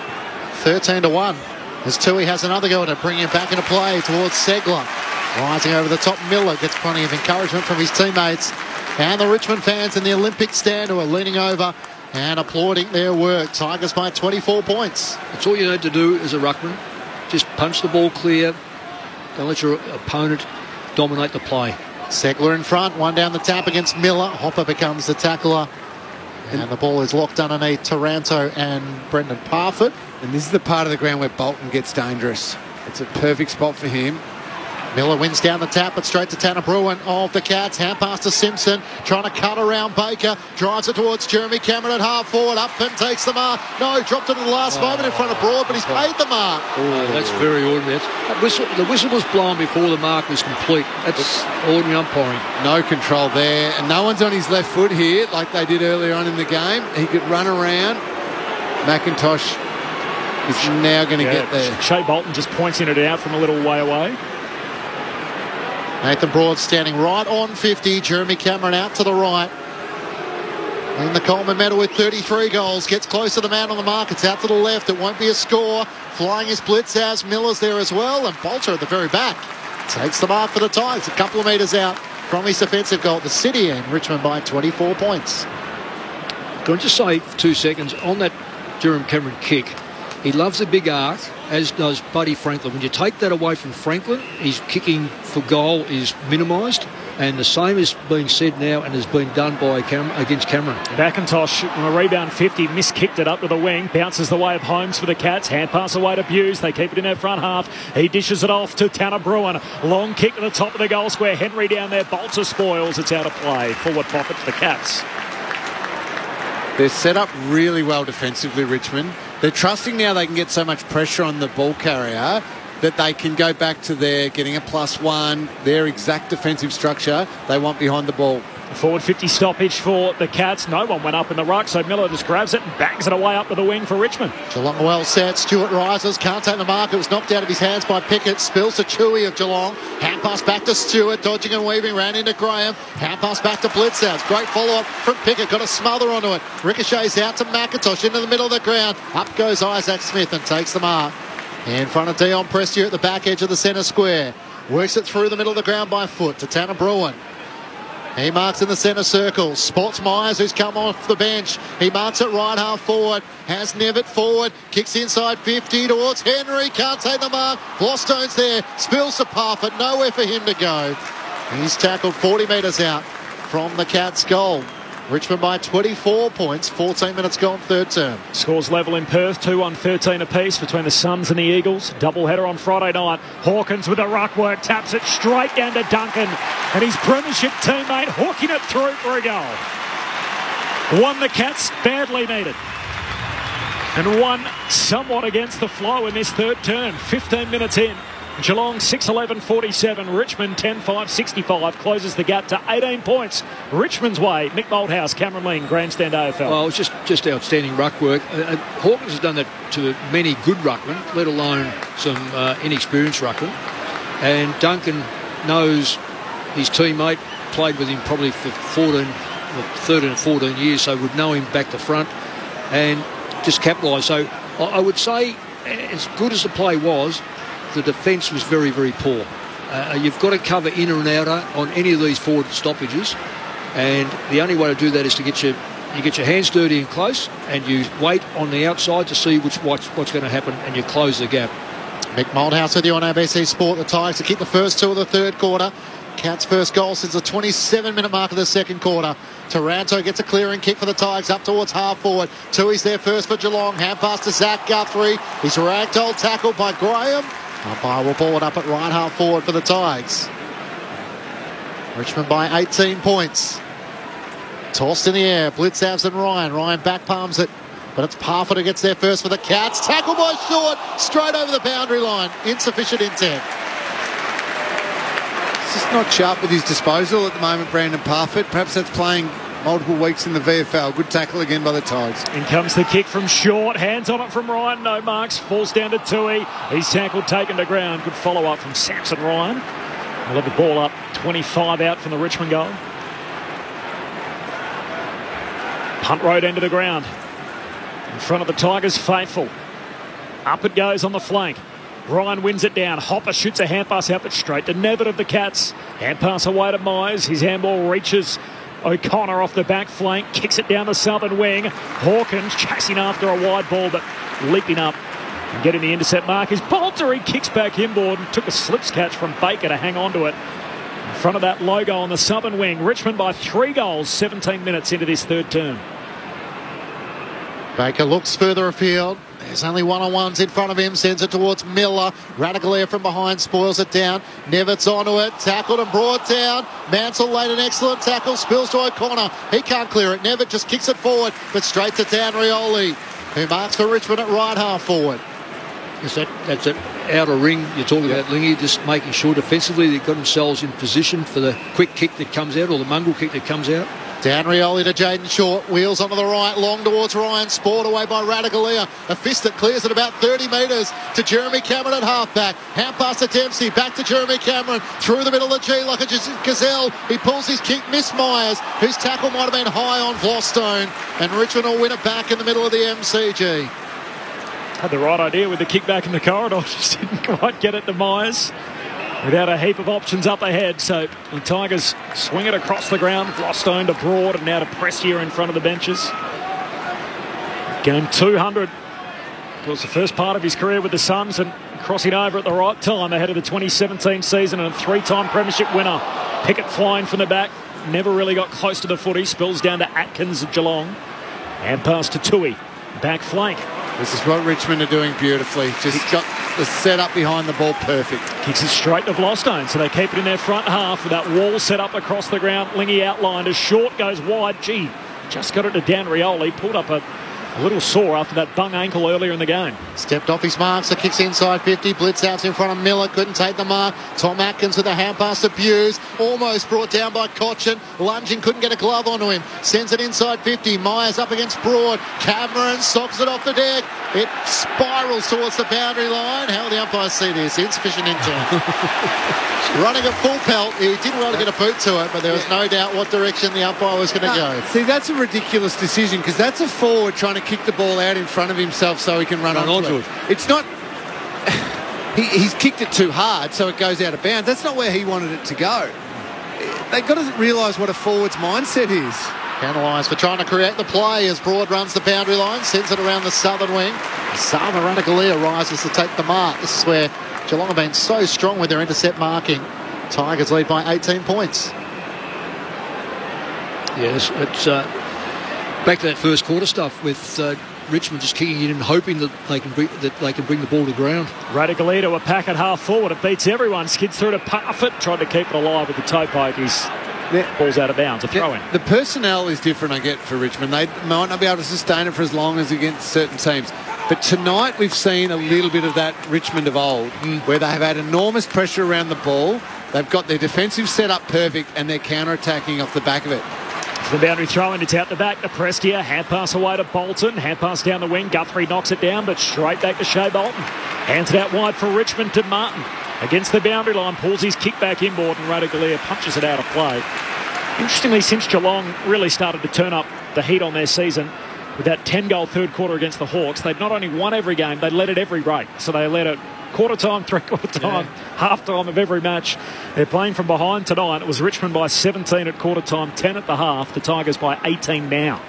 13-1. As Tui has another go at it, bringing it back into play towards Segler. Rising over the top, Miller gets plenty of encouragement from his teammates. And the Richmond fans in the Olympic stand who are leaning over and applauding their work. Tigers by 24 points. That's all you need to do as a ruckman. Just punch the ball clear. Don't let your opponent dominate the play. Segler in front, one down the tap against Miller. Hopper becomes the tackler. And the ball is locked underneath Taranto and Brendan Parfitt. And this is the part of the ground where Bolton gets dangerous. It's a perfect spot for him. Miller wins down the tap, but straight to Tanner Bruin of the Cats. Hand pass to Simpson, trying to cut around Baker. Drives it towards Jeremy Cameron at half forward. Up and takes the mark. No, dropped it at the last moment in front of Broad, but he's paid the mark. That's very ordinary. The whistle was blown before the mark was complete. That's ordinary umpiring. No control there. And no one's on his left foot here like they did earlier on in the game. He could run around. McIntosh is now going to get there. Shea Bolton just pointing it out from a little way away. Nathan Broad standing right on 50. Jeremy Cameron out to the right. In the Coleman medal with 33 goals. Gets close to the man on the mark. It's out to the left. It won't be a score. Flying his blitz as Miller's there as well. And Bolter at the very back takes the mark for the Tigers. A couple of metres out from his defensive goal at the City end. Richmond by 24 points. Can I just say for 2 seconds on that Jeremy Cameron kick? He loves the big arc, as does Buddy Franklin. When you take that away from Franklin, his kicking for goal is minimised. And the same is being said now and has been done by against Cameron. McIntosh on a rebound 50, miskicked it up to the wing, bounces the way of Holmes for the Cats, hand pass away to Buse, they keep it in their front half, he dishes it off to Tanner Bruin, long kick to the top of the goal square, Henry down there, Bolter spoils, it's out of play, forward pocket to the Cats. They're set up really well defensively, Richmond. They're trusting now they can get so much pressure on the ball carrier that they can go back to their getting a +1, their exact defensive structure they want behind the ball. Forward 50 stoppage for the Cats. No one went up in the ruck, so Miller just grabs it and bangs it away up to the wing for Richmond. Geelong well set. Stewart rises, can't take the mark. It was knocked out of his hands by Pickett. Spills to Chewy of Geelong. Hand pass back to Stewart, dodging and weaving, ran into Graham. Hand pass back to Blitzhouse. Great follow-up from Pickett. Got a smother onto it. Ricochets out to McIntosh into the middle of the ground. Up goes Isaac Smith and takes the mark. In front of Dion Prestia at the back edge of the centre square. Works it through the middle of the ground by foot to Tanner Bruin. He marks in the centre circle. Spots Myers, who's come off the bench. He marks it right half forward. Has Nevitt forward. Kicks inside 50 towards Henry. Can't take the mark. Glostone's there. Spills to Parfitt. Nowhere for him to go. He's tackled 40 metres out from the Cats' goal. Richmond by 24 points, 14 minutes gone, third term. Scores level in Perth, 2-13 apiece between the Suns and the Eagles. Doubleheader on Friday night. Hawkins with the ruck work, taps it straight down to Duncan. And his premiership teammate hooking it through for a goal. One the Cats badly needed. And one somewhat against the flow in this third term. 15 minutes in. Geelong 6-11-47, Richmond 10-5-65, closes the gap to 18 points. Richmond's way. Mick Malthouse, Cameron Ling, Grandstand AFL. Well, it's just outstanding ruck work. Hawkins has done that to many good ruckmen, let alone some inexperienced ruckmen. And Duncan knows his teammate, played with him probably for 13 or 14 years, so would know him back to front and just capitalise. So I would say, as good as the play was, the defence was very, very poor. You've got to cover inner and outer on any of these forward stoppages, and the only way to do that is to get your hands dirty and close, and you wait on the outside to see what's going to happen, and you close the gap. Mick Malthouse with you on ABC Sport. The Tigers to kick the first two of the third quarter. Cats' first goal since the 27-minute mark of the second quarter. Taranto gets a clearing kick for the Tigers up towards half forward. Tui's there first for Geelong. Hand pass to Zach Guthrie. He's ragdoll tackled by Graham. Umpire will ball it up at right half forward for the Tigers. Richmond by 18 points. Tossed in the air. Blitzhouse and Ryan. Ryan back palms it. But it's Parfitt who gets there first for the Cats. Tackled by Short. Straight over the boundary line. Insufficient intent. It's just not sharp with his disposal at the moment, Brandon Parfitt. Perhaps that's playing multiple weeks in the VFL. Good tackle again by the Tigers. In comes the kick from Short. Hands on it from Ryan. No marks. Falls down to Tui. He's tackled, taken to ground. Good follow-up from Samson Ryan. We'll have the ball up. 25 out from the Richmond goal. Punt road end of the ground. In front of the Tigers, faithful. Up it goes on the flank. Ryan wins it down. Hopper shoots a hand pass out, but straight to Nevitt of the Cats. Hand pass away to Myers. His handball reaches O'Connor off the back flank. Kicks it down the southern wing. Hawkins chasing after a wide ball, but leaping up and getting the intercept mark is Bolter. He kicks back inboard and took a slips catch from Baker to hang on to it. In front of that logo on the southern wing. Richmond by 3 goals, 17 minutes into this third term. Baker looks further afield. There's only one-on-ones in front of him. Sends it towards Miller. Radicalier from behind spoils it down. Nevitt's onto it. Tackled and brought down. Mansell laid an excellent tackle. Spills to O'Connor. He can't clear it. Nevitt just kicks it forward, but straight to Dan Rioli, who marks for Richmond at right half forward. That's it. Outer ring, you're talking about Lingy, just making sure defensively they've got themselves in position for the quick kick that comes out, or the mongrel kick that comes out. Dan Rioli to Jaden Short. Wheels onto the right. Long towards Ryan. Spoiled away by Radicalier. A fist that clears at about 30 metres to Jeremy Cameron at halfback. Hand pass to Dempsey. Back to Jeremy Cameron. Through the middle of the G like a gazelle. He pulls his kick. Miss Myers, whose tackle might have been high on Vlostone. And Richmond will win it back in the middle of the MCG. Had the right idea with the kick back in the corridor. Just didn't quite get it to Myers. Without a heap of options up ahead, so the Tigers swing it across the ground. Vlostone to Broad and now to Prestia in front of the benches. Game 200. It was the first part of his career with the Suns and crossing over at the right time ahead of the 2017 season and a 3-time premiership winner. Pickett flying from the back. Never really got close to the footy. Spills down to Atkins of Geelong. And pass to Tui. Back flank. This is what Richmond are doing beautifully. Just got the setup behind the ball perfect. Kicks it straight to Vlostone, so they keep it in their front half with that wall set up across the ground. Lingy outlined as Short goes wide. Gee, just got it to Dan Rioli. Pulled up a a little sore after that bung ankle earlier in the game. Stepped off his mark, so kicks inside 50. Blitz out in front of Miller, couldn't take the mark. Tom Atkins with a hand pass to Buse, almost brought down by Cochin. Lunging, couldn't get a glove onto him. Sends it inside 50. Myers up against Broad. Cameron socks it off the deck. It spirals towards the boundary line. How will the umpires see this? Insufficient intent. Running a full pelt. He didn't want to get a boot to it, but there was no doubt what direction the umpire was going to go. See, that's a ridiculous decision because that's a forward trying to kick the ball out in front of himself so he can run onto it. It's not... He's kicked it too hard so it goes out of bounds. That's not where he wanted it to go. They've got to realise what a forward's mindset is. Penalised for trying to create the play as Broad runs the boundary line, sends it around the southern wing. Sama Ranagalia rises to take the mark. This is where Geelong have been so strong with their intercept marking. Tigers lead by 18 points. Yes, it's back to that first quarter stuff with Richmond just kicking it in and hoping that they can bring the ball to ground. Ranagalia to a pack at half forward. It beats everyone. Skids through to Parfitt. Tried to keep it alive with the toe poke. Ball's out of bounds. A throw in. The personnel is different, I get, for Richmond. They might not be able to sustain it for as long as against certain teams. But tonight we've seen a little bit of that Richmond of old, where they have had enormous pressure around the ball. They've got their defensive setup perfect and they're counter-attacking off the back of it. The boundary throw in, it's out the back to Prestia. Hand pass away to Bolton. Hand pass down the wing. Guthrie knocks it down, but straight back to Shea Bolton. Hands it out wide for Richmond to Martin. Against the boundary line, pulls his kick back inboard and Ranagalia punches it out of play. Interestingly, since Geelong really started to turn up the heat on their season with that 10-goal third quarter against the Hawks, they'd not only won every game, they led it every break. So they led it quarter time, three-quarter time, half time of every match. They're playing from behind tonight. It was Richmond by 17 at quarter time, 10 at the half. The Tigers by 18 now.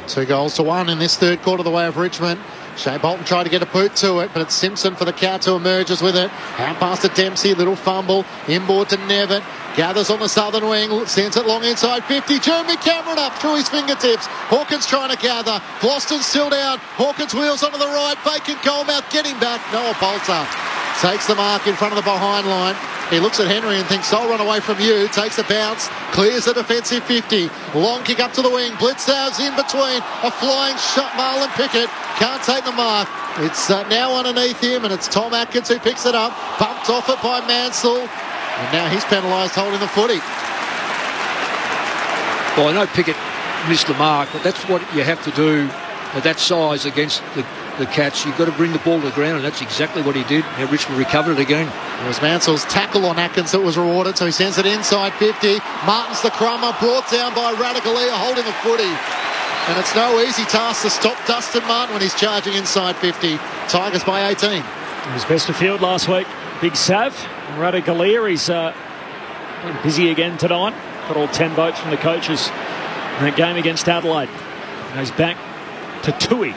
2-1 in this third quarter the way of Richmond. Shea Bolton tried to get a boot to it, but it's Simpson for the Cats who emerges with it. Hand pass to Dempsey, little fumble. Inboard to Nevin. Gathers on the southern wing, sends it long inside 50. Jeremy Cameron up through his fingertips. Hawkins trying to gather. Floston's still down. Hawkins wheels onto the right. Vacant goalmouth getting back. Noah Bolter takes the mark in front of the behind line. He looks at Henry and thinks, I'll run away from you. Takes a bounce, clears the defensive 50. Long kick up to the wing. Blitzau's in between. A flying shot. Marlon Pickett can't take the mark. It's now underneath him, and it's Tom Atkins who picks it up. Bumped off it by Mansell. And now he's penalised holding the footy. Well, I know Pickett missed the mark, but that's what you have to do at that size against the Cats. You've got to bring the ball to the ground, and that's exactly what he did. Now Richmond recovered it again. It was Mansell's tackle on Atkins that was rewarded, so he sends it inside 50. Martin's the crummer, brought down by Ranagalia holding the footy. And it's no easy task to stop Dustin Martin when he's charging inside 50. Tigers by 18. He was best of field last week. Big Sav. Ranagalia, he's busy again tonight. Got all 10 votes from the coaches in that game against Adelaide. Goes back to Tui.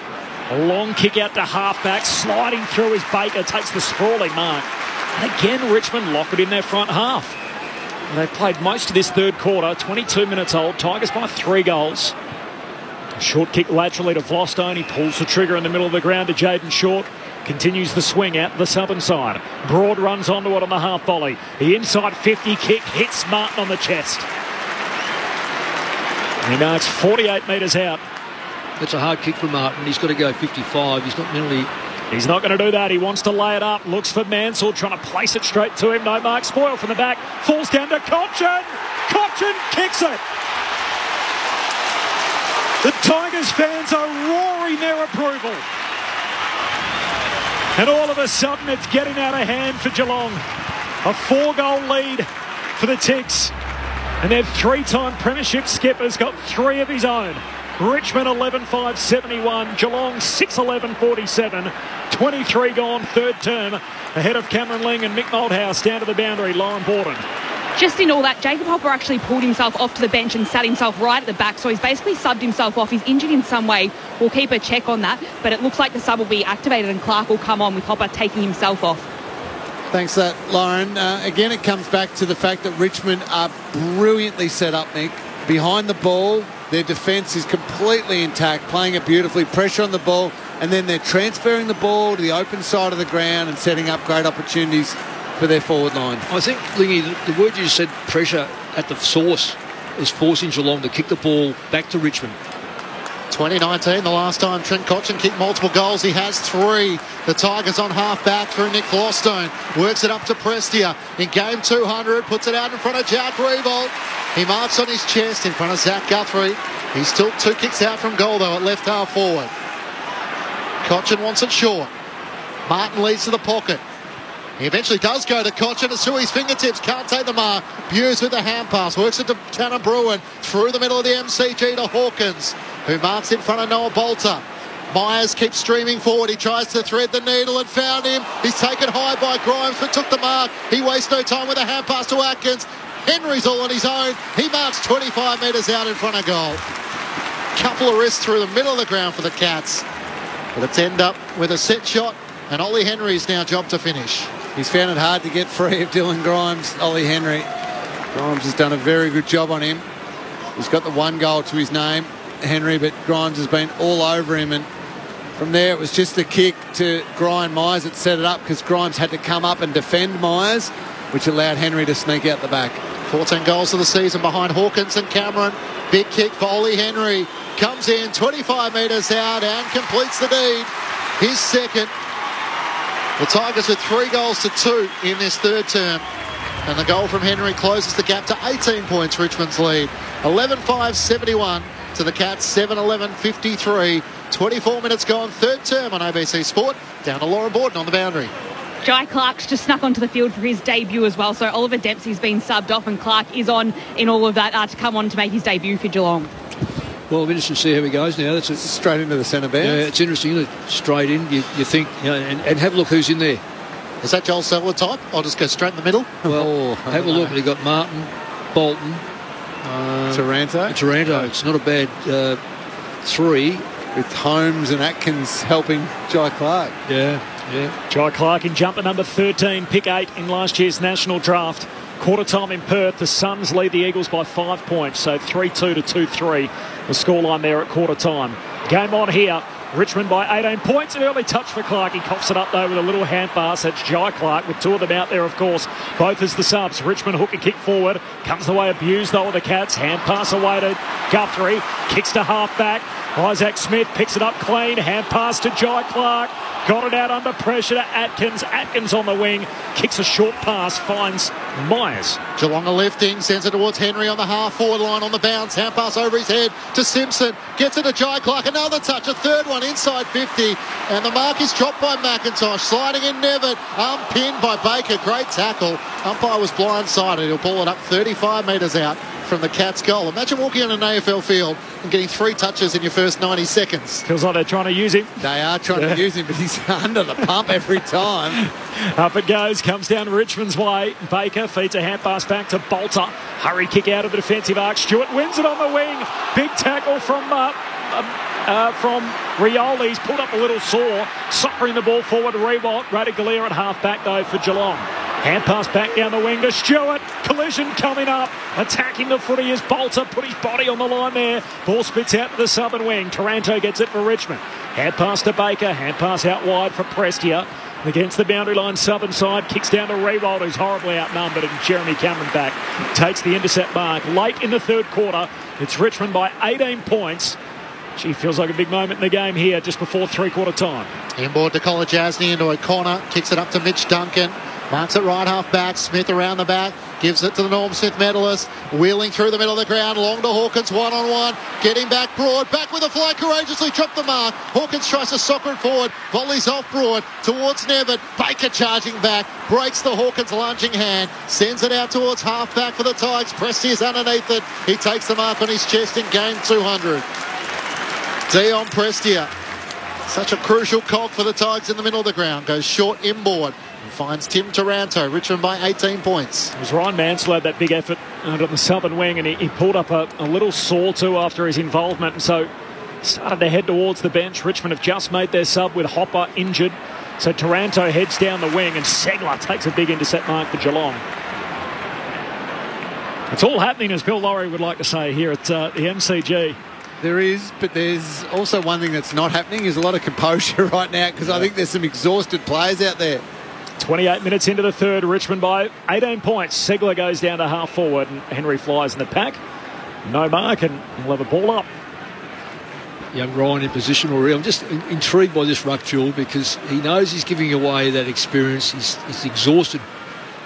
A long kick out to halfback, sliding through his Baker, takes the sprawling mark. And again, Richmond lock it in their front half. And they've played most of this third quarter, 22 minutes old. Tigers by 3 goals. A short kick laterally to Vlostone. He pulls the trigger in the middle of the ground to Jaden Short. Continues the swing out the southern side. Broad runs onto it on the half volley. The inside 50 kick hits Martin on the chest. And now it's 48 metres out. That's a hard kick for Martin. He's got to go 55. He's not mentally... He's not going to do that. He wants to lay it up. Looks for Mansell, trying to place it straight to him. No mark. Spoil from the back. Falls down to Cochin. Cochin kicks it. The Tigers fans are roaring their approval. And all of a sudden, it's getting out of hand for Geelong. A 4-goal lead for the Ticks. And their 3-time premiership skipper's got 3 of his own. Richmond 11-5-71, Geelong 6-11-47, 23 gone, third term, ahead of Cameron Ling and Mick Malthouse down to the boundary, Lauren Borden. Just in all that, Jacob Hopper actually pulled himself off to the bench and sat himself right at the back, so he's basically subbed himself off. He's injured in some way. We'll keep a check on that, but it looks like the sub will be activated and Clark will come on with Hopper taking himself off. Thanks for that, Lauren. Again, it comes back to the fact that Richmond are brilliantly set up, Nick. Behind the ball, their defence is completely intact, playing it beautifully, pressure on the ball, and then they're transferring the ball to the open side of the ground and setting up great opportunities for their forward line. I think, Lingy, the word you said, pressure at the source, is forcing Geelong to kick the ball back to Richmond. 2019, the last time Trent Cotchin kicked multiple goals. He has 3. The Tigers on half-back through Nick Florstone. Works it up to Prestia. In game 200, puts it out in front of Jack Revolt. He marks on his chest in front of Zach Guthrie. He's still 2 kicks out from goal, though, at left half forward. Cotchin wants it short. Martin leads to the pocket. He eventually does go to Cotchin. It's through his fingertips. Can't take the mark. Buse with the hand pass. Works it to Tanner Bruin. Through the middle of the MCG to Hawkins, who marks in front of Noah Bolter. Myers keeps streaming forward. He tries to thread the needle and found him. He's taken high by Grimes but took the mark. He wastes no time with a hand pass to Atkins. Henry's all on his own. He marks 25 metres out in front of goal. Couple of wrists through the middle of the ground for the Cats. But it's end up with a set shot, and Ollie Henry's now job to finish. He's found it hard to get free of Dylan Grimes, Ollie Henry. Grimes has done a very good job on him. He's got the 1 goal to his name, Henry, but Grimes has been all over him. And from there, it was just the kick to Brian Myers that set it up, because Grimes had to come up and defend Myers, which allowed Henry to sneak out the back. 14 goals of the season behind Hawkins and Cameron. Big kick for Ollie Henry. Comes in 25 metres out and completes the deed. His second. The Tigers with 3 goals to 2 in this third term. And the goal from Henry closes the gap to 18 points, Richmond's lead. 11-5-71 to the Cats, 7-11-53. 24 minutes gone, third term on ABC Sport. Down to Laura Borden on the boundary. Jai Clark's just snuck onto the field for his debut as well. So Oliver Dempsey's been subbed off and Clark is on in all of that to come on to make his debut for Geelong. Well, I'm interested to see how he goes now. That's straight into the centre bounce. Yeah, it's interesting. Straight in, you think, and have a look who's in there. Is that Joel Selwood type? I'll just go straight in the middle. Well, have a look. They've got Martin, Bolton, Taranto. It's not a bad 3. With Holmes and Atkins helping Jai Clark. Yeah. Jai Clark in jumper number 13, pick 8 in last year's national draft. Quarter time in Perth, the Suns lead the Eagles by 5 points, so 3-2 to 2-3. The scoreline there at quarter time. Game on here. Richmond by 18 points. An early touch for Clark. He coughs it up though with a little hand pass. That's Jai Clark with 2 of them out there, of course. Both as the subs. Richmond hook a kick forward. Comes the way of Buse though with the Cats. Hand pass away to Guthrie. Kicks to half back. Isaac Smith picks it up clean. Hand pass to Jai Clark. Got it out under pressure to Atkins. Atkins on the wing. Kicks a short pass. Finds Myers. Geelong are lifting. Sends it towards Henry on the half-forward line on the bounce. Hand pass over his head to Simpson. Gets it to Jai Clark. Another touch. A third one inside 50. And the mark is dropped by McIntosh. Sliding in Nevitt. Pinned by Baker. Great tackle. Umpire was blindsided. He'll pull it up 35 metres out from the Cats' goal. Imagine walking on an AFL field and getting 3 touches in your first 90 seconds. Feels like they're trying to use him. They are trying to use him, but he's under the pump every time. Up it goes, comes down Richmond's way. Baker feeds a hand pass back to Bolter. Hurry kick out of the defensive arc. Stewart wins it on the wing. Big tackle from Rioli. He's pulled up a little sore. Soccering the ball forward. Rewalt. Radagalier at half back though for Geelong. Hand pass back down the wing to Stewart. Collision coming up. Attacking the footy is Bolter. Put his body on the line there. Ball spits out to the southern wing. Taranto gets it for Richmond. Hand pass to Baker. Hand pass out wide for Prestia. Against the boundary line, southern side. Kicks down to Rewald, who's horribly outnumbered. And Jeremy Cameron back takes the intercept mark. Late in the third quarter, it's Richmond by 18 points. Gee, feels like a big moment in the game here just before three-quarter time. Inboard to Colin Jasny into a corner. Kicks it up to Mitch Duncan. Marks it right half back. Smith around the back. Gives it to the Norm Smith medalist. Wheeling through the middle of the ground. Long to Hawkins, one-on-one. Getting back Broad. Back with a flag. Courageously dropped the mark. Hawkins tries to soccer it forward. Volleys off Broad towards Nevitt. Baker charging back. Breaks the Hawkins lunging hand. Sends it out towards half back for the Tigers. Prestia is underneath it. He takes the mark on his chest in game 200. Dion Prestia. Such a crucial cog for the Tigers in the middle of the ground. Goes short inboard. Finds Tim Taranto. Richmond by 18 points. It was Ryan Mansell had that big effort on the southern wing, and he pulled up a little sore too after his involvement, and so started to head towards the bench. Richmond have just made their sub with Hopper injured, so Taranto heads down the wing, and Segler takes a big intercept mark for Geelong. It's all happening, as Bill Laurie would like to say, here at the MCG. There is, but there's also one thing that's not happening. There's a lot of composure right now, because I think there's some exhausted players out there. 28 minutes into the third, Richmond by 18 points. Segler goes down to half forward and Henry flies in the pack. No mark, and we'll have a ball up. young Ryan in position already. I'm just intrigued by this ruck duel because he knows he's giving away that experience. He's exhausted,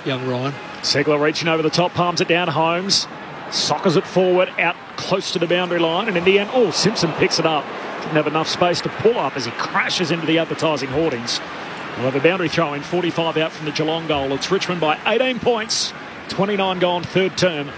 young Ryan. Segler reaching over the top, palms it down. Holmes soccers it forward, out close to the boundary line, and in the end, Simpson picks it up. Didn't have enough space to pull up as he crashes into the advertising hoardings. We'll have a boundary throw in, 45 out from the Geelong goal. It's Richmond by 18 points, 29 gone third term.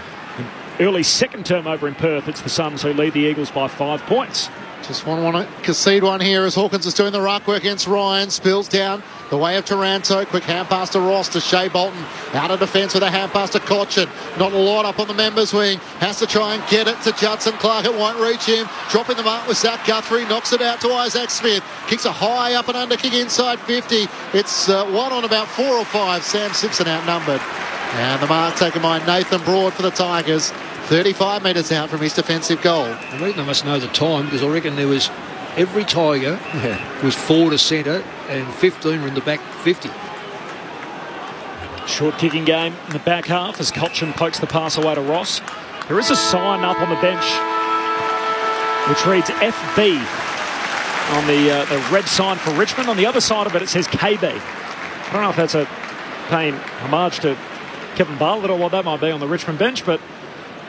Early second term over in Perth, it's the Suns who lead the Eagles by 5 points. Just want to concede one here as Hawkins is doing the ruck work against Ryan. Spills down the way of Taranto. Quick hand pass to Ross to Shea Bolton. Out of defence with a hand pass to Cochin. Not a lot up on the members' wing. Has to try and get it to Judson Clark. It won't reach him. Dropping the mark with Zach Guthrie. Knocks it out to Isaac Smith. Kicks a high up and under kick inside 50. It's one on about 4 or 5. Sam Simpson outnumbered. And the mark taken by Nathan Broad for the Tigers. 35 metres out from his defensive goal. I reckon they must know the time because I reckon there was every Tiger was 4 to centre and 15 were in the back 50. Short kicking game in the back half as Cochin pokes the pass away to Ross. There is a sign up on the bench which reads FB on the red sign for Richmond. On the other side of it, it says KB. I don't know if that's a paying homage to Kevin Bartlett or what that might be on the Richmond bench, but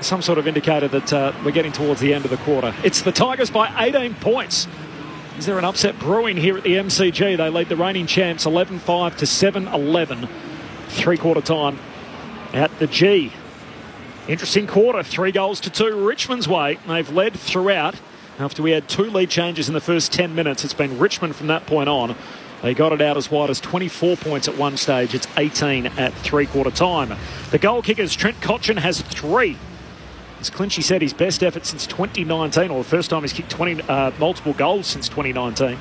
some sort of indicator that we're getting towards the end of the quarter. It's the Tigers by 18 points. Is there an upset brewing here at the MCG? They lead the reigning champs 11-5 to 7-11. Three-quarter time at the G. Interesting quarter, 3 goals to 2 Richmond's way. They've led throughout. After we had 2 lead changes in the first 10 minutes, it's been Richmond from that point on. They got it out as wide as 24 points at one stage. It's 18 at three-quarter time. The goal kickers, Trent Cotchin has 3. As Clinchy said, his best effort since 2019, or the first time he's kicked multiple goals since 2019.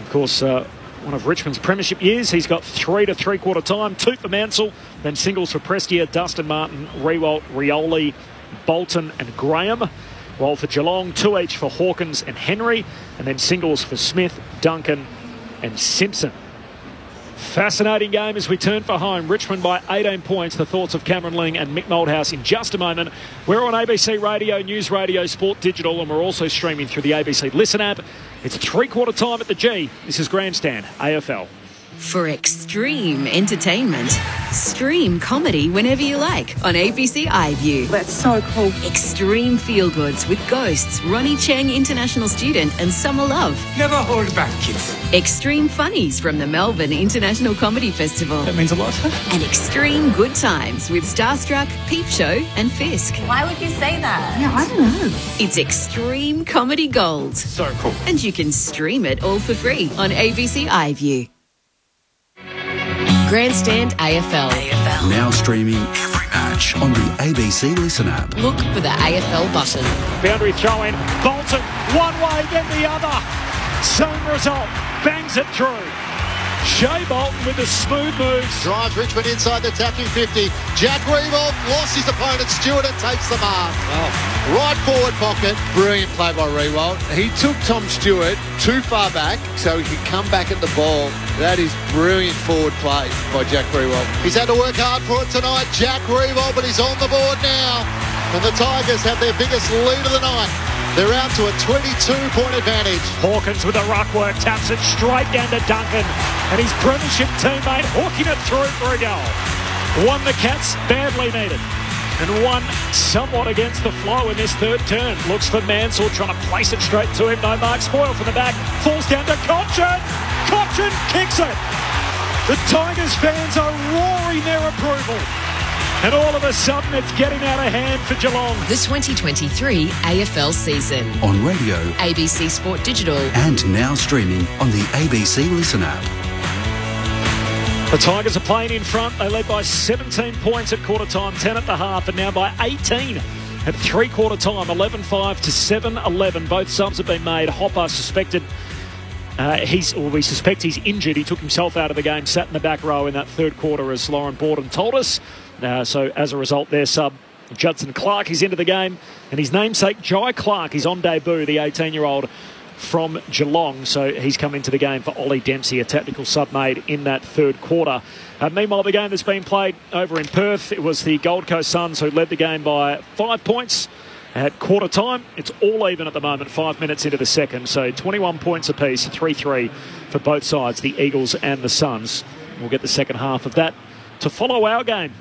Of course, one of Richmond's premiership years, he's got 3 to three-quarter time, 2 for Mansell, then singles for Prestia, Dustin Martin, Rewalt, Rioli, Bolton and Graham. While for Geelong, 2 each for Hawkins and Henry, and then singles for Smith, Duncan and Simpson. Fascinating game as we turn for home. Richmond by 18 points. The thoughts of Cameron Ling and Mick Moldhouse in just a moment. We're on ABC Radio, News Radio, Sport Digital, and we're also streaming through the ABC Listen app. It's three-quarter time at the G. This is Grandstand, AFL. For extreme entertainment, stream comedy whenever you like on ABC iView. That's so cool. Extreme feel-goods with Ghosts, Ronnie Cheng, international student, and Summer Love. Never hold back, kids. Extreme funnies from the Melbourne International Comedy Festival. That means a lot. And extreme good times with Starstruck, Peep Show, and Fisk. Why would you say that? Yeah, I don't know. It's Extreme Comedy Gold. So cool. And you can stream it all for free on ABC iView. Grandstand AFL. Now streaming every match on the ABC Listen app. Look for the AFL button. Boundary throw in. Bolton, one way, then the other. Same result. Bangs it through. Shea Bolton with the smooth moves. Drives Richmond inside the attacking 50. Jack Rewalt lost his opponent Stewart and takes the mark. Right forward pocket. Brilliant play by Rewalt. He took Tom Stewart too far back so he could come back at the ball. That is brilliant forward play by Jack Rewalt. He's had to work hard for it tonight, Jack Rewalt, but he's on the board now. And the Tigers have their biggest lead of the night. They're out to a 22-point advantage. Hawkins with the ruck work, taps it straight down to Duncan. And his premiership teammate hooking it through for a goal. One the Cats badly needed. And one somewhat against the flow in this third turn. Looks for Mansell, trying to place it straight to him. No mark, Spoil from the back. Falls down to Cochin. Cochin kicks it. The Tigers fans are roaring their approval. And all of a sudden, it's getting out of hand for Geelong. The 2023 AFL season. On radio, ABC Sport Digital. And now streaming on the ABC Listen app. The Tigers are playing in front. They led by 17 points at quarter time, 10 at the half, and now by 18 at three-quarter time, 11-5 to 7-11. Both subs have been made. Hopper suspected... we suspect he's injured. He took himself out of the game, sat in the back row in that third quarter, as Lauren Borden told us. So as a result, their sub, Judson Clark, is into the game. And his namesake, Jai Clark, is on debut, the 18-year-old from Geelong. So he's come into the game for Ollie Dempsey, a tactical sub made in that third quarter. Meanwhile, the game that's been played over in Perth, it was the Gold Coast Suns who led the game by 5 points. At quarter time, it's all even at the moment, 5 minutes into the second. So 21 points apiece, 3-3 for both sides, the Eagles and the Suns. We'll get the second half of that to follow our game.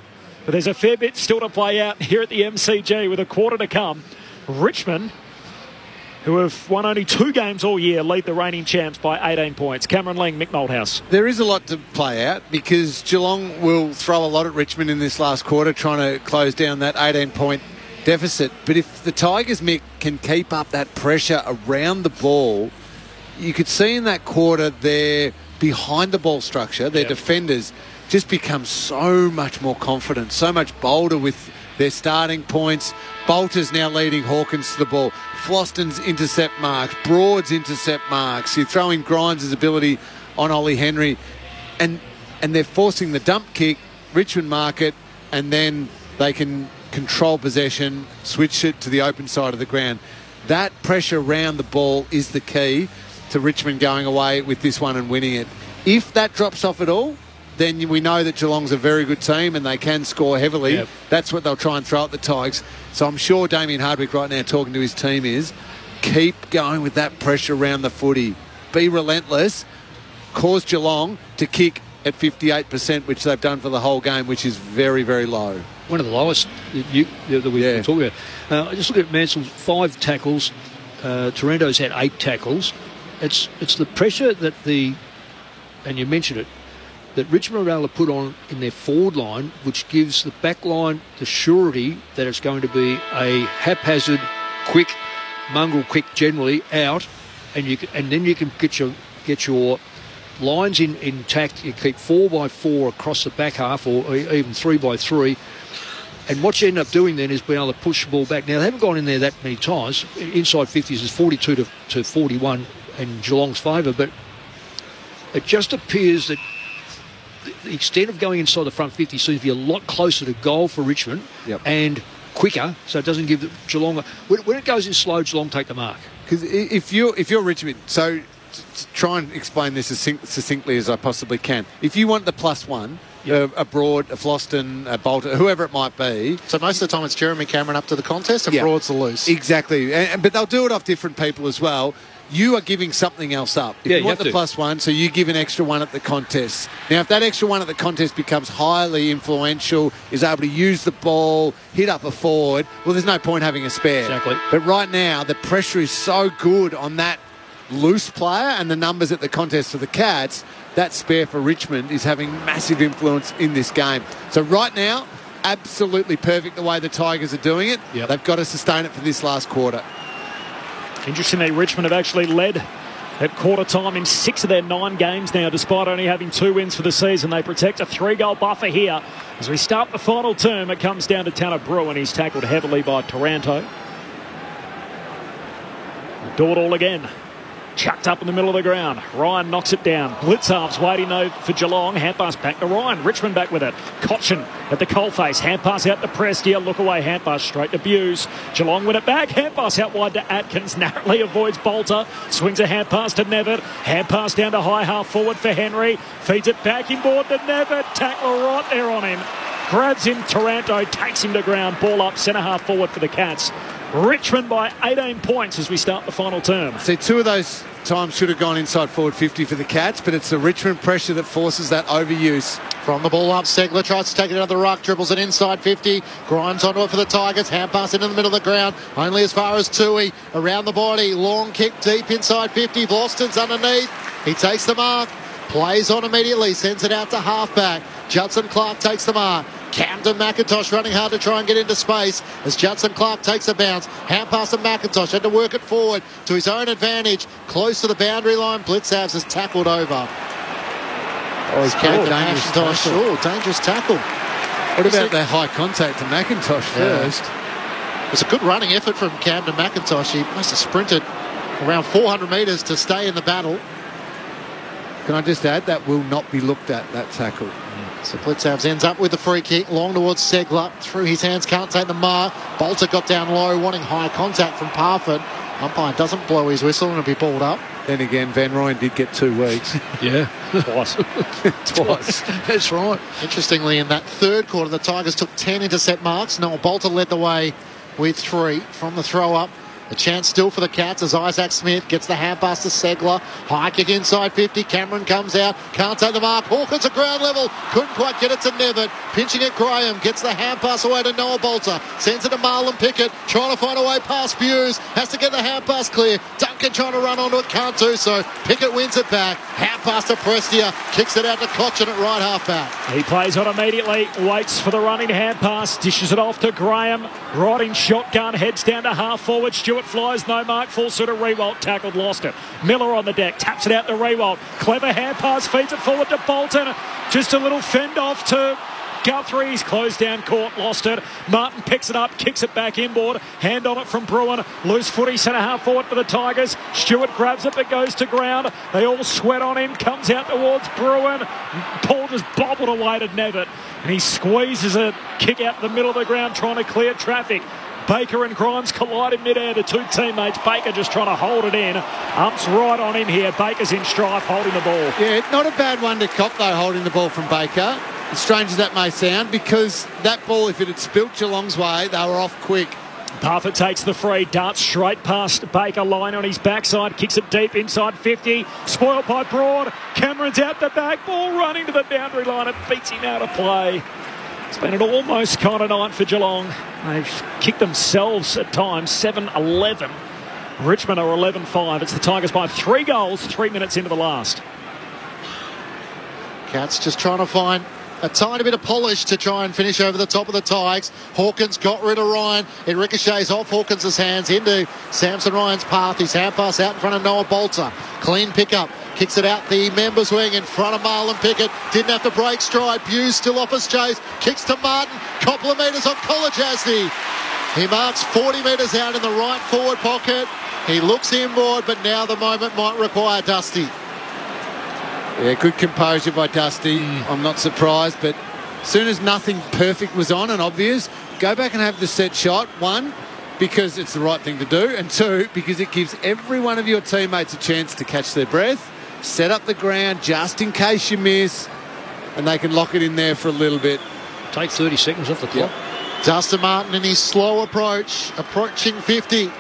But there's a fair bit still to play out here at the MCG with a quarter to come. Richmond, who have won only 2 games all year, lead the reigning champs by 18 points. Cameron Ling, Mick Malthouse. There is a lot to play out because Geelong will throw a lot at Richmond in this last quarter, trying to close down that 18-point deficit. But if the Tigers, Mick, can keep up that pressure around the ball, you could see in that quarter their behind the ball structure, their defenders just become so much more confident, so much bolder with their starting points. Bolter's now leading Hawkins to the ball. Floston's intercept marks, Broad's intercept marks. You're throwing Grimes' ability on Ollie Henry, and they're forcing the dump kick, Richmond market, and then they can control possession, switch it to the open side of the ground. That pressure around the ball is the key to Richmond going away with this one and winning it. If that drops off at all, then we know that Geelong's a very good team and they can score heavily. Yep. That's what they'll try and throw at the Tigers. So I'm sure Damien Hardwick right now talking to his team is keep going with that pressure around the footy. Be relentless. Cause Geelong to kick at 58%, which they've done for the whole game, which is very, very low. One of the lowest that we talk about. I just look at Mansell's 5 tackles. Taranto's had 8 tackles. It's the pressure that and you mentioned it, that Richmond are able to put on in their forward line, which gives the back line the surety that it's going to be a haphazard, quick, mongrel quick generally out, and then you can get your lines intact. You keep 4x4 across the back half, or even 3x3. And what you end up doing then is being able to push the ball back. Now, they haven't gone in there that many times. Inside 50s is 42 to 41 in Geelong's favour, but it just appears that the extent of going inside the front 50 seems to be a lot closer to goal for Richmond and quicker, so it doesn't give Geelong... When it goes in slow, Geelong take the mark. Because if you're Richmond, so to try and explain this as succinctly as I possibly can, if you want the +1, a Broad, a Floston, a Bolter, whoever it might be... So most of the time it's Jeremy Cameron up to the contest and Broad's the loose. Exactly, but they'll do it off different people as well. You are giving something else up. If you want the +1, so you give an extra one at the contest. Now, if that extra one at the contest becomes highly influential, is able to use the ball, hit up a forward, well, there's no point having a spare. Exactly. But right now, the pressure is so good on that loose player and the numbers at the contest for the Cats, that spare for Richmond is having massive influence in this game. So right now, absolutely perfect the way the Tigers are doing it. They've got to sustain it for this last quarter. Interestingly, Richmond have actually led at quarter time in 6 of their 9 games now, despite only having 2 wins for the season. They protect a 3-goal buffer here. As we start the final term, it comes down to Tanner Brewer, and he's tackled heavily by Taranto. Do it all again. Chucked up in the middle of the ground. Ryan knocks it down. Blitz halves waiting though for Geelong. Hand pass back to Ryan. Richmond back with it. Cochin at the coalface. Hand pass out to Prestia. Look away. Hand pass straight to Buse. Geelong win it back. Hand pass out wide to Atkins. Narrowly avoids Bolter. Swings a hand pass to Nevitt. Hand pass down to high half forward for Henry. Feeds it back inboard to Nevitt. Tackle right there on him. Grabs him. Taranto takes him to ground. Ball up. Centre half forward for the Cats. Richmond by 18 points as we start the final term. See, 2 of those times should have gone inside forward 50 for the Cats, but it's the Richmond pressure that forces that overuse. From the ball up, Segler tries to take it out of the ruck, dribbles it inside 50, Grimes onto it for the Tigers, hand pass into the middle of the ground, only as far as Tui, around the body, long kick deep inside 50, Vlaston's underneath, he takes the mark, plays on immediately, sends it out to halfback, Judson Clark takes the mark, Camden McIntosh running hard to try and get into space as Judson Clark takes a bounce. Hand pass to McIntosh, had to work it forward to his own advantage. Close to the boundary line, Blitzavs is tackled over. Oh, he's carried McIntosh. Oh, dangerous tackle. What about that high contact to McIntosh first? It's a good running effort from Camden McIntosh. He must have sprinted around 400 metres to stay in the battle. Can I just add, that will not be looked at, that tackle. So Blitzavs ends up with the free kick, long towards Segler, through his hands, can't take the mark. Bolter got down low, wanting high contact from Parford. Umpire doesn't blow his whistle and it'll be balled up. Then again, Van Ryn did get 2 weeks. Twice. Twice. That's right. Interestingly, in that third quarter, the Tigers took 10 intercept marks. Noel Bolter led the way with 3 from the throw up. A chance still for the Cats as Isaac Smith gets the hand pass to Segler. High kick inside 50. Cameron comes out. Can't take the mark. Hawkins at ground level. Couldn't quite get it to Nevitt. Pinching it Graham. Gets the hand pass away to Noah Bolter. Sends it to Marlon Pickett. Trying to find a way past Hughes. Has to get the hand pass clear. Duncan trying to run onto it. Can't do so. Pickett wins it back. Hand pass to Prestia. Kicks it out to Cochin at right half back. He plays on immediately. Waits for the running hand pass. Dishes it off to Graham. Riding shotgun. Heads down to half forward. Stewart flies, no mark, falls through to Rewalt, tackled, lost it. Miller on the deck, taps it out to Rewalt. Clever hand pass, feeds it forward to Bolton. Just a little fend off to Guthrie. He's closed down court, lost it. Martin picks it up, kicks it back inboard. Hand on it from Bruin. Loose footy, centre half forward for the Tigers. Stewart grabs it but goes to ground. They all sweat on him, comes out towards Bruin. Paul just bobbled away to Nevitt. And he squeezes a kick out the middle of the ground, trying to clear traffic. Baker and Grimes collide in midair, the two teammates. Baker just trying to hold it in. Umps right on him here. Baker's in strife, holding the ball. Yeah, not a bad one to cop, though, holding the ball from Baker. As strange as that may sound, because that ball, if it had spilt Geelong's way, they were off quick. Parfitt takes the free, darts straight past Baker, line on his backside, kicks it deep inside 50, spoiled by Broad. Cameron's out the back, ball running to the boundary line, it beats him out of play. It's been an almost kind of night for Geelong. They've kicked themselves at times, 7-11. Richmond are 11-5. It's the Tigers by 3 goals, 3 minutes into the last. Cats just trying to find a tiny bit of polish to try and finish over the top of the Tigers. Hawkins got rid of Ryan. It ricochets off Hawkins' hands into Samson Ryan's path. His hand pass out in front of Noah Bolter. Clean pickup. Kicks it out the members' wing in front of Marlon Pickett. Didn't have to break stride. Hughes still off his chase. Kicks to Martin. Couple of metres on Kolajasny. He marks 40 metres out in the right forward pocket. He looks inboard, but now the moment might require Dusty. Yeah, good composure by Dusty. I'm not surprised, but as soon as nothing perfect was on and obvious, go back and have the set shot. 1, because it's the right thing to do, and 2, because it gives every one of your teammates a chance to catch their breath, set up the ground just in case you miss, and they can lock it in there for a little bit. Take 30 seconds off the clock. Yep. Dustin Martin in his slow approach, approaching 50.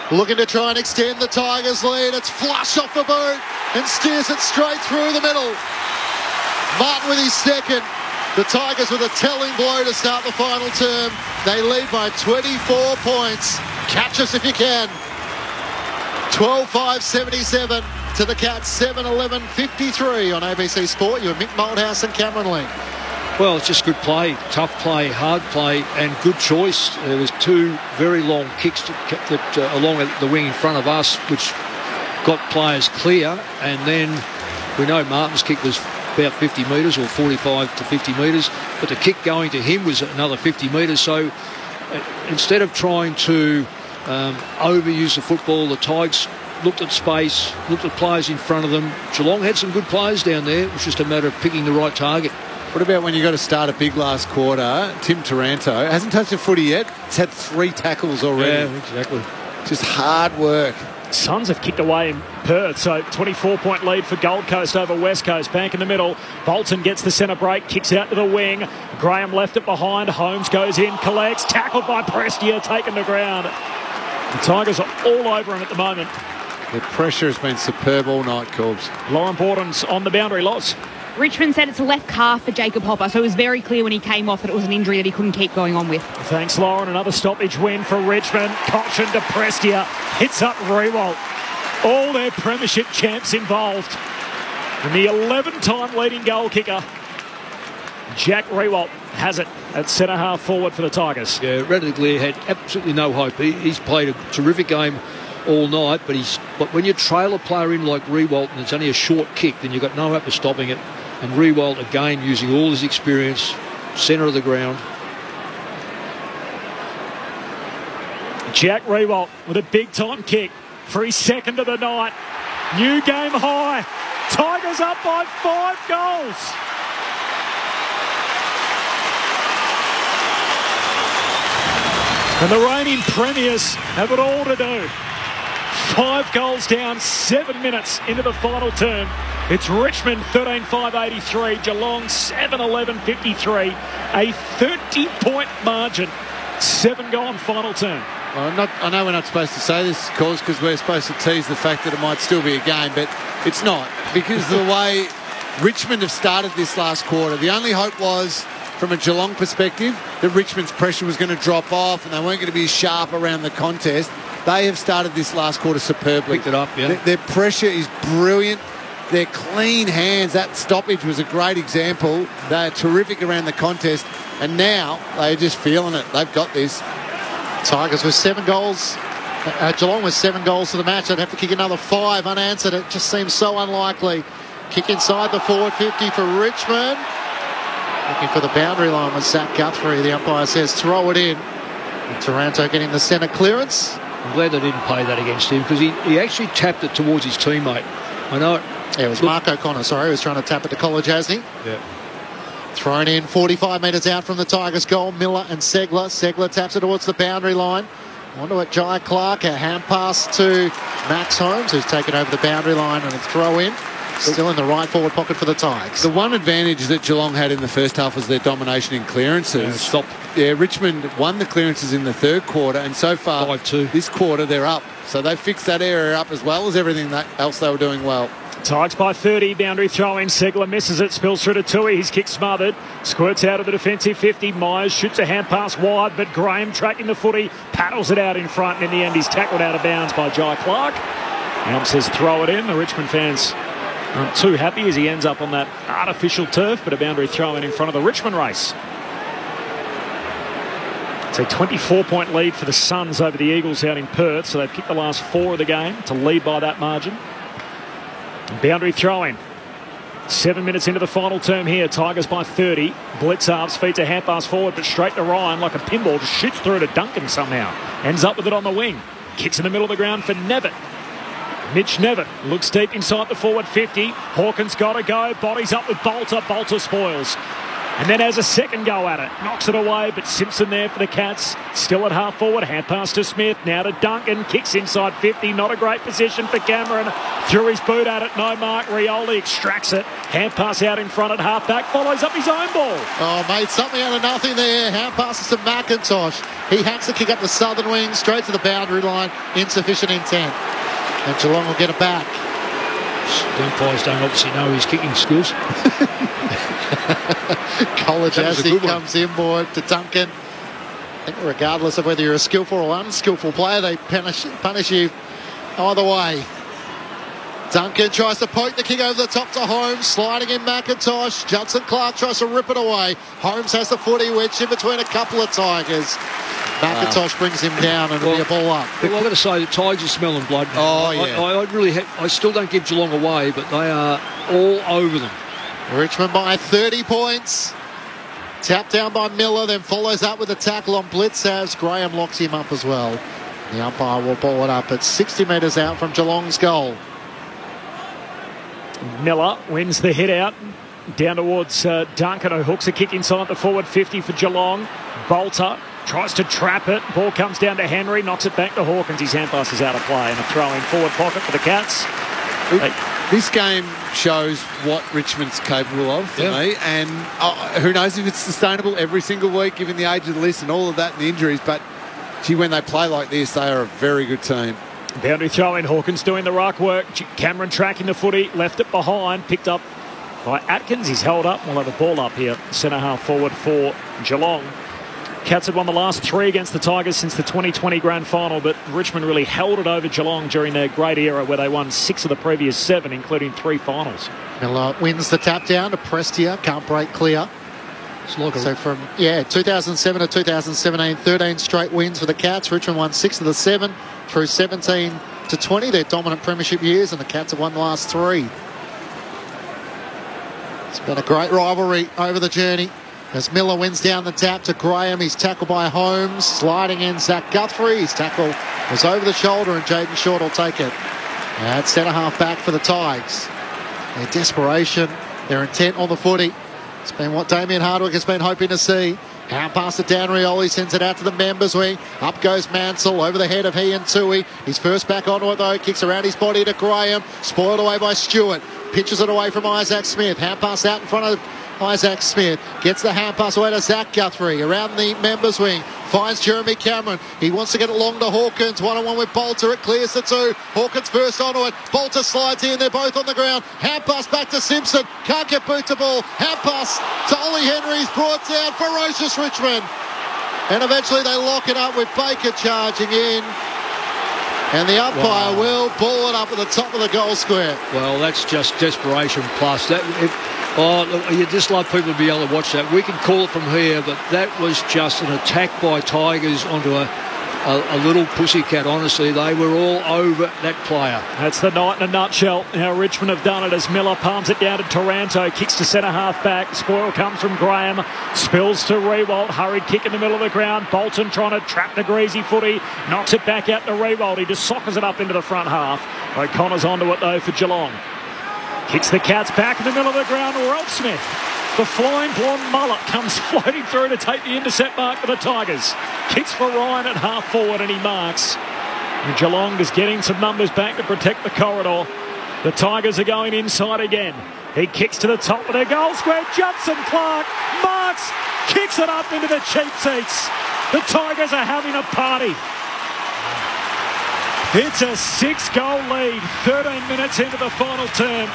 Looking to try and extend the Tigers' lead. It's flush off the boot and steers it straight through the middle. Martin with his second. The Tigers with a telling blow to start the final term. They lead by 24 points. Catch us if you can. 12-5-77 to the Cats, 7-11-53 on ABC Sport. You're Mick Moldhouse and Cameron Lee. Well, it's just good play, tough play, hard play, and good choice. There was 2 very long kicks that along the wing in front of us, which got players clear. And then we know Martin's kick was about 50 metres or 45 to 50 metres, but the kick going to him was another 50 metres. So instead of trying to overuse the football, the Tigers looked at space, looked at players in front of them. Geelong had some good players down there. It was just a matter of picking the right target. What about when you got to start a big last quarter? Tim Taranto hasn't touched a footy yet. He's had 3 tackles already. Yeah, exactly. Just hard work. Suns have kicked away in Perth, so 24-point lead for Gold Coast over West Coast. Bank in the middle. Bolton gets the centre break, kicks out to the wing. Graham left it behind. Holmes goes in, collects, tackled by Prestia, taken to ground. The Tigers are all over him at the moment. The pressure has been superb all night, Corbs. Lauren Borden's on the boundary, Loz. Richmond said it's a left calf for Jacob Hopper, so it was very clear when he came off that it was an injury that he couldn't keep going on with. Thanks, Lauren. Another stoppage win for Richmond. Cochin to Prestia. Hits up Rewalt. All their premiership champs involved. And the 11-time leading goal kicker, Jack Rewalt, has it at centre-half forward for the Tigers. Yeah, Radcliffe had absolutely no hope. He's played a terrific game all night, but when you trail a player in like Rewalt and it's only a short kick, then you've got no hope of stopping it. And Rewalt, again, using all his experience, centre of the ground. Jack Rewalt with a big-time kick for his second of the night. New game high. Tigers up by 5 goals. And the reigning premiers have it all to do. 5 goals down, 7 minutes into the final term. It's Richmond 13-5-83, Geelong 7-11-53. A 30-point margin 7 gone, final turn. Well, I know we're not supposed to say this, because we're supposed to tease the fact that it might still be a game, but it's not, because of the way Richmond have started this last quarter. The only hope was, from a Geelong perspective, that Richmond's pressure was going to drop off and they weren't going to be as sharp around the contest. They have started this last quarter superbly. Picked it up, yeah. Their pressure is brilliant. Their clean hands, that stoppage was a great example. They're terrific around the contest, and now they're just feeling it. They've got this. Tigers with 7 goals. Geelong with 7 goals to the match. They'd have to kick another 5 unanswered. It just seems so unlikely. Kick inside the forward 50 for Richmond. Looking for the boundary line with Zach Guthrie. The umpire says throw it in. And Taranto getting the centre clearance. I'm glad they didn't play that against him, because he actually tapped it towards his teammate. I know it. Yeah, it was Mark O'Connor, sorry. He was trying to tap it to College, hasn't he? Yeah. Thrown in 45 metres out from the Tigers' goal. Miller and Segler. Segler taps it towards the boundary line. Onto it, Jai Clark. A hand pass to Max Holmes, who's taken over the boundary line, and a throw in. Still in the right forward pocket for the Tigers. The one advantage that Geelong had in the first half was their domination in clearances. Richmond won the clearances in the third quarter, and so far 5-2. This quarter they're up. So they fixed that area up as well as everything else they were doing well. Tigers by 30, boundary throw in. Segler misses it, spills through to Tui. His kick smothered, squirts out of the defensive 50. Myers shoots a hand pass wide, but Graham tracking the footy, paddles it out in front, and in the end he's tackled out of bounds by Jai Clark. The ump says throw it in. The Richmond fans aren't too happy as he ends up on that artificial turf, but a boundary throw in front of the Richmond race. It's a 24-point lead for the Suns over the Eagles out in Perth, so they've kicked the last 4 of the game to lead by that margin. Boundary throw-in. 7 minutes into the final term here. Tigers by 30. Blitz halves, feeds a hand pass forward, but straight to Ryan like a pinball. Just shoots through to Duncan somehow. Ends up with it on the wing. Kicks in the middle of the ground for Nevitt. Mitch Nevitt looks deep inside the forward 50. Hawkins got to go. Bodies up with Bolter. Bolter spoils. And then has a second go at it. Knocks it away, but Simpson there for the Cats. Still at half forward. Hand pass to Smith. Now to Duncan. Kicks inside 50. Not a great position for Cameron. Threw his boot at it. No mark. Rioli extracts it. Hand pass out in front at half back. Follows up his own ball. Oh, made something out of nothing there. Hand passes to McIntosh. He hacks the kick up the southern wing. Straight to the boundary line. Insufficient intent. And Geelong will get it back. The umpires don't obviously know his kicking skills. College as he comes inboard to Duncan. I think regardless of whether you're a skillful or unskillful player, they punish you either way. Duncan tries to poke the kick over the top to Holmes. Sliding in McIntosh. Judson Clark tries to rip it away. Holmes has the footy wedged in between a couple of Tigers. McIntosh brings him down and it'll be a ball up. Well, I've got to say the Tigers are smelling blood now. Oh, yeah. I still don't give Geelong away, but they are all over them. Richmond by 30 points. Tapped down by Miller, then follows up with a tackle on blitz as Graham locks him up as well. The umpire will ball it up at 60 metres out from Geelong's goal. Miller wins the hit out. Down towards Duncan, who hooks a kick inside the forward 50 for Geelong. Bolter tries to trap it. Ball comes down to Henry, knocks it back to Hawkins. His hand pass is out of play and a throw in forward pocket for the Cats. This game shows what Richmond's capable of for me, and who knows if it's sustainable every single week given the age of the list and all of that and the injuries, but gee, when they play like this, they are a very good team. Boundary throw in. Hawkins doing the ruck work. Cameron tracking the footy, left it behind, picked up by Atkins. He's held up. We'll have a ball up here, centre half forward for Geelong. Cats had won the last 3 against the Tigers since the 2020 grand final, but Richmond really held it over Geelong during their great era where they won 6 of the previous 7, including 3 finals. Miller wins the tap down to Prestia, can't break clear. So from 2007 to 2017, 13 straight wins for the Cats. Richmond won 6 of the 7 through 17 to 20, their dominant premiership years, and the Cats have won the last 3. It's been a great rivalry over the journey. As Miller wins down the tap to Graham, he's tackled by Holmes. Sliding in Zach Guthrie. His tackle was over the shoulder and Jaden Short will take it. At centre half back for the Tigers. Their desperation, their intent on the footy. It's been what Damien Hardwick has been hoping to see. Hand pass to Dan Rioli, sends it out to the members wing. Up goes Mansell over the head of he and Tui. He's first back onto it though, kicks around his body to Graham. Spoiled away by Stewart. pitches it away from Isaac Smith. Hand pass out in front of Isaac Smith. Gets the hand pass away to Zach Guthrie. Around the members wing. Finds Jeremy Cameron. He wants to get it long to Hawkins. One-on-one with Bolter. It clears the two. Hawkins first onto it. Bolter slides in. They're both on the ground. Hand pass back to Simpson. Can't get boot to ball. Hand pass to Ollie Henry's brought down. Ferocious Richmond. And eventually they lock it up with Baker charging in. And the umpire will ball it up at the top of the goal square. Well, that's just desperation plus. You just love people to be able to watch that. We can call it from here, but that was just an attack by Tigers onto a little pussycat. Honestly, they were all over that player. That's the night in a nutshell. How Richmond have done it as Miller palms it down to Taranto, kicks to centre half back. Spoil comes from Graham, spills to Rewalt. Hurried kick in the middle of the ground. Bolton trying to trap the greasy footy, knocks it back out to Rewalt. He just soccers it up into the front half. O'Connor's onto it though for Geelong. Kicks the Cats back in the middle of the ground. Ralph Smith, the flying blonde mullet, comes floating through to take the intercept mark for the Tigers. Kicks for Ryan at half forward and he marks. And Geelong is getting some numbers back to protect the corridor. The Tigers are going inside again. He kicks to the top of their goal square. Judson Clark marks, kicks it up into the cheap seats. The Tigers are having a party. It's a 6-goal lead, 13 minutes into the final term.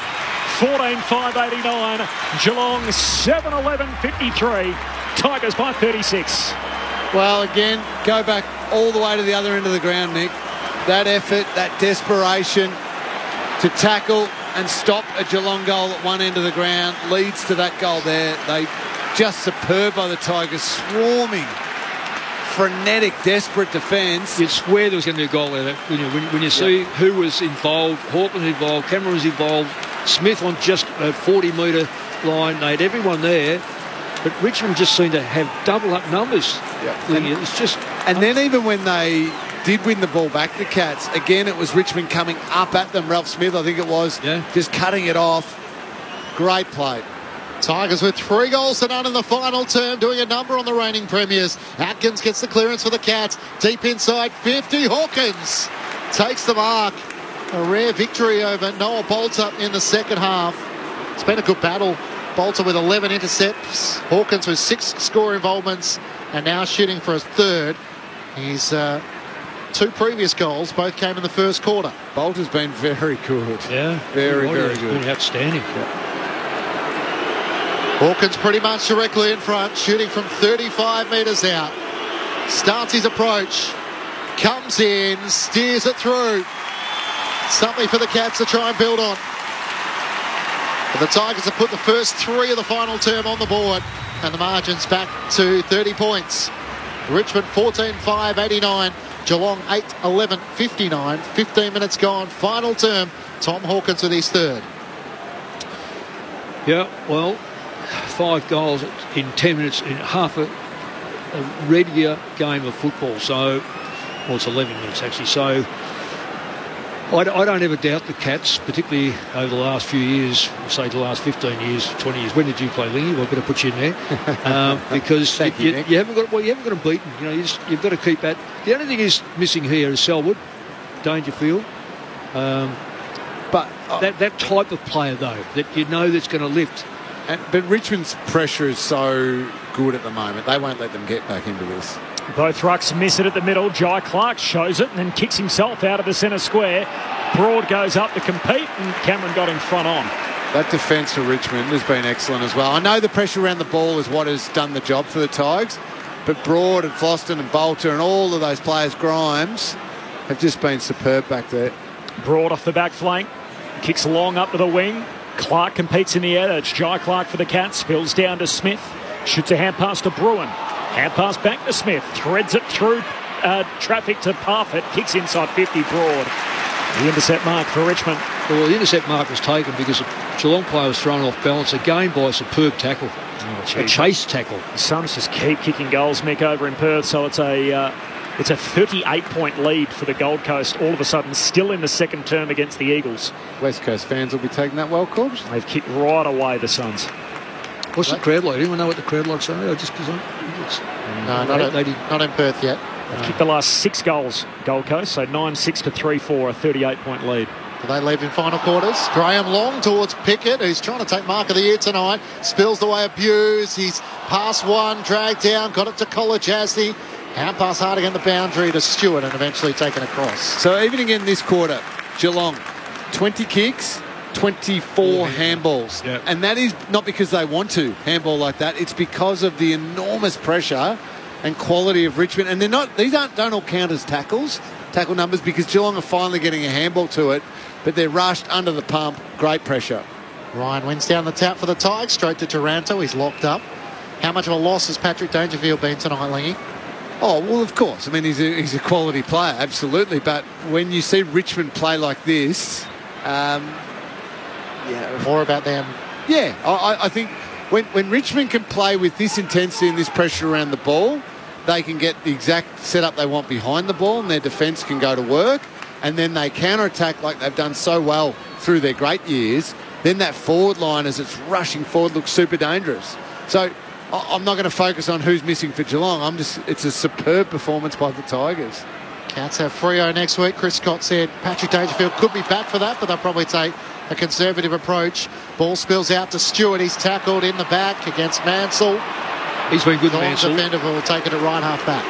14-5-89. Geelong 7-11-53. Tigers by 36. Well, again, go back all the way to the other end of the ground, Nick. That effort, that desperation to tackle and stop a Geelong goal at one end of the ground leads to that goal there. They just superb by the Tigers, swarming. Frenetic, desperate defence. You'd swear there was going to be a goal there. When you see who was involved, Hawkins was involved, Cameron was involved, Smith on just a 40-metre line. They had everyone there, but Richmond just seemed to have double-up numbers. It's just... And then even when they did win the ball back, the Cats, again, it was Richmond coming up at them. Ralph Smith, I think it was, just cutting it off. Great play. Tigers with 3 goals to none in the final term, doing a number on the reigning premiers. Atkins gets the clearance for the Cats. Deep inside 50. Hawkins takes the mark. A rare victory over Noah Bolter in the second half. It's been a good battle. Bolter with 11 intercepts. Hawkins with 6 score involvements and now shooting for his third. His 2 previous goals both came in the first quarter. Bolter's been very good. Yeah. Very good. Been outstanding. Hawkins pretty much directly in front, shooting from 35 metres out. Starts his approach, comes in, steers it through. Something for the Cats to try and build on. But the Tigers have put the first 3 of the final term on the board, and the margin's back to 30 points. Richmond 14-5-89, Geelong 8-11-59, 15 minutes gone, final term. Tom Hawkins with his third. Yeah, well, 5 goals in 10 minutes in half a regular game of football. So, well, it's 11 minutes actually. So, I don't ever doubt the Cats, particularly over the last few years, say the last 15 years, 20 years. When did you play, Lingy? Well, I'm going to put you in there because you haven't got them beaten. You know, you've got to keep that. The only thing is missing here is Selwood, Dangerfield. But that type of player, though, that you know that's going to lift. But Richmond's pressure is so good at the moment. They won't let them get back into this. Both rucks miss it at the middle. Jai Clark shows it and then kicks himself out of the centre square. Broad goes up to compete and Cameron got in front on. That defence for Richmond has been excellent as well. I know the pressure around the ball is what has done the job for the Tigers, but Broad and Floston and Bolter and all of those players, Grimes, have just been superb back there. Broad off the back flank. Kicks long up to the wing. Clark competes in the air. It's Jai Clark for the Cats. Spills down to Smith. Shoots a hand pass to Bruin. Hand pass back to Smith. Threads it through traffic to Parfitt. Kicks inside 50. Broad. The intercept mark for Richmond. Well, the intercept mark was taken because a Geelong player was thrown off balance again by a superb tackle. A chase tackle. The Suns just keep kicking goals, Mick, over in Perth. So it's a 38-point lead for the Gold Coast, all of a sudden still in the second term against the Eagles. West Coast fans will be taking that well, Corbs. They've kicked right away, the Suns. What's the crowd like? Anyone know what the crowd like say? No, not in Perth yet. They've kicked the last 6 goals, Gold Coast, so 9-6 to 3-4, a 38-point lead. Do they leave in final quarters? Graham long towards Pickett, who's trying to take mark of the year tonight. Spills the way of Hughes. He's past one, dragged down, got it to Kolajasny. Hand pass hard against the boundary to Stewart and eventually taken across. So even again this quarter, Geelong, 20 kicks, 24 handballs. Yep. And that is not because they want to handball like that. It's because of the enormous pressure and quality of Richmond. And these don't all count as tackle numbers, because Geelong are finally getting a handball to it, but they're rushed under the pump. Great pressure. Ryan wins down the tap for the Tigers, straight to Taranto. He's locked up. How much of a loss has Patrick Dangerfield been tonight, Lingy? Oh, well, of course. I mean, he's a quality player, absolutely. But when you see Richmond play like this, more about them. Yeah, I think when Richmond can play with this intensity and this pressure around the ball, they can get the exact setup they want behind the ball, and their defence can go to work, and then they counter-attack like they've done so well through their great years. Then that forward line, as it's rushing forward, looks super dangerous. So I'm not going to focus on who's missing for Geelong. It's a superb performance by the Tigers. Cats have Freo next week. Chris Scott said Patrick Dangerfield could be back for that, but they'll probably take a conservative approach. Ball spills out to Stewart. He's tackled in the back against Mansell. He's been good, Mansell. Defender will take it at right half back.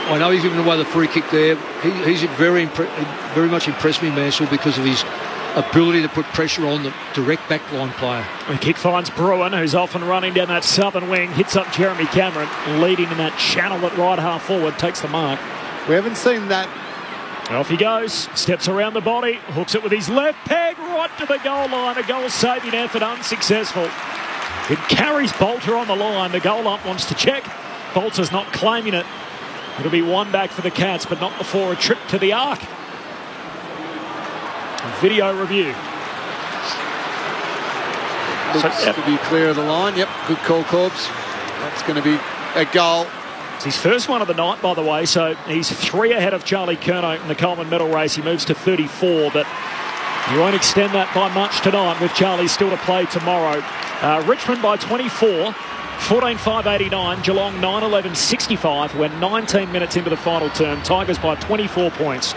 I know he's given away the free kick there. He's very much impressed me, Mansell, because of his ability to put pressure on the direct backline player. The kick finds Bruin, who's often running down that southern wing, hits up Jeremy Cameron, leading in that channel at right half forward, takes the mark. We haven't seen that. Off he goes, steps around the body, hooks it with his left peg right to the goal line. A goal-saving effort unsuccessful. It carries Bolter on the line. The goal ump wants to check. Bolter's not claiming it. It'll be one back for the Cats, but not before a trip to the arc. Video review. Looks to be clear of the line. Yep, good call, Corbs. That's going to be a goal. It's his first one of the night, by the way, so he's 3 ahead of Charlie Curnow in the Coleman medal race. He moves to 34, but he won't extend that by much tonight, with Charlie still to play tomorrow. Richmond by 24, 14-5-89, Geelong 9-11-65. We're 19 minutes into the final term. Tigers by 24 points.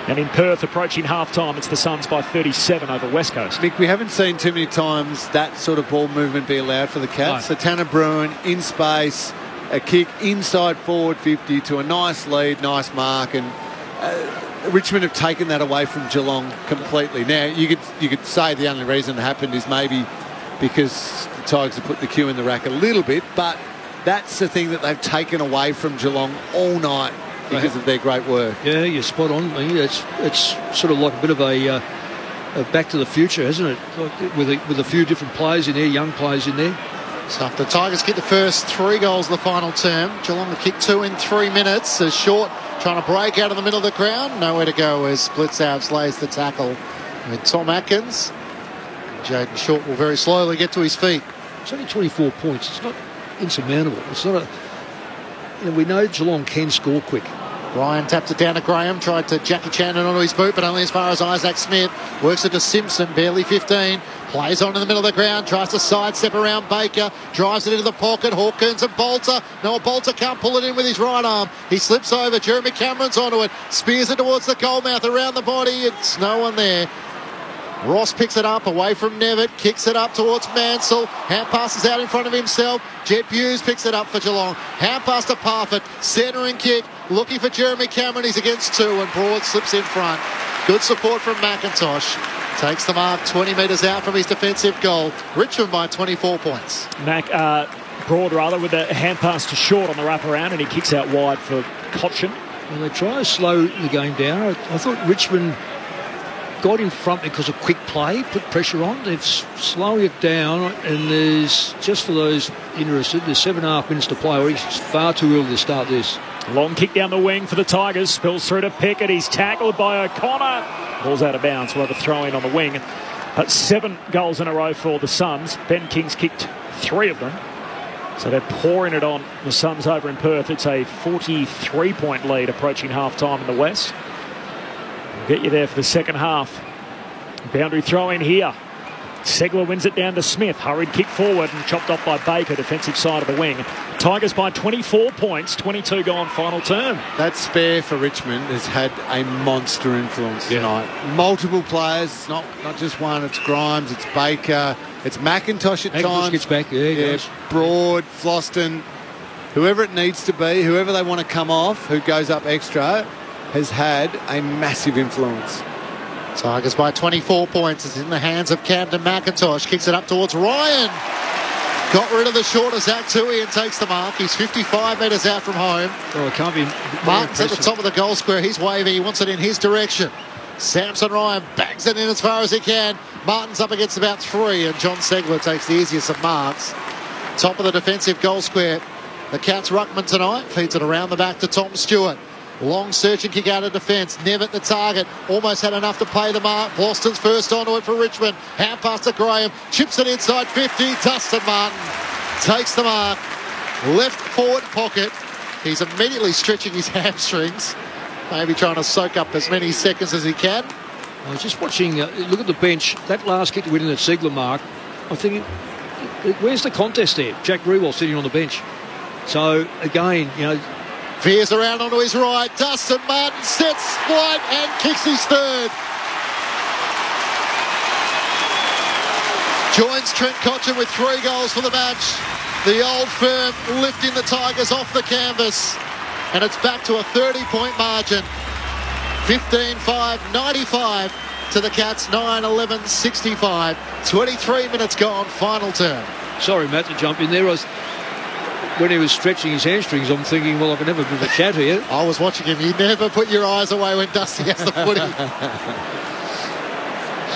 And in Perth, approaching half-time, it's the Suns by 37 over West Coast. Mick, we haven't seen too many times that sort of ball movement be allowed for the Cats. No. So Tanner Bruin in space, a kick inside forward 50 to a nice lead, nice mark, and Richmond have taken that away from Geelong completely. Now, you could say the only reason it happened is maybe because the Tigers have put the cue in the rack a little bit, but that's the thing that they've taken away from Geelong all night because of their great work. Yeah, you're spot on. I mean, it's sort of like a bit of a back to the future, isn't it? Like with a few different players in there, young players in there. So the Tigers get the first 3 goals of the final term. Geelong have kicked 2 in 3 minutes. As Short trying to break out of the middle of the ground. Nowhere to go as Blitzau slays the tackle with Tom Atkins. Jaden Short will very slowly get to his feet. It's only 24 points. It's not insurmountable. It's not we know Geelong can score quick. Ryan tapped it down to Graham, tried to Jackie Chan it onto his boot, but only as far as Isaac Smith. Works it to Simpson, barely 15. Plays on in the middle of the ground, tries to sidestep around Baker, drives it into the pocket. Hawkins and Bolter. No, Bolter can't pull it in with his right arm. He slips over. Jeremy Cameron's onto it. Spears it towards the goal mouth around the body. It's no one there. Ross picks it up away from Nevitt, kicks it up towards Mansell. Hand passes out in front of himself. Jet Hughes picks it up for Geelong. Hand pass to Parfitt. Centering kick. Looking for Jeremy Cameron. He's against 2 and Broad slips in front. Good support from McIntosh. Takes the mark 20 metres out from his defensive goal. Richmond by 24 points. Broad with a hand pass to Short on the wraparound, and he kicks out wide for Cochin. Well, they try to slow the game down. I thought Richmond got in front because of quick play, put pressure on. They've slowed it down, and there's, just for those interested, there's 7.5 minutes to play. It's far too early to start this. Long kick down the wing for the Tigers. Spills through to Pickett. He's tackled by O'Connor. Ball's out of bounds. We'll have a throw in on the wing. But 7 goals in a row for the Suns. Ben King's kicked 3 of them. So they're pouring it on the Suns over in Perth. It's a 43-point lead approaching half-time in the West. We'll get you there for the second half. Boundary throw in here. Segler wins it down to Smith. Hurried kick forward and chopped off by Baker, defensive side of the wing. Tigers by 24 points, 22 gone final term. That spare for Richmond has had a monster influence tonight. Multiple players, it's not just one, it's Grimes, it's Baker, it's McIntosh at times. Gets back, goes. Broad, Floston, whoever it needs to be, whoever they want to come off, who goes up extra, has had a massive influence. Tigers by 24 points. It's in the hands of Camden McIntosh. Kicks it up towards Ryan. Got rid of the shorter Zach Tui and takes the mark. He's 55 metres out from home. Oh, it can't be. Martin's at the top of the goal square. He's waving. He wants it in his direction. Samson Ryan bangs it in as far as he can. Martin's up against about 3, and John Segler takes the easiest of marks. Top of the defensive goal square. The Cats ruckman tonight. Feeds it around the back to Tom Stewart. Long searching kick out of defence. Nevitt the target. Almost had enough to pay the mark. Boston's first onto it for Richmond. Hand pass to Graham. Chips it inside 50. Dustin Martin takes the mark. Left forward pocket. He's immediately stretching his hamstrings. Maybe trying to soak up as many seconds as he can. I was just watching, look at the bench. That last kick to win in the Segler mark, I'm thinking, where's the contest there? Jack Rewell sitting on the bench. So, again, veers around onto his right. Dustin Martin sets flight and kicks his third. Joins Trent Cotchin with 3 goals for the match. The old firm lifting the Tigers off the canvas. And it's back to a 30-point margin. 15-5, 95 to the Cats, 9-11, 65. 23 minutes gone, final term. Sorry, Matt, to jump in there. When he was stretching his hamstrings, I'm thinking, well, I can have a bit of a chat here. I was watching him. You never put your eyes away when Dusty has the footy.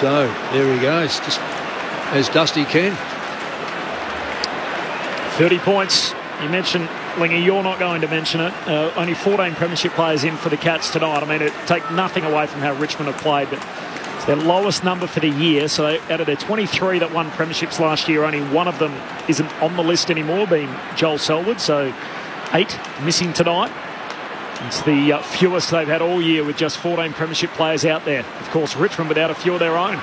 So, there he goes, just as Dusty can. 30 points. You mentioned, Lingy, you're not going to mention it. Only 14 premiership players in for the Cats tonight. I mean, it take nothing away from how Richmond have played, but it's their lowest number for the year. So out of their 23 that won premierships last year, only one of them isn't on the list anymore, being Joel Selwood. So 8 missing tonight. It's the fewest they've had all year, with just 14 premiership players out there. Of course, Richmond without a few of their own.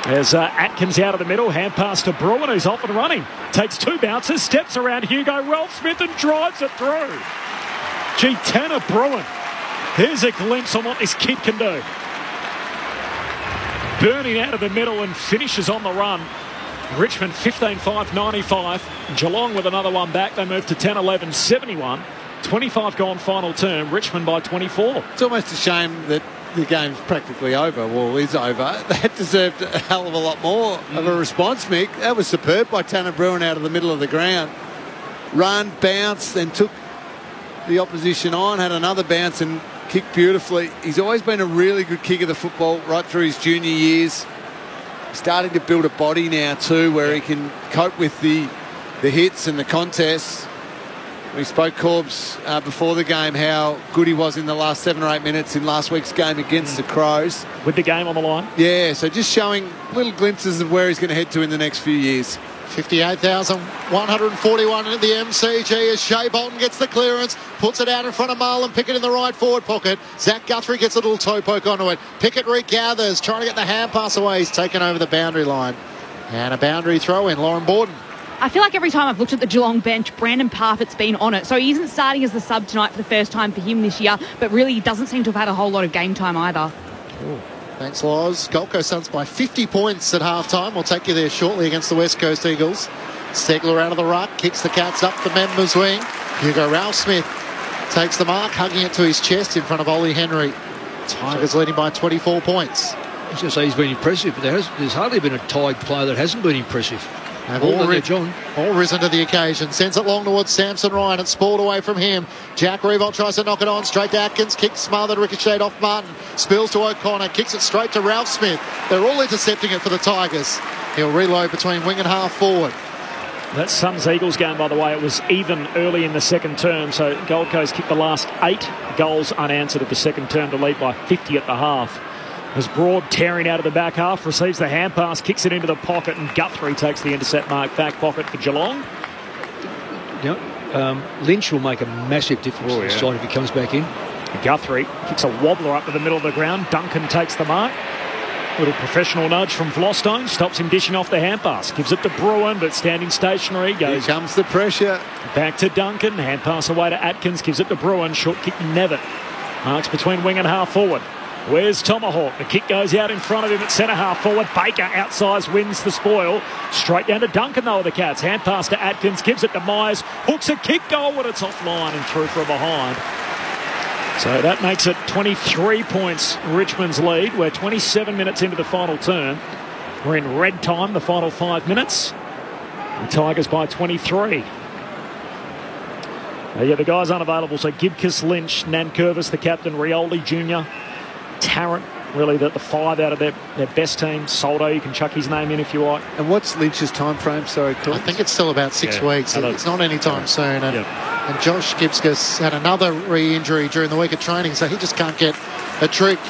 As Atkins out of the middle, hand pass to Bruin, who's off and running. Takes 2 bounces, steps around Hugo Ralph-Smith and drives it through. Gee, Tanner Bruin. Here's a glimpse on what this kid can do. Burning out of the middle and finishes on the run. Richmond 15-5, 95. Geelong with another one back. They move to 10-11, 71. 25 gone final term. Richmond by 24. It's almost a shame that the game's practically over. Well, is over. That deserved a hell of a lot more of a response, Mick. That was superb by Tanner Bruin out of the middle of the ground. Run, bounce, then took the opposition on, had another bounce and kicked beautifully. He's always been a really good kicker of the football right through his junior years. Starting to build a body now too, where he can cope with the hits and the contests. We spoke, Corbs, before the game, how good he was in the last 7 or 8 minutes in last week's game against the Crows. With the game on the line? Yeah, so just showing little glimpses of where he's going to head to in the next few years. 58,141 at the MCG as Shea Bolton gets the clearance, puts it out in front of Marlon Pickett in the right forward pocket. Zach Guthrie gets a little toe poke onto it. Pickett regathers, trying to get the hand pass away. He's taken over the boundary line. And a boundary throw in, Lauren Borden. I feel like every time I've looked at the Geelong bench, Brandon Parfitt's been on it. So he isn't starting as the sub tonight for the first time for him this year, but really he doesn't seem to have had a whole lot of game time either. Ooh. Thanks, Loz. Gold Coast Suns by 50 points at half-time. We'll take you there shortly against the West Coast Eagles. Segler out of the ruck, kicks the Cats up the members' wing. Hugo Ralph-Smith takes the mark, hugging it to his chest in front of Ollie Henry. Tigers leading by 24 points. I was going to say he's been impressive, but there's hardly been a Tig player that hasn't been impressive. They've all risen to the occasion. Sends it long towards Samson Ryan. It's spoiled away from him. Jack Revolt tries to knock it on. Straight to Atkins. Kick smothered. Ricocheted off Martin. Spills to O'Connor. Kicks it straight to Ralph Smith. They're all intercepting it for the Tigers. He'll reload between wing and half forward. That Suns-Eagles game, by the way, it was even early in the second term. So Gold Coast kicked the last 8 goals unanswered at the second term to lead by 50 at the half. As Broad tearing out of the back half, receives the hand pass, kicks it into the pocket, and Guthrie takes the intercept mark back pocket for Geelong. Lynch will make a massive difference this side if he comes back in. Guthrie kicks a wobbler up to the middle of the ground. Duncan takes the mark. Little professional nudge from Vlostone. Stops him dishing off the hand pass. Gives it to Bruin, but standing stationary. Here comes the pressure. Back to Duncan. Hand pass away to Atkins. Gives it to Bruin. Short kick Nevitt. Marks between wing and half forward. Where's Tomahawk? The kick goes out in front of him at centre half forward. Baker outsized wins the spoil. Straight down to Duncan though with the Cats. Hand pass to Atkins. Gives it to Myers. Hooks a kick goal when it's offline and through from behind. So that makes it 23 points Richmond's lead. We're 27 minutes into the final term. We're in red time, the final 5 minutes. The Tigers by 23. The guys unavailable, so Gibcus, Lynch, Nankervis, the captain, Rioli Jr., Tarrant, really the 5 out of their best team. Soldo, you can chuck his name in if you like. And what's Lynch's time frame? Sorry, Chris? I think it's still about 6 weeks. It's not any time soon. And Josh Gibcus had another re-injury during the week of training, so he just can't get a trick.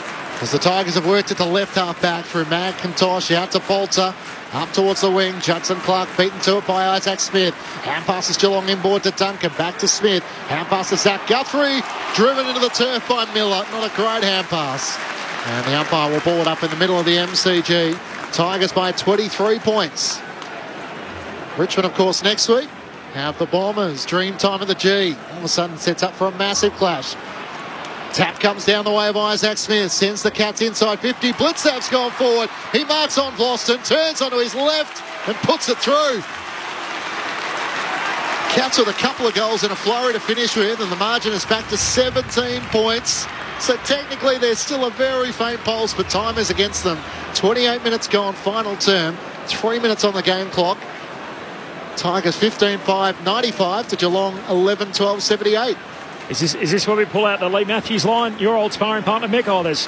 As the Tigers have worked at the left half back through McIntosh out to Bolter. Up towards the wing, Judson Clark beaten to it by Isaac Smith. Hand passes Geelong inboard to Duncan, back to Smith. Hand pass to Zach Guthrie, driven into the turf by Miller. Not a great hand pass. And the umpire will ball it up in the middle of the MCG. Tigers by 23 points. Richmond, of course, next week have the Bombers. Dream time at the G. All of a sudden sets up for a massive clash. Tap comes down the way of Isaac Smith, sends the Cats inside 50. Blitzap's gone forward. He marks on Vloston, turns onto his left and puts it through. Cats with a couple of goals in a flurry to finish with, and the margin is back to 17 points. So technically there's still a very faint pulse, but time is against them. 28 minutes gone, final term. 3 minutes on the game clock. Tigers 15-5, 95 to Geelong 11-12, 78. Is this where we pull out the Lee Matthews line? Your old sparring partner, Mick. Oh, there's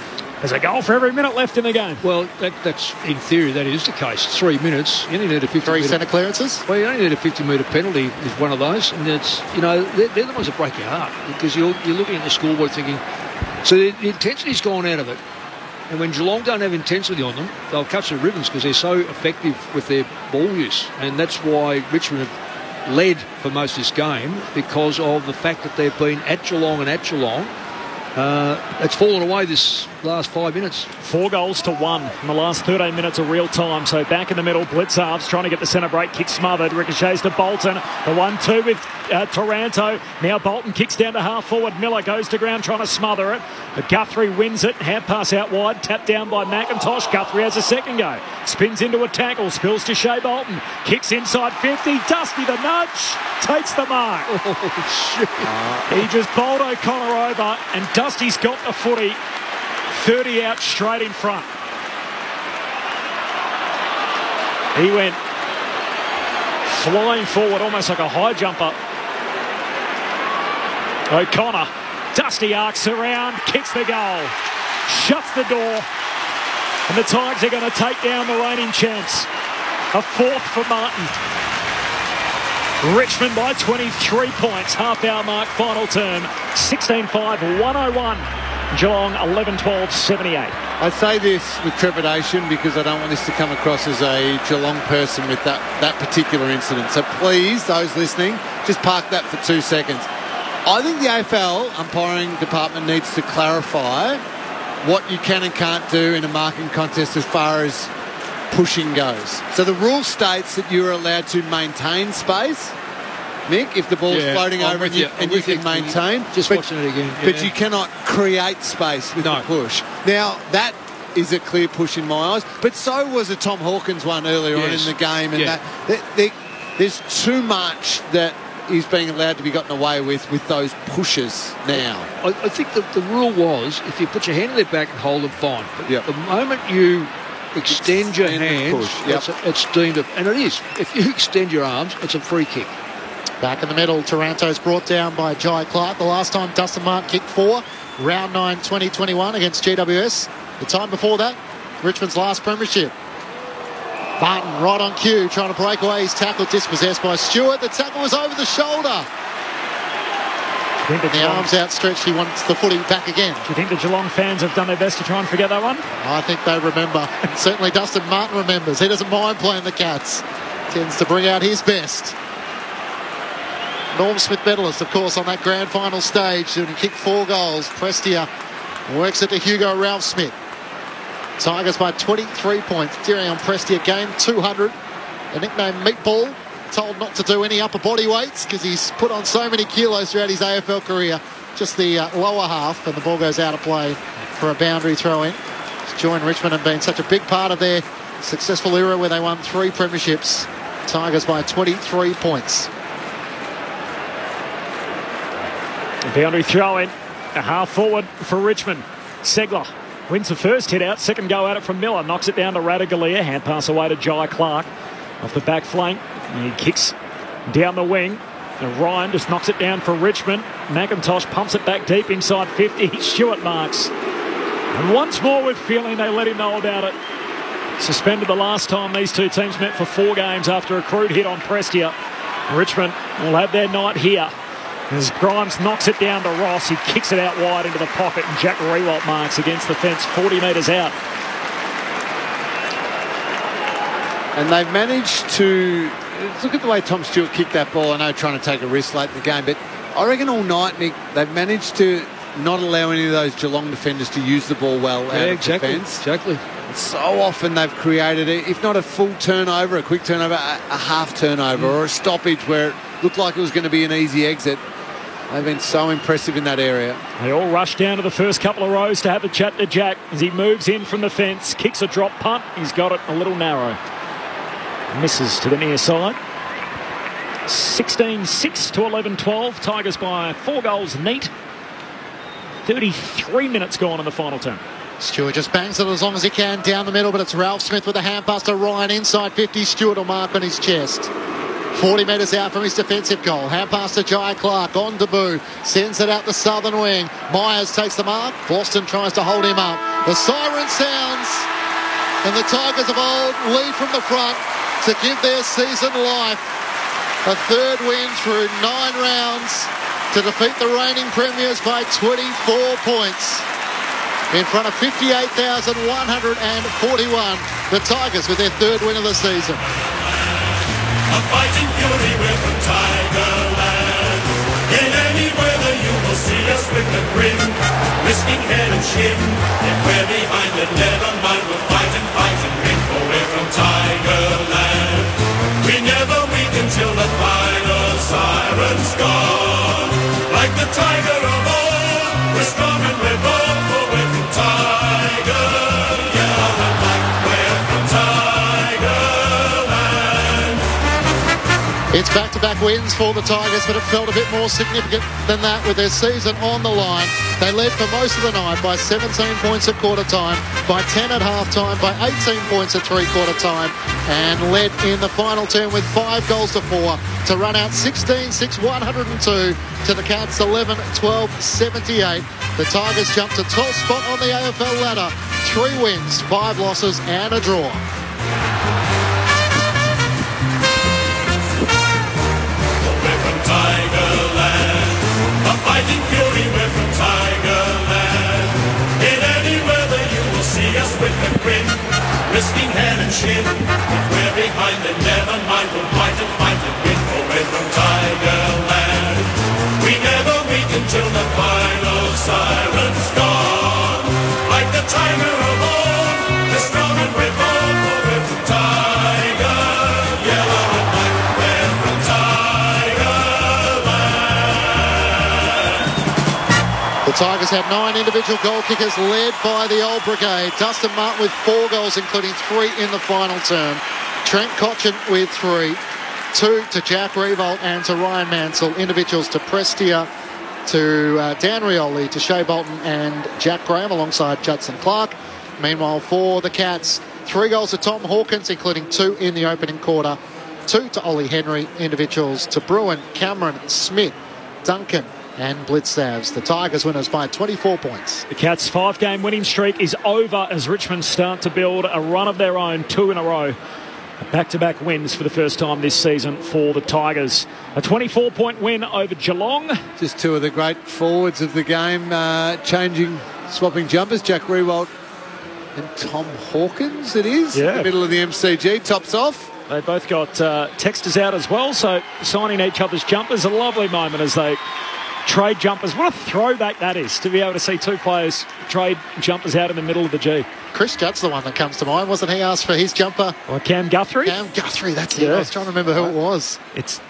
a goal for every minute left in the game. Well, that's in theory that is the case. 3 minutes. You only need a 50 3 centre clearances. Well, you only need a 50-metre penalty is one of those, and it's they're the ones that break your heart because you're looking at the scoreboard thinking. So the intensity's gone out of it, and when Geelong don't have intensity on them, they'll cut the ribbons because they're so effective with their ball use, and that's why Richmond have led for most of this game because of the fact that they've been at Geelong and at Geelong. It's fallen away this last 5 minutes. 4 goals to 1 in the last 13 minutes of real time. So back in the middle, Blitzarves trying to get the centre break, kick smothered, ricochets to Bolton. The 1-2 with Taranto. Now Bolton kicks down to half forward. Miller goes to ground trying to smother it. But Guthrie wins it. Hand pass out wide, tapped down by McIntosh. Guthrie has a second go. Spins into a tackle, spills to Shea Bolton. Kicks inside 50. Dusty the nudge. Takes the mark. Oh, shit. He just bowled O'Connor over, and Dusty's got the footy 30 out straight in front. He went flying forward almost like a high jumper. O'Connor, Dusty arcs around, kicks the goal, shuts the door, and the Tigers are going to take down the reigning champs. A 4th for Martin. Richmond by 23 points, half-hour mark, final term, 16-5, 101. Geelong 11-12, 78. I say this with trepidation because I don't want this to come across as a Geelong person with that particular incident. So please, those listening, just park that for 2 seconds. I think the AFL umpiring department needs to clarify what you can and can't do in a marking contest as far as pushing goes. So the rule states that you're allowed to maintain space, Mick, if the ball's floating over and you can maintain. Just watching it again. Yeah. But you cannot create space with the push. Now, that is a clear push in my eyes. But so was a Tom Hawkins one earlier on in the game. And there's too much that is being allowed to be gotten away with those pushes now. I think the rule was if you put your hand on their back and hold them, fine. But the moment you extend your hands, it's deemed and it is. If you extend your arms, it's a free kick. Back in the middle, Taranto's brought down by Jai Clark. The last time Dustin Martin kicked 4, round 9 2021 against GWS. The time before that, Richmond's last premiership. Martin right on cue, trying to break away his tackle, dispossessed by Stewart. The tackle was over the shoulder. The arms outstretched, he wants the footy back again. Do you think the Geelong fans have done their best to try and forget that one? I think they remember. Certainly Dustin Martin remembers. He doesn't mind playing the Cats. Tends to bring out his best. Norm Smith medalist, of course, on that grand final stage. He kicked 4 goals. Prestia works it to Hugo Ralph Smith. Tigers by 23 points. Darion Prestia game 200. A nickname Meatball. Told not to do any upper body weights because he's put on so many kilos throughout his AFL career. Just the lower half, and the ball goes out of play for a boundary throw in. He's joined Richmond and been such a big part of their successful era where they won 3 premierships. Tigers by 23 points. A boundary throw in. A half forward for Richmond. Segler wins the first hit out. Second go at it from Miller. Knocks it down to Radaglia. Hand pass away to Jai Clark. Off the back flank. He kicks down the wing. And Ryan just knocks it down for Richmond. McIntosh pumps it back deep inside 50. Stewart marks. And once more with feeling, they let him know about it. Suspended the last time these two teams met for 4 games after a crude hit on Prestia. Richmond will have their night here. As Grimes knocks it down to Ross, he kicks it out wide into the pocket, and Jack Rewalt marks against the fence 40 metres out. And they've managed to... Look at the way Tom Stewart kicked that ball. I know trying to take a risk late in the game, but I reckon all night, Nick, they've managed to not allow any of those Geelong defenders to use the ball well out of defence. Exactly. So often they've created, if not a full turnover, a quick turnover, a half turnover or a stoppage where it looked like it was going to be an easy exit. They've been so impressive in that area. They all rush down to the first couple of rows to have a chat to Jack as he moves in from the fence, kicks a drop punt. He's got it a little narrow. Misses to the near side. 16-6 to 11-12. Tigers by 4 goals neat. 33 minutes gone in the final term. Stewart just bangs it as long as he can down the middle, but it's Ralph Smith with a hand pass to Ryan inside 50. Stewart will mark on his chest. 40 metres out from his defensive goal. Hand pass to Jai Clark on debut. Sends it out the southern wing. Myers takes the mark. Boston tries to hold him up. The siren sounds, and the Tigers of old lead from the front to give their season life. A third win through 9 rounds to defeat the reigning premiers by 24 points. In front of 58,141, the Tigers with their third win of the season. A fighting fury, we're from Tigerland. In any weather you will see us with a grin, risking head and shin. If we're behind then never mind, we'll fight and win, for we're from Tigerland. We never weaken till the final siren's gone. Like the tiger of old, we're strong and we're bold, for we're from Tiger. Yellow and black, we're from Tigerland. It's back-to-back wins for the Tigers, but it felt a bit more significant than that with their season on the line. They led for most of the night by 17 points at quarter time, by 10 at half time, by 18 points at three-quarter time, and led in the final term with 5 goals to 4 to run out 16-6-102 to the Cats 11-12-78. The Tigers jumped to 12th spot on the AFL ladder. 3 wins, 5 losses and a draw. Tigerland, a fighting fury, we're from Tigerland. In any weather you will see us with a grin, risking head and shin. If we're behind then never mind, we'll fight and win, for we're from Tigerland. We never weaken till the final siren's gone. Like the tiger of old, we're strong and we're bold, for we're from Tiger. Yellow and black, we're from Tiger. The Tigers had 9 individual goal kickers led by the old brigade. Dustin Martin with 4 goals, including 3 in the final term. Trent Cotchin with 3. 2 to Jack Rewalt and to Ryan Mansell. Individuals to Prestia, to Dan Rioli, to Shea Bolton and Jack Graham alongside Judson Clark. Meanwhile, for the Cats, 3 goals to Tom Hawkins, including 2 in the opening quarter. 2 to Ollie Henry. Individuals to Bruin, Cameron, Smith, Duncan and Blitzavs. The Tigers winners by 24 points. The Cats' 5-game winning streak is over as Richmond start to build a run of their own, 2 in a row. Back-to-back wins for the first time this season for the Tigers. A 24-point win over Geelong. Just 2 of the great forwards of the game swapping jumpers. Jack Rewalt and Tom Hawkins, it is. Yeah. In the middle of the MCG, tops off. They both got texters out as well, so signing each other's jumpers. A lovely moment as they trade jumpers. What a throwback that is, to be able to see two players trade jumpers out in the middle of the G. Chris Judd's the one that comes to mind. Wasn't he asked for his jumper? Or Cam Guthrie? Cam Guthrie, that's it. I was trying to remember who it was. It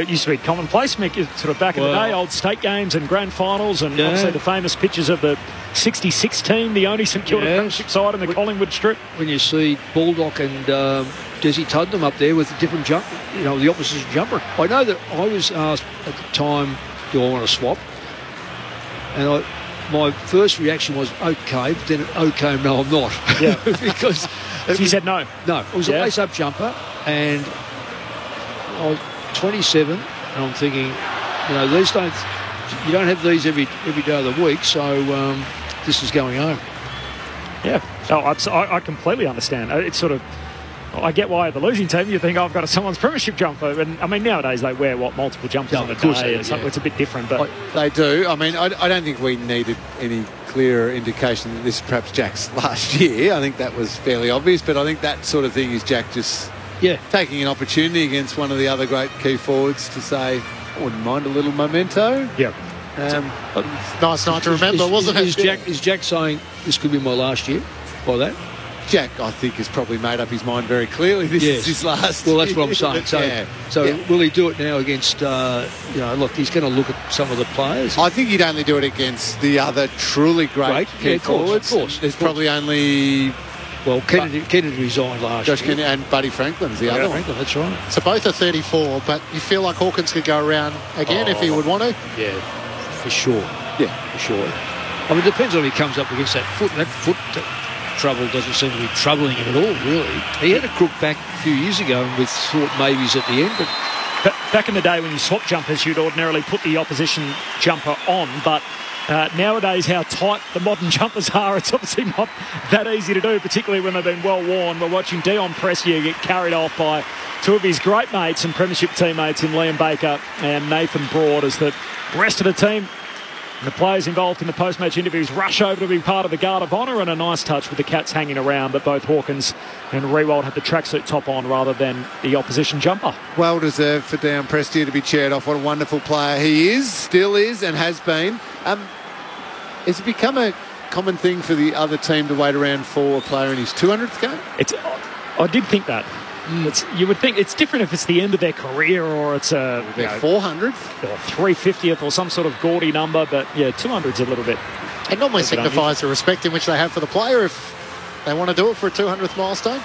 used to be commonplace, Mick, sort of back in the day, old state games and grand finals, and obviously the famous pictures of the 66 team, the only St Kilda Premiership side in the Collingwood strip. When you see Baldock and Desi Tuddenham up there with a different jump, the opposition jumper. I know that I was asked at the time, do I want to swap? And my first reaction was, okay, but then, okay, no, I'm not. Yeah. Because... So you said no? No, it was a lace-up jumper, and I was 27, and I'm thinking, you don't have these every day of the week, so this is going home. Yeah, I completely understand. It's sort of, I get why the losing team you think, I've got someone's premiership jumper, and I mean nowadays they wear multiple jumpers on a day, it's a bit different, but they do. I mean, I don't think we needed any clearer indication that this is perhaps Jack's last year. I think that was fairly obvious, but I think that sort of thing is Jack just taking an opportunity against one of the other great key forwards to say, I wouldn't mind a little memento. Yeah. Nice night to remember, wasn't it? Is Jack saying this could be my last year by that? Jack, I think, has probably made up his mind very clearly. This is his last. Well, that's what I'm saying. So will he do it now against, look, he's going to look at some of the players. I think he'd only do it against the other truly great key forwards. Of course. There's probably only... Well, Kennedy resigned last year. Josh Kennedy and Buddy Franklin's the other one. Franklin, that's right. So both are 34, but you feel like Hawkins could go around again if he would want to? Yeah, for sure. Yeah, for sure. I mean, it depends on if he comes up against that foot. That foot trouble doesn't seem to be troubling him at all, really. He had a crook back a few years ago and we thought maybes at the end, but back in the day when you swap jumpers, you'd ordinarily put the opposition jumper on, but nowadays how tight the modern jumpers are, it's obviously not that easy to do, particularly when they've been well worn. We're watching Dion Prestia get carried off by two of his great mates and premiership teammates in Liam Baker and Nathan Broad, as the rest of the team and the players involved in the post-match interviews rush over to be part of the Guard of Honour, and a nice touch with the Cats hanging around, but both Hawkins and Rewald had the tracksuit top on rather than the opposition jumper. Well deserved for Dion Prestia to be cheered off. What a wonderful player he is, still is, and has been. Has it become a common thing for the other team to wait around for a player in his 200th game? I did think that. You would think it's different if it's the end of their career or it's their 400th or 350th or some sort of gaudy number, but 200's a little bit. It normally signifies the respect in which they have for the player if they want to do it for a 200th milestone.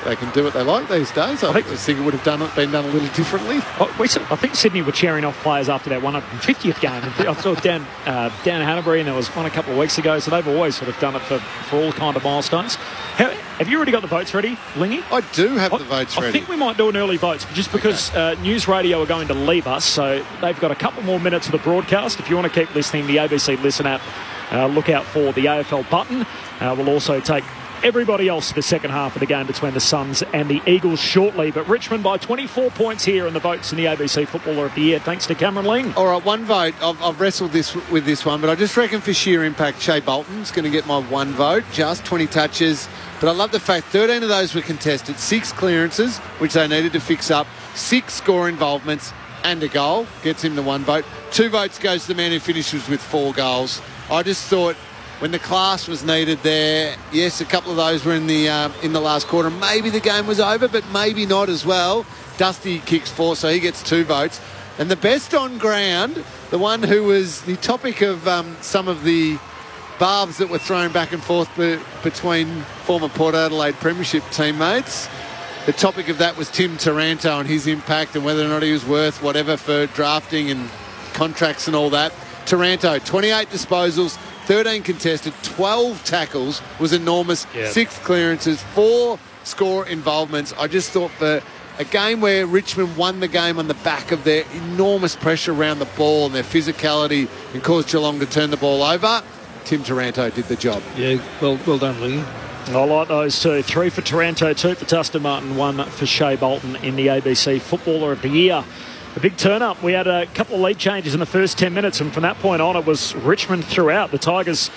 They can do what they like these days. I think it would have been done a little differently. I think Sydney were cheering off players after their 150th game. I saw Dan Hanbury, and there was one a couple of weeks ago, so they've always sort of done it for all kind of milestones. Have you already got the votes ready, Lingy? I do have the votes ready. I think we might do an early vote, just because News Radio are going to leave us, so they've got a couple more minutes of the broadcast. If you want to keep listening, the ABC Listen app, look out for the AFL button. We'll also take everybody else to the second half of the game between the Suns and the Eagles shortly. But Richmond by 24 points here in the votes in the ABC Footballer of the Year, thanks to Cameron Ling. All right, one vote. I've wrestled with this one, but I just reckon for sheer impact, Shea Bolton's going to get my one vote, just 20 touches. But I love the fact 13 of those were contested, 6 clearances, which they needed to fix up, 6 score involvements and a goal. Gets him the one vote. 2 votes goes to the man who finishes with 4 goals. I just thought, when the class was needed there, yes, a couple of those were in the last quarter. Maybe the game was over, but maybe not as well. Dusty kicks 4, so he gets 2 votes. And the best on ground, the one who was the topic of some of the barbs that were thrown back and forth between former Port Adelaide Premiership teammates. The topic of that was Tim Taranto and his impact and whether or not he was worth whatever for drafting and contracts and all that. Taranto, 28 disposals, 13 contested, 12 tackles, was enormous, 6 clearances, 4 score involvements. I just thought for a game where Richmond won the game on the back of their enormous pressure around the ball and their physicality and caused Geelong to turn the ball over, Tim Taranto did the job. Yeah, well done, Lee. I like those two. 3 for Taranto, 2 for Dustin Martin, 1 for Shea Bolton in the ABC Footballer of the Year. A big turn-up. We had a couple of lead changes in the first 10 minutes, and from that point on, it was Richmond throughout. The Tigers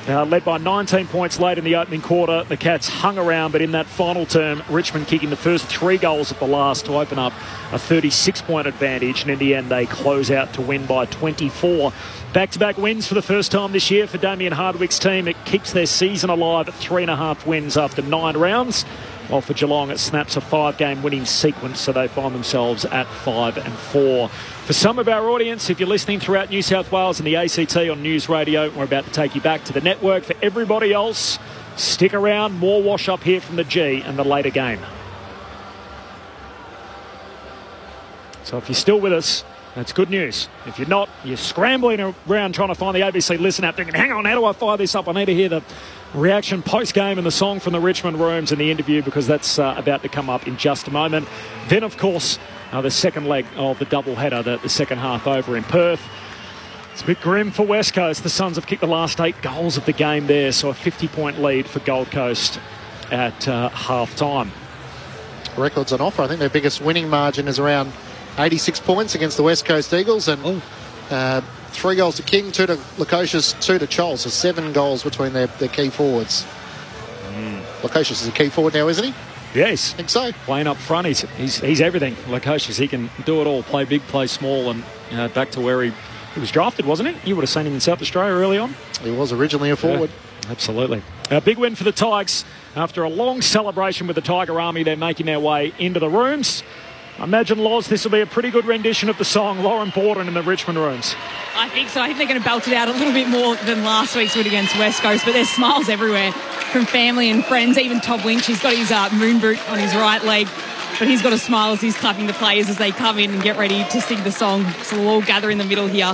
Led by 19 points late in the opening quarter, the Cats hung around, but in that final term, Richmond kicking the first 3 goals at the last to open up a 36-point advantage, and in the end they close out to win by 24. Back-to-back wins for the first time this year for Damien Hardwick's team. It keeps their season alive at 3.5 wins after 9 rounds. While for Geelong, it snaps a 5-game winning sequence, so they find themselves at 5-4. For some of our audience, if you're listening throughout New South Wales and the ACT on News Radio, we're about to take you back to the network. For everybody else, stick around. More wash up here from the G and the later game. So if you're still with us, that's good news. If you're not, you're scrambling around trying to find the ABC Listen app thinking, hang on, how do I fire this up? I need to hear the reaction post-game and the song from the Richmond Rooms and the interview, because that's about to come up in just a moment. Then, of course, the second leg of the doubleheader, the second half over in Perth. It's a bit grim for West Coast. The Suns have kicked the last 8 goals of the game there, so a 50-point lead for Gold Coast at half-time. Records on offer. I think their biggest winning margin is around 86 points against the West Coast Eagles, and 3 goals to King, 2 to Lukosius, 2 to Chol, so 7 goals between their key forwards. Lukosius is a key forward now, isn't he? Yes. I think so. Playing up front, he's everything. Lukosius, he can do it all, play big, play small, and back to where he was drafted, wasn't he? You would have seen him in South Australia early on. He was originally a forward. Yeah, absolutely. A big win for the Tigers. After a long celebration with the Tiger Army, they're making their way into the rooms. I imagine, Loz, this will be a pretty good rendition of the song Lauren Borden in the Richmond Rooms. I think so. I think they're going to belt it out a little bit more than last week's win against West Coast, but there's smiles everywhere from family and friends. Even Todd Lynch, he's got his moon boot on his right leg, but he's got a smile as he's clapping the players as they come in and get ready to sing the song. So we'll all gather in the middle here.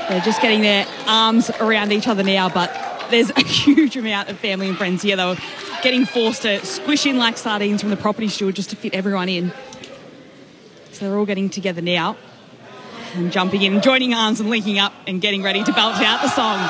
They're just getting their arms around each other now, but there's a huge amount of family and friends here. They were getting forced to squish in like sardines from the property steward just to fit everyone in. So they're all getting together now and jumping in, joining arms and linking up and getting ready to belt out the song.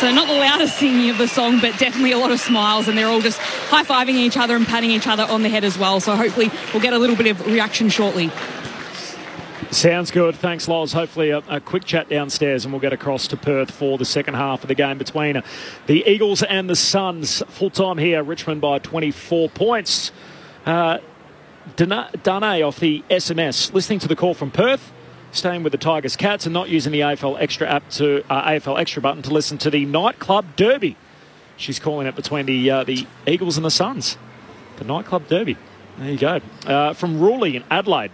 So not the loudest singing of the song, but definitely a lot of smiles, and they're all just high-fiving each other and patting each other on the head as well. So hopefully we'll get a little bit of reaction shortly. Sounds good. Thanks, Loz. Hopefully a quick chat downstairs and we'll get across to Perth for the second half of the game between the Eagles and the Suns. Full-time here, Richmond by 24 points. Dane off the SMS, listening to the call from Perth, staying with the Tigers Cats and not using the AFL Extra app to AFL Extra button to listen to the nightclub derby. She's calling it between the Eagles and the Suns. The nightclub derby. There you go. From Raleigh in Adelaide.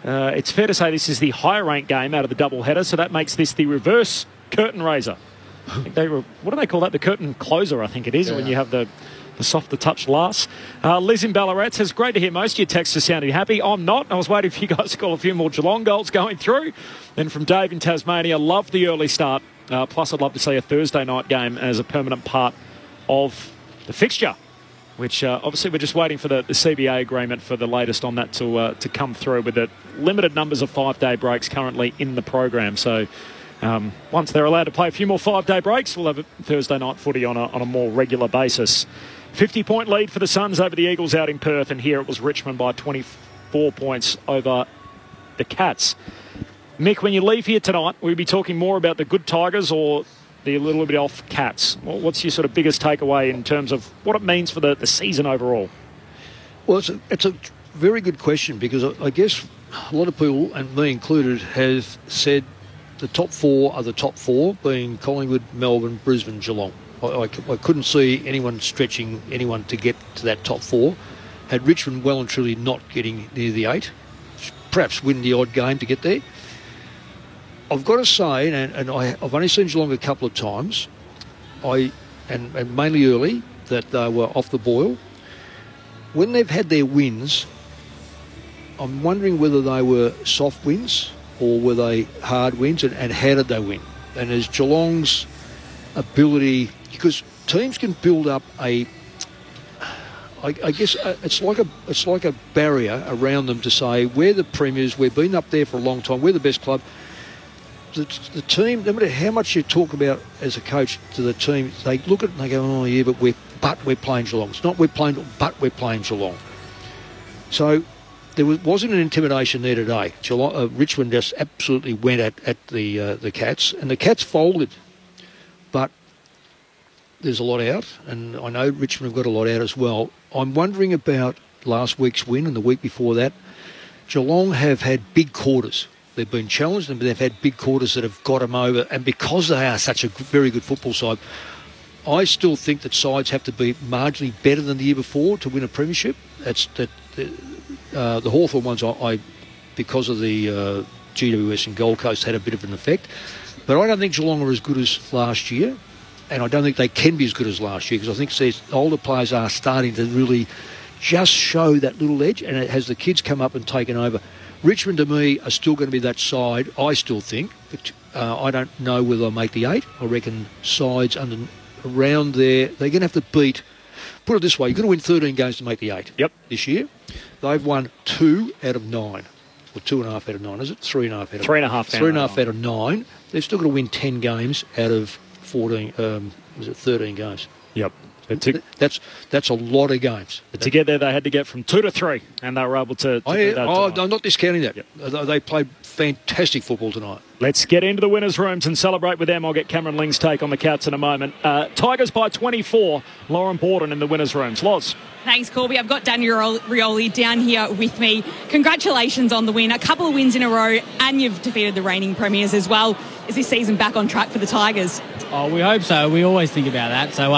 It's fair to say this is the higher ranked game out of the doubleheader, so that makes this the reverse curtain raiser. I think what do they call that? The curtain closer, I think it is, when you have the softer touch last. Liz in Ballarat says, great to hear most of your texts are sounding happy. I'm not. I was waiting for you guys to call a few more Geelong goals going through. Then from Dave in Tasmania, love the early start. Plus, I'd love to see a Thursday night game as a permanent part of the fixture, which obviously we're just waiting for the CBA agreement for the latest on that to come through, with the limited numbers of 5-day breaks currently in the program. So once they're allowed to play a few more 5-day breaks, we'll have a Thursday night footy on a more regular basis. 50-point lead for the Suns over the Eagles out in Perth, and here it was Richmond by 24 points over the Cats. Mick, when you leave here tonight, we'll be talking more about the good Tigers or the little bit off Cats. What's your sort of biggest takeaway in terms of what it means for the season overall? Well, it's a very good question, because I guess a lot of people, and me included, have said the top 4 are the top 4, being Collingwood, Melbourne, Brisbane, Geelong. I couldn't see anyone stretching anyone to get to that top 4. Had Richmond well and truly not getting near the 8, perhaps win the odd game to get there. I've got to say, and I've only seen Geelong a couple of times, and mainly early, that they were off the boil. When they've had their wins, I'm wondering whether they were soft wins or were they hard wins, and how did they win? And as Geelong's ability, because teams can build up a I guess it's like a barrier around them to say we're the premiers, we've been up there for a long time, we're the best club. The team, no matter how much you talk about as a coach to the team, they look at it and they go, oh yeah, but we're playing Geelong. It's not we're playing Geelong. So there wasn't an intimidation there today. Richmond just absolutely went at the Cats, and the Cats folded. But there's a lot out, and I know Richmond have got a lot out as well. I'm wondering about last week's win and the week before that. Geelong have had big quarters. They've been challenged, but they've had big quarters that have got them over. And because they are such a very good football side, I still think that sides have to be marginally better than the year before to win a premiership. The Hawthorn ones, because of the GWS and Gold Coast, had a bit of an effect. But I don't think Geelong are as good as last year. And I don't think they can be as good as last year, because I think the older players are starting to really just show that little edge, and it has the kids come up and taken over. Richmond, to me, are still going to be that side, I still think. But, I don't know whether they'll make the 8. I reckon sides around there, they're going to have to beat, put it this way, you're going to win 13 games to make the 8 this year. They've won 2 out of 9. Or 2.5 out of 9, is it? 3.5 out of 3.5 out of 9. They've still got to win 10 games out of 13 games. Yep. That's a lot of games. To get there, they had to get from 2 to 3, and they were able to do that. I'm not discounting that. Yep. They played fantastic football tonight. Let's get into the winners' rooms and celebrate with them. I'll get Cameron Ling's take on the Cats in a moment. Tigers by 24. Lauren Borden in the winners' rooms. Loz. Thanks, Corby. I've got Daniel Rioli down here with me. Congratulations on the win. A couple of wins in a row, and you've defeated the reigning premiers as well. Is this season back on track for the Tigers? Oh, we hope so. We always think about that. So,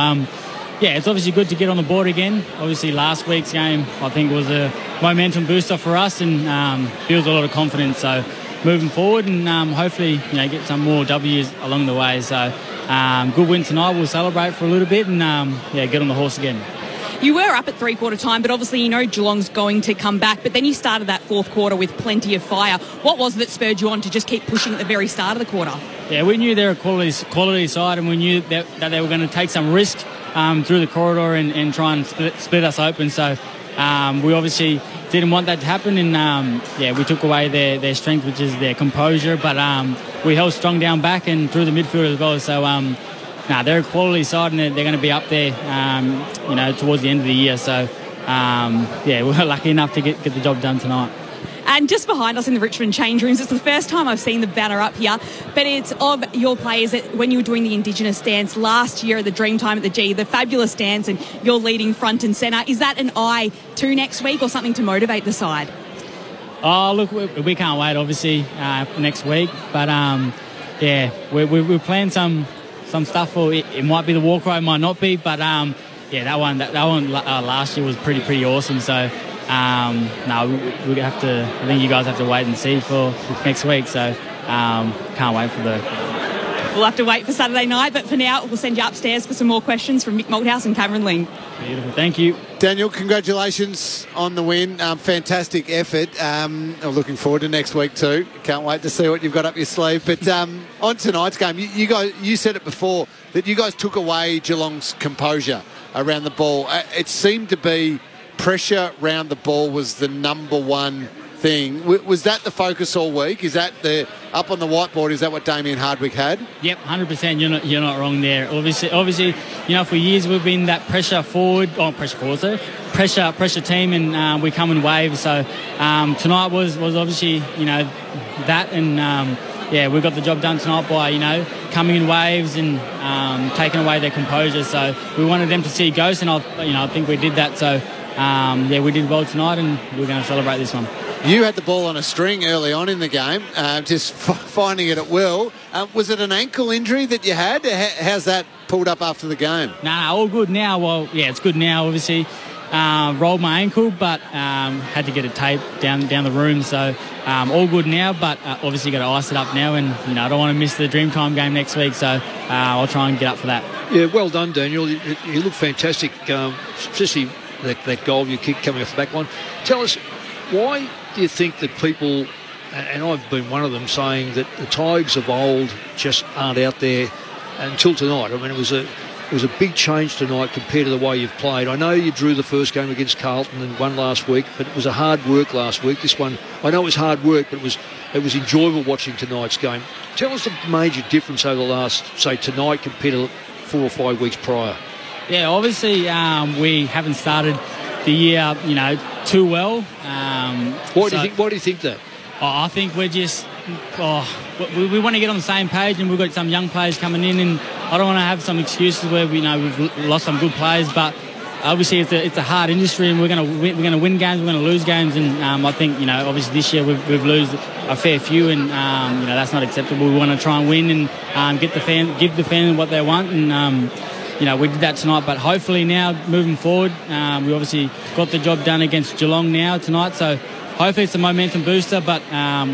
yeah, it's obviously good to get on the board again. Obviously, last week's game, I think, was a momentum booster for us, and builds a lot of confidence. So, moving forward, and hopefully, get some more W's along the way. So, good win tonight. We'll celebrate for a little bit and, get on the horse again. You were up at three-quarter time, but obviously Geelong's going to come back. But then you started that fourth quarter with plenty of fire. What was it that spurred you on to just keep pushing at the very start of the quarter? Yeah, we knew they're a quality side, and we knew that they were going to take some risk through the corridor and try and split us open. So we obviously didn't want that to happen, and we took away their strength, which is their composure. But we held strong down back and through the midfield as well. So they're a quality side, and they're going to be up there, towards the end of the year. So, we were lucky enough to get the job done tonight. And just behind us in the Richmond change rooms, it's the first time I've seen the banner up here, but it's of your players that when you were doing the Indigenous dance last year at the Dreamtime at the G, the fabulous dance, and you're leading front and centre. Is that an eye to next week or something to motivate the side? Oh, look, we can't wait, obviously, for next week. But, we're playing some stuff, or it might be the walk ride, might not be, but that one last year was pretty awesome. So we have to. I think you guys have to wait and see for next week. So can't wait for We'll have to wait for Saturday night, but for now we'll send you upstairs for some more questions from Mick Malthouse and Cameron Ling. Beautiful, thank you. Daniel, congratulations on the win. Fantastic effort. I'm looking forward to next week too. Can't wait to see what you've got up your sleeve. But on tonight's game, you said it before that you guys took away Geelong's composure around the ball. It seemed to be pressure around the ball was the number one thing. Was that the focus all week? Is that up on the whiteboard? Is that what Damien Hardwick had? Yep, 100%. You're not wrong there. Obviously, for years we've been that pressure team, and we come in waves. So tonight was obviously that, and we got the job done tonight by coming in waves and taking away their composure. So we wanted them to see ghosts, and I think we did that. So we did well tonight, and we're going to celebrate this one. You had the ball on a string early on in the game, just finding it at will. Was it an ankle injury that you had? How's that pulled up after the game? No, all good now. Well, it's good now, obviously. Rolled my ankle, but had to get it taped down the room. So all good now, but obviously got to ice it up now, and I don't want to miss the Dreamtime game next week. So I'll try and get up for that. Yeah, well done, Daniel. You look fantastic, especially that goal you kicked coming off the back line. Tell us, why do you think that people, and I've been one of them, saying that the Tigers of old just aren't out there until tonight? I mean, it was it was a big change tonight compared to the way you've played. I know you drew the first game against Carlton and won last week, but it was a hard work last week. This one, I know it was hard work, but it was enjoyable watching tonight's game. Tell us the major difference over the last, say, tonight compared to 4 or 5 weeks prior. Yeah, obviously we haven't started the year, too well. Why do you think that? I think we're just we want to get on the same page, and we've got some young players coming in, and I don't want to have some excuses where we've lost some good players, but obviously it's a hard industry, and we're going to win games, we're going to lose games, and I think obviously this year we've lost a fair few, and that's not acceptable. We want to try and win and give the fans what they want, and we did that tonight, but hopefully now moving forward, we obviously got the job done against Geelong now tonight, so hopefully it's a momentum booster, but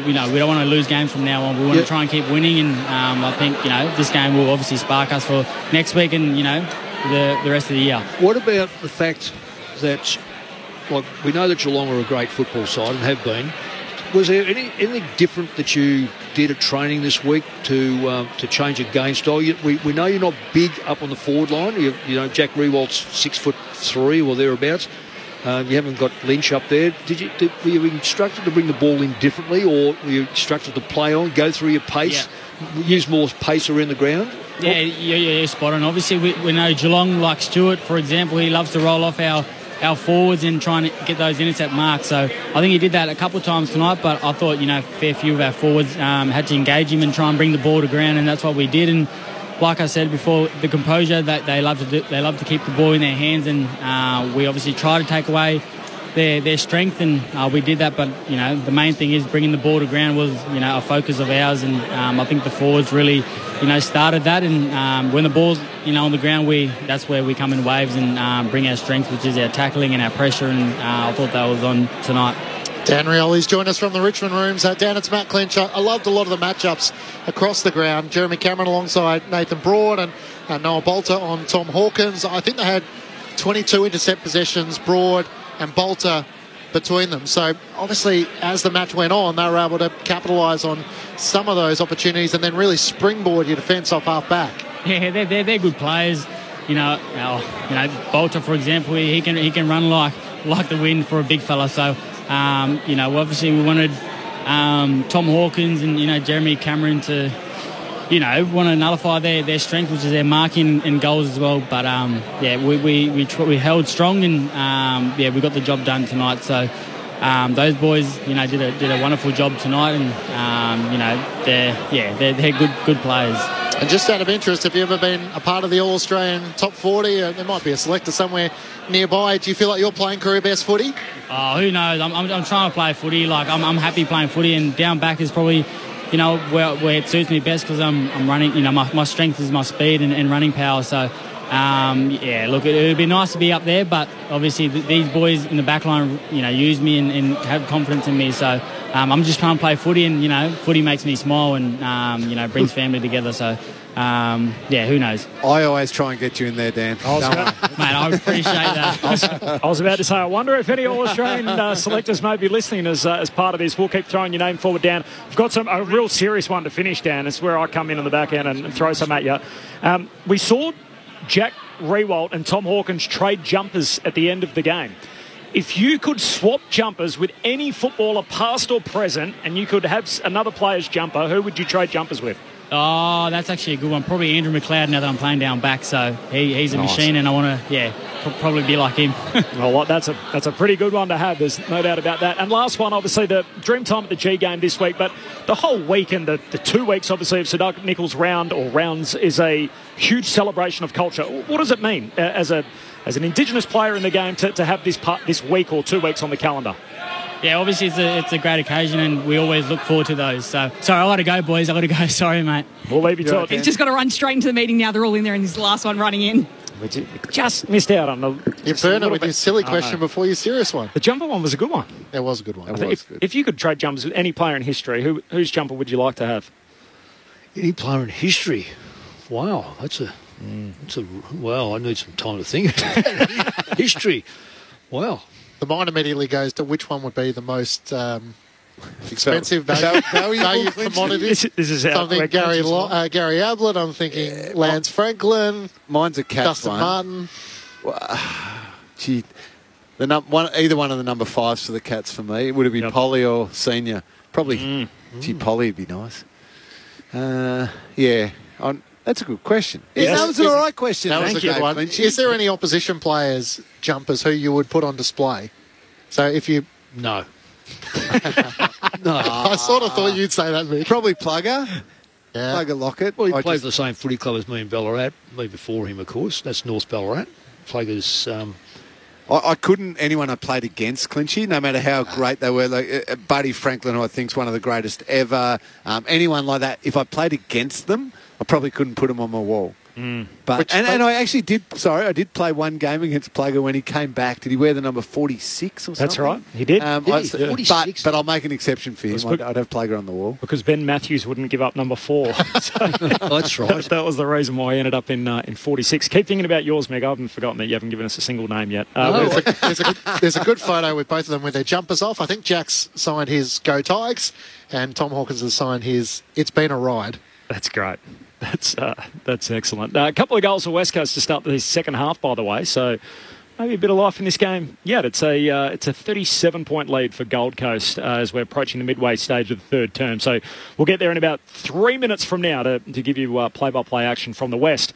we don't want to lose games from now on. We want to try and keep winning, and I think this game will obviously spark us for next week and the rest of the year. What about the fact that, we know that Geelong are a great football side and have been. Was there anything different that you did at training this week to change a game style? We know you're not big up on the forward line. Jack Rewalt's 6'3" or thereabouts. You haven't got Lynch up there. Were you instructed to bring the ball in differently, or were you instructed to play on, go through your pace, use more pace around the ground? Yeah, you're spot on. Obviously, we know Geelong, like Stewart, for example, he loves to roll off our forwards and try and get those intercept marks. So I think he did that a couple of times tonight, but I thought, fair few of our forwards had to engage him and try and bring the ball to ground, and that's what we did. And like I said before, the composure that they love to do, they love to keep the ball in their hands, and we obviously try to take away their strength, and we did that. But the main thing is bringing the ball to ground was a focus of ours, and I think the forwards really started that. And when the ball's on the ground, that's where we come in waves and bring our strength, which is our tackling and our pressure. And I thought that was on tonight. Dan Rioli's joined us from the Richmond rooms. Dan, it's Matt Clinch. I loved a lot of the matchups across the ground. Jeremy Cameron alongside Nathan Broad and Noah Bolter on Tom Hawkins. I think they had 22 intercept possessions, Broad and Bolter between them. So obviously, as the match went on, they were able to capitalise on some of those opportunities and then really springboard your defence off half back. Yeah, they're good players. Bolter, for example, he can run like the wind for a big fella. So. Obviously we wanted Tom Hawkins and Jeremy Cameron to want to nullify their strength, which is their marking and goals as well. But we held strong, and we got the job done tonight. So those boys did a wonderful job tonight, and they're good players. And just out of interest, have you ever been a part of the All-Australian top 40? There might be a selector somewhere nearby. Do you feel like you're playing career best footy? Oh, who knows? I'm trying to play footy. I'm happy playing footy, and down back is probably where it suits me best, because I'm running. My strength is my speed and running power. So look, it would be nice to be up there, but obviously these boys in the back line use me and have confidence in me. So I'm just trying to play footy, and footy makes me smile and brings family together. So who knows? I always try and get you in there, Dan. Mate, I appreciate that. I was about to say, I wonder if any All-Australian selectors may be listening as part of this. We'll keep throwing your name forward, Dan. We've got a real serious one to finish, Dan. It's where I come in on the back end and throw some at you. We saw Jack Rewalt and Tom Hawkins trade jumpers at the end of the game. If you could swap jumpers with any footballer, past or present, and you could have another player's jumper, who would you trade jumpers with? Oh, that's actually a good one. Probably Andrew McLeod, now that I'm playing down back. So he's a machine, and I want to, probably be like him. Well, that's a pretty good one to have. There's no doubt about that. And last one, obviously, the dream time at the G game this week, but the whole week and the 2 weeks, obviously, of Sir Doug Nicholls' rounds is a huge celebration of culture. What does it mean as an Indigenous player in the game to have this week or 2 weeks on the calendar? Yeah, obviously it's a great occasion, and we always look forward to those. So, sorry, I got to go, boys. I got to go. Sorry, mate. We'll leave you to it. He's just got to run straight into the meeting now. They're all in there, and he's the last one running in. We just missed out on you burned it with your silly question before your serious one. The jumper one was a good one. It was a good one. If you could trade jumpers with any player in history, whose jumper would you like to have? Any player in history? Wow, wow, I need some time to think. History. Wow. The mind immediately goes to which one would be the most expensive value commodities. This is I'm thinking Gary Ablett. I'm thinking Lance Franklin. Mine's a Cats Dustin one. Martin. Gee, either one of the number 5s for the Cats for me. Would it be Polly or Senior? Probably. Gee, Polly would be nice. That's a good question. Yes. That was an all right question. That was a good one. Is there any opposition players' jumpers who you would put on display? So if you... No. No. I sort of thought you'd say that, Mick. Probably Plugger. Yeah. Plugger Lockett. Well, he played for the same footy club as me in Ballarat. Me before him, of course. That's North Ballarat. Plugger's... I couldn't... Anyone I played against, Clinchy, no matter how great they were. Like Buddy Franklin, who I think is one of the greatest ever. Anyone like that, if I played against them, I probably couldn't put them on my wall. But and I actually did. Sorry, I did play one game against Plugger when he came back. Did he wear the number 46 or something? That's right, he did. 46? But I'll make an exception for him. I'd have Plugger on the wall because Ben Matthews wouldn't give up number 4. That's right. That was the reason why he ended up in 46. Keep thinking about yours, Meg. I haven't forgotten that you haven't given us a single name yet. There's a good photo with both of them with their jumpers off. I think Jack's signed his Go Tigers, and Tom Hawkins has signed his It's Been a Ride. That's great. That's excellent. A couple of goals for West Coast to start the second half, by the way. So maybe a bit of life in this game. Yeah, it's a 37-point lead for Gold Coast as we're approaching the midway stage of the third term. So we'll get there in about 3 minutes from now to give you play-by-play action from the West.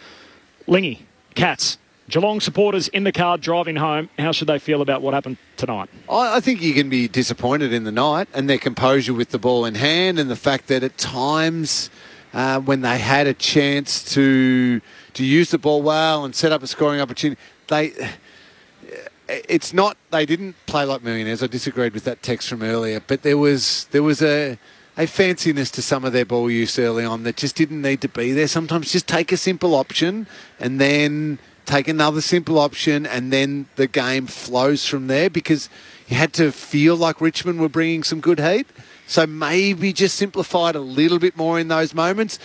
Lingy, Cats, Geelong supporters in the car driving home. How should they feel about what happened tonight? I think you can be disappointed in the night and their composure with the ball in hand and the fact that at times... when they had a chance to use the ball well and set up a scoring opportunity, they didn't play like millionaires. I disagreed with that text from earlier, but there was a fanciness to some of their ball use early on that just didn't need to be there. Sometimes just take a simple option and then take another simple option and then the game flows from there because you had to feel like Richmond were bringing some good heat. So maybe just simplify it a little bit more in those moments.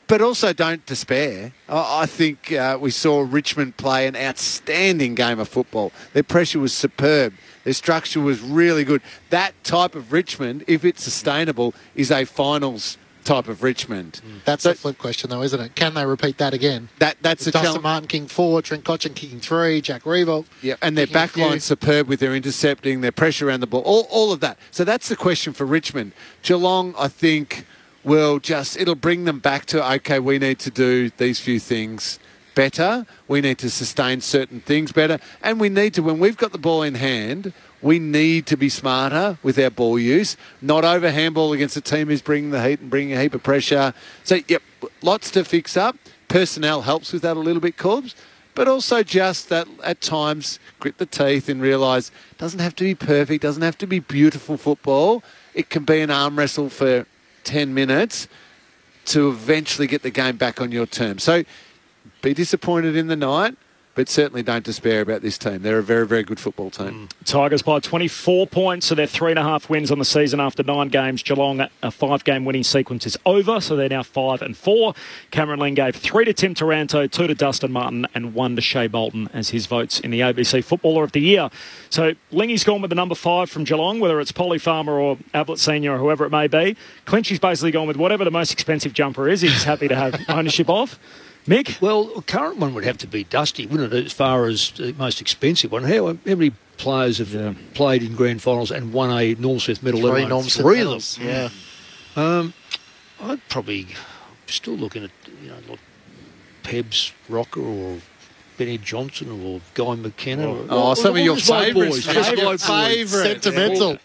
But also don't despair. I think we saw Richmond play an outstanding game of football. Their pressure was superb. Their structure was really good. That type of Richmond, if it's sustainable, is a finals type of Richmond. That's the flip question, though, isn't it? Can they repeat that again? That's a challenge. Dustin Martin kicking 4, Trent Cotchin kicking 3, Jack Revolt. Yeah, and their backline's superb with their intercepting, their pressure around the ball, all of that. So that's the question for Richmond. Geelong, I think, it'll bring them back to, okay, we need to do these few things better. We need to sustain certain things better. And we need to, when we've got the ball in hand, we need to be smarter with our ball use, not over handball against a team who's bringing the heat and bringing a heap of pressure. So, lots to fix up. Personnel helps with that a little bit, Corbs, but also just that at times grit the teeth and realise it doesn't have to be perfect, doesn't have to be beautiful football. It can be an arm wrestle for 10 minutes to eventually get the game back on your terms. So be disappointed in the night, but certainly don't despair about this team. They're a very, very good football team. Tigers by 24 points, so they're 3.5 wins on the season after 9 games. Geelong, a 5-game winning sequence is over, so they're now 5-4. Cameron Ling gave 3 to Tim Taranto, 2 to Dustin Martin, and 1 to Shea Bolton as his votes in the ABC Footballer of the Year. So Lingy's gone with the number 5 from Geelong, whether it's Polly Farmer or Ablett Senior or whoever it may be. Clinchy's basically gone with whatever the most expensive jumper is, he's happy to have ownership of. Mick? Well, a current one would have to be Dusty, wouldn't it, as far as the most expensive one? How many players have played in grand finals and won a Norm Smith medal? 3 Norm Smith medals, yeah. I'd probably still looking at, like Pebs Rocker or Benny Johnson or Guy McKenna. Some of your favourites. Favourite. Sentimental.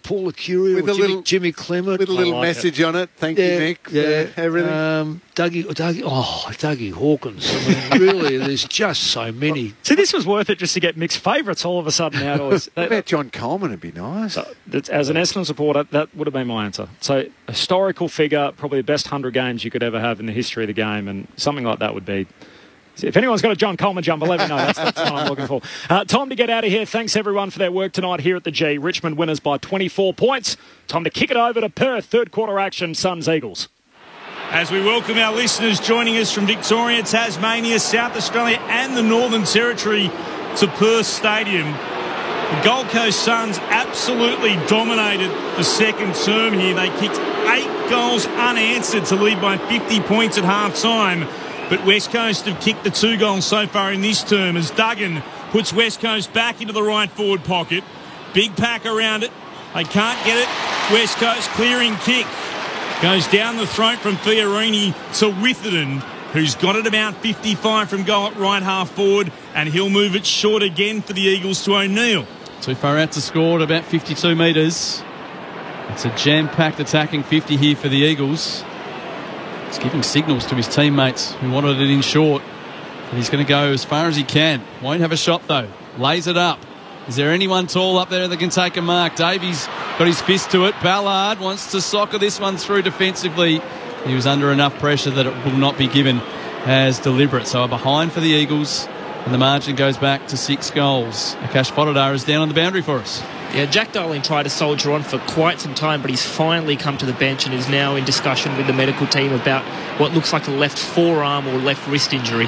Paul Curie or Jimmy Clement. With a little message on it. Thank you, Mick, for everything. Dougie Hawkins. I mean, really, there's just so many. See, this was worth it just to get Mick's favourites all of a sudden outdoors. What about John Coleman? Would be nice. As an Essendon supporter, that would have been my answer. So, historical figure, probably the best 100 games you could ever have in the history of the game, and something like that would be... If anyone's got a John Coleman jumper, let me know. That's what I'm looking for. Time to get out of here. Thanks, everyone, for their work tonight here at the G. Richmond winners by 24 points. Time to kick it over to Perth. Third quarter action, Suns-Eagles. As we welcome our listeners joining us from Victoria, Tasmania, South Australia and the Northern Territory to Perth Stadium. The Gold Coast Suns absolutely dominated the second term here. They kicked 8 goals unanswered to lead by 50 points at half-time. But West Coast have kicked the 2 goals so far in this term as Duggan puts West Coast back into the right forward pocket. Big pack around it. They can't get it. West Coast clearing kick. Goes down the throat from Fiorini to Witherden, who's got it about 55 from goal at right half forward, and he'll move it short again for the Eagles to O'Neill. Too far out to score at about 52 metres. It's a jam-packed attacking 50 here for the Eagles. He's giving signals to his teammates who wanted it in short. And he's going to go as far as he can. Won't have a shot though. Lays it up. Is there anyone tall up there that can take a mark? Davies got his fist to it. Ballard wants to soccer this one through defensively. He was under enough pressure that it will not be given as deliberate. So a behind for the Eagles, and the margin goes back to 6 goals. Akash Fodadar is down on the boundary for us. Yeah, Jack Darling tried to soldier on for quite some time, but he's finally come to the bench and is now in discussion with the medical team about what looks like a left forearm or left wrist injury.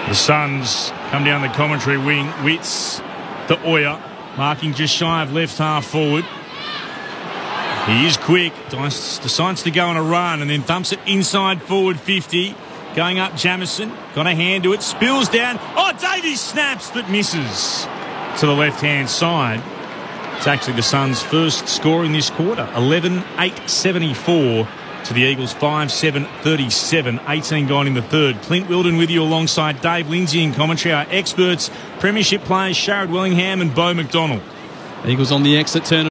The Suns come down the commentary wing. Witts to Oyer, marking just shy of left half forward. He is quick, decides to go on a run and then thumps it inside forward 50. Going up Jamison, got a hand to it, spills down. Oh, Davies snaps but misses to the left-hand side. It's actually the Suns' first score in this quarter. 11-8-74 to the Eagles, 5-7-37. 18 gone in the third. Clint Wilden with you alongside Dave Lindsay in commentary. Our experts, premiership players Sharad Wellingham and Beau McDonald. Eagles on the exit turn.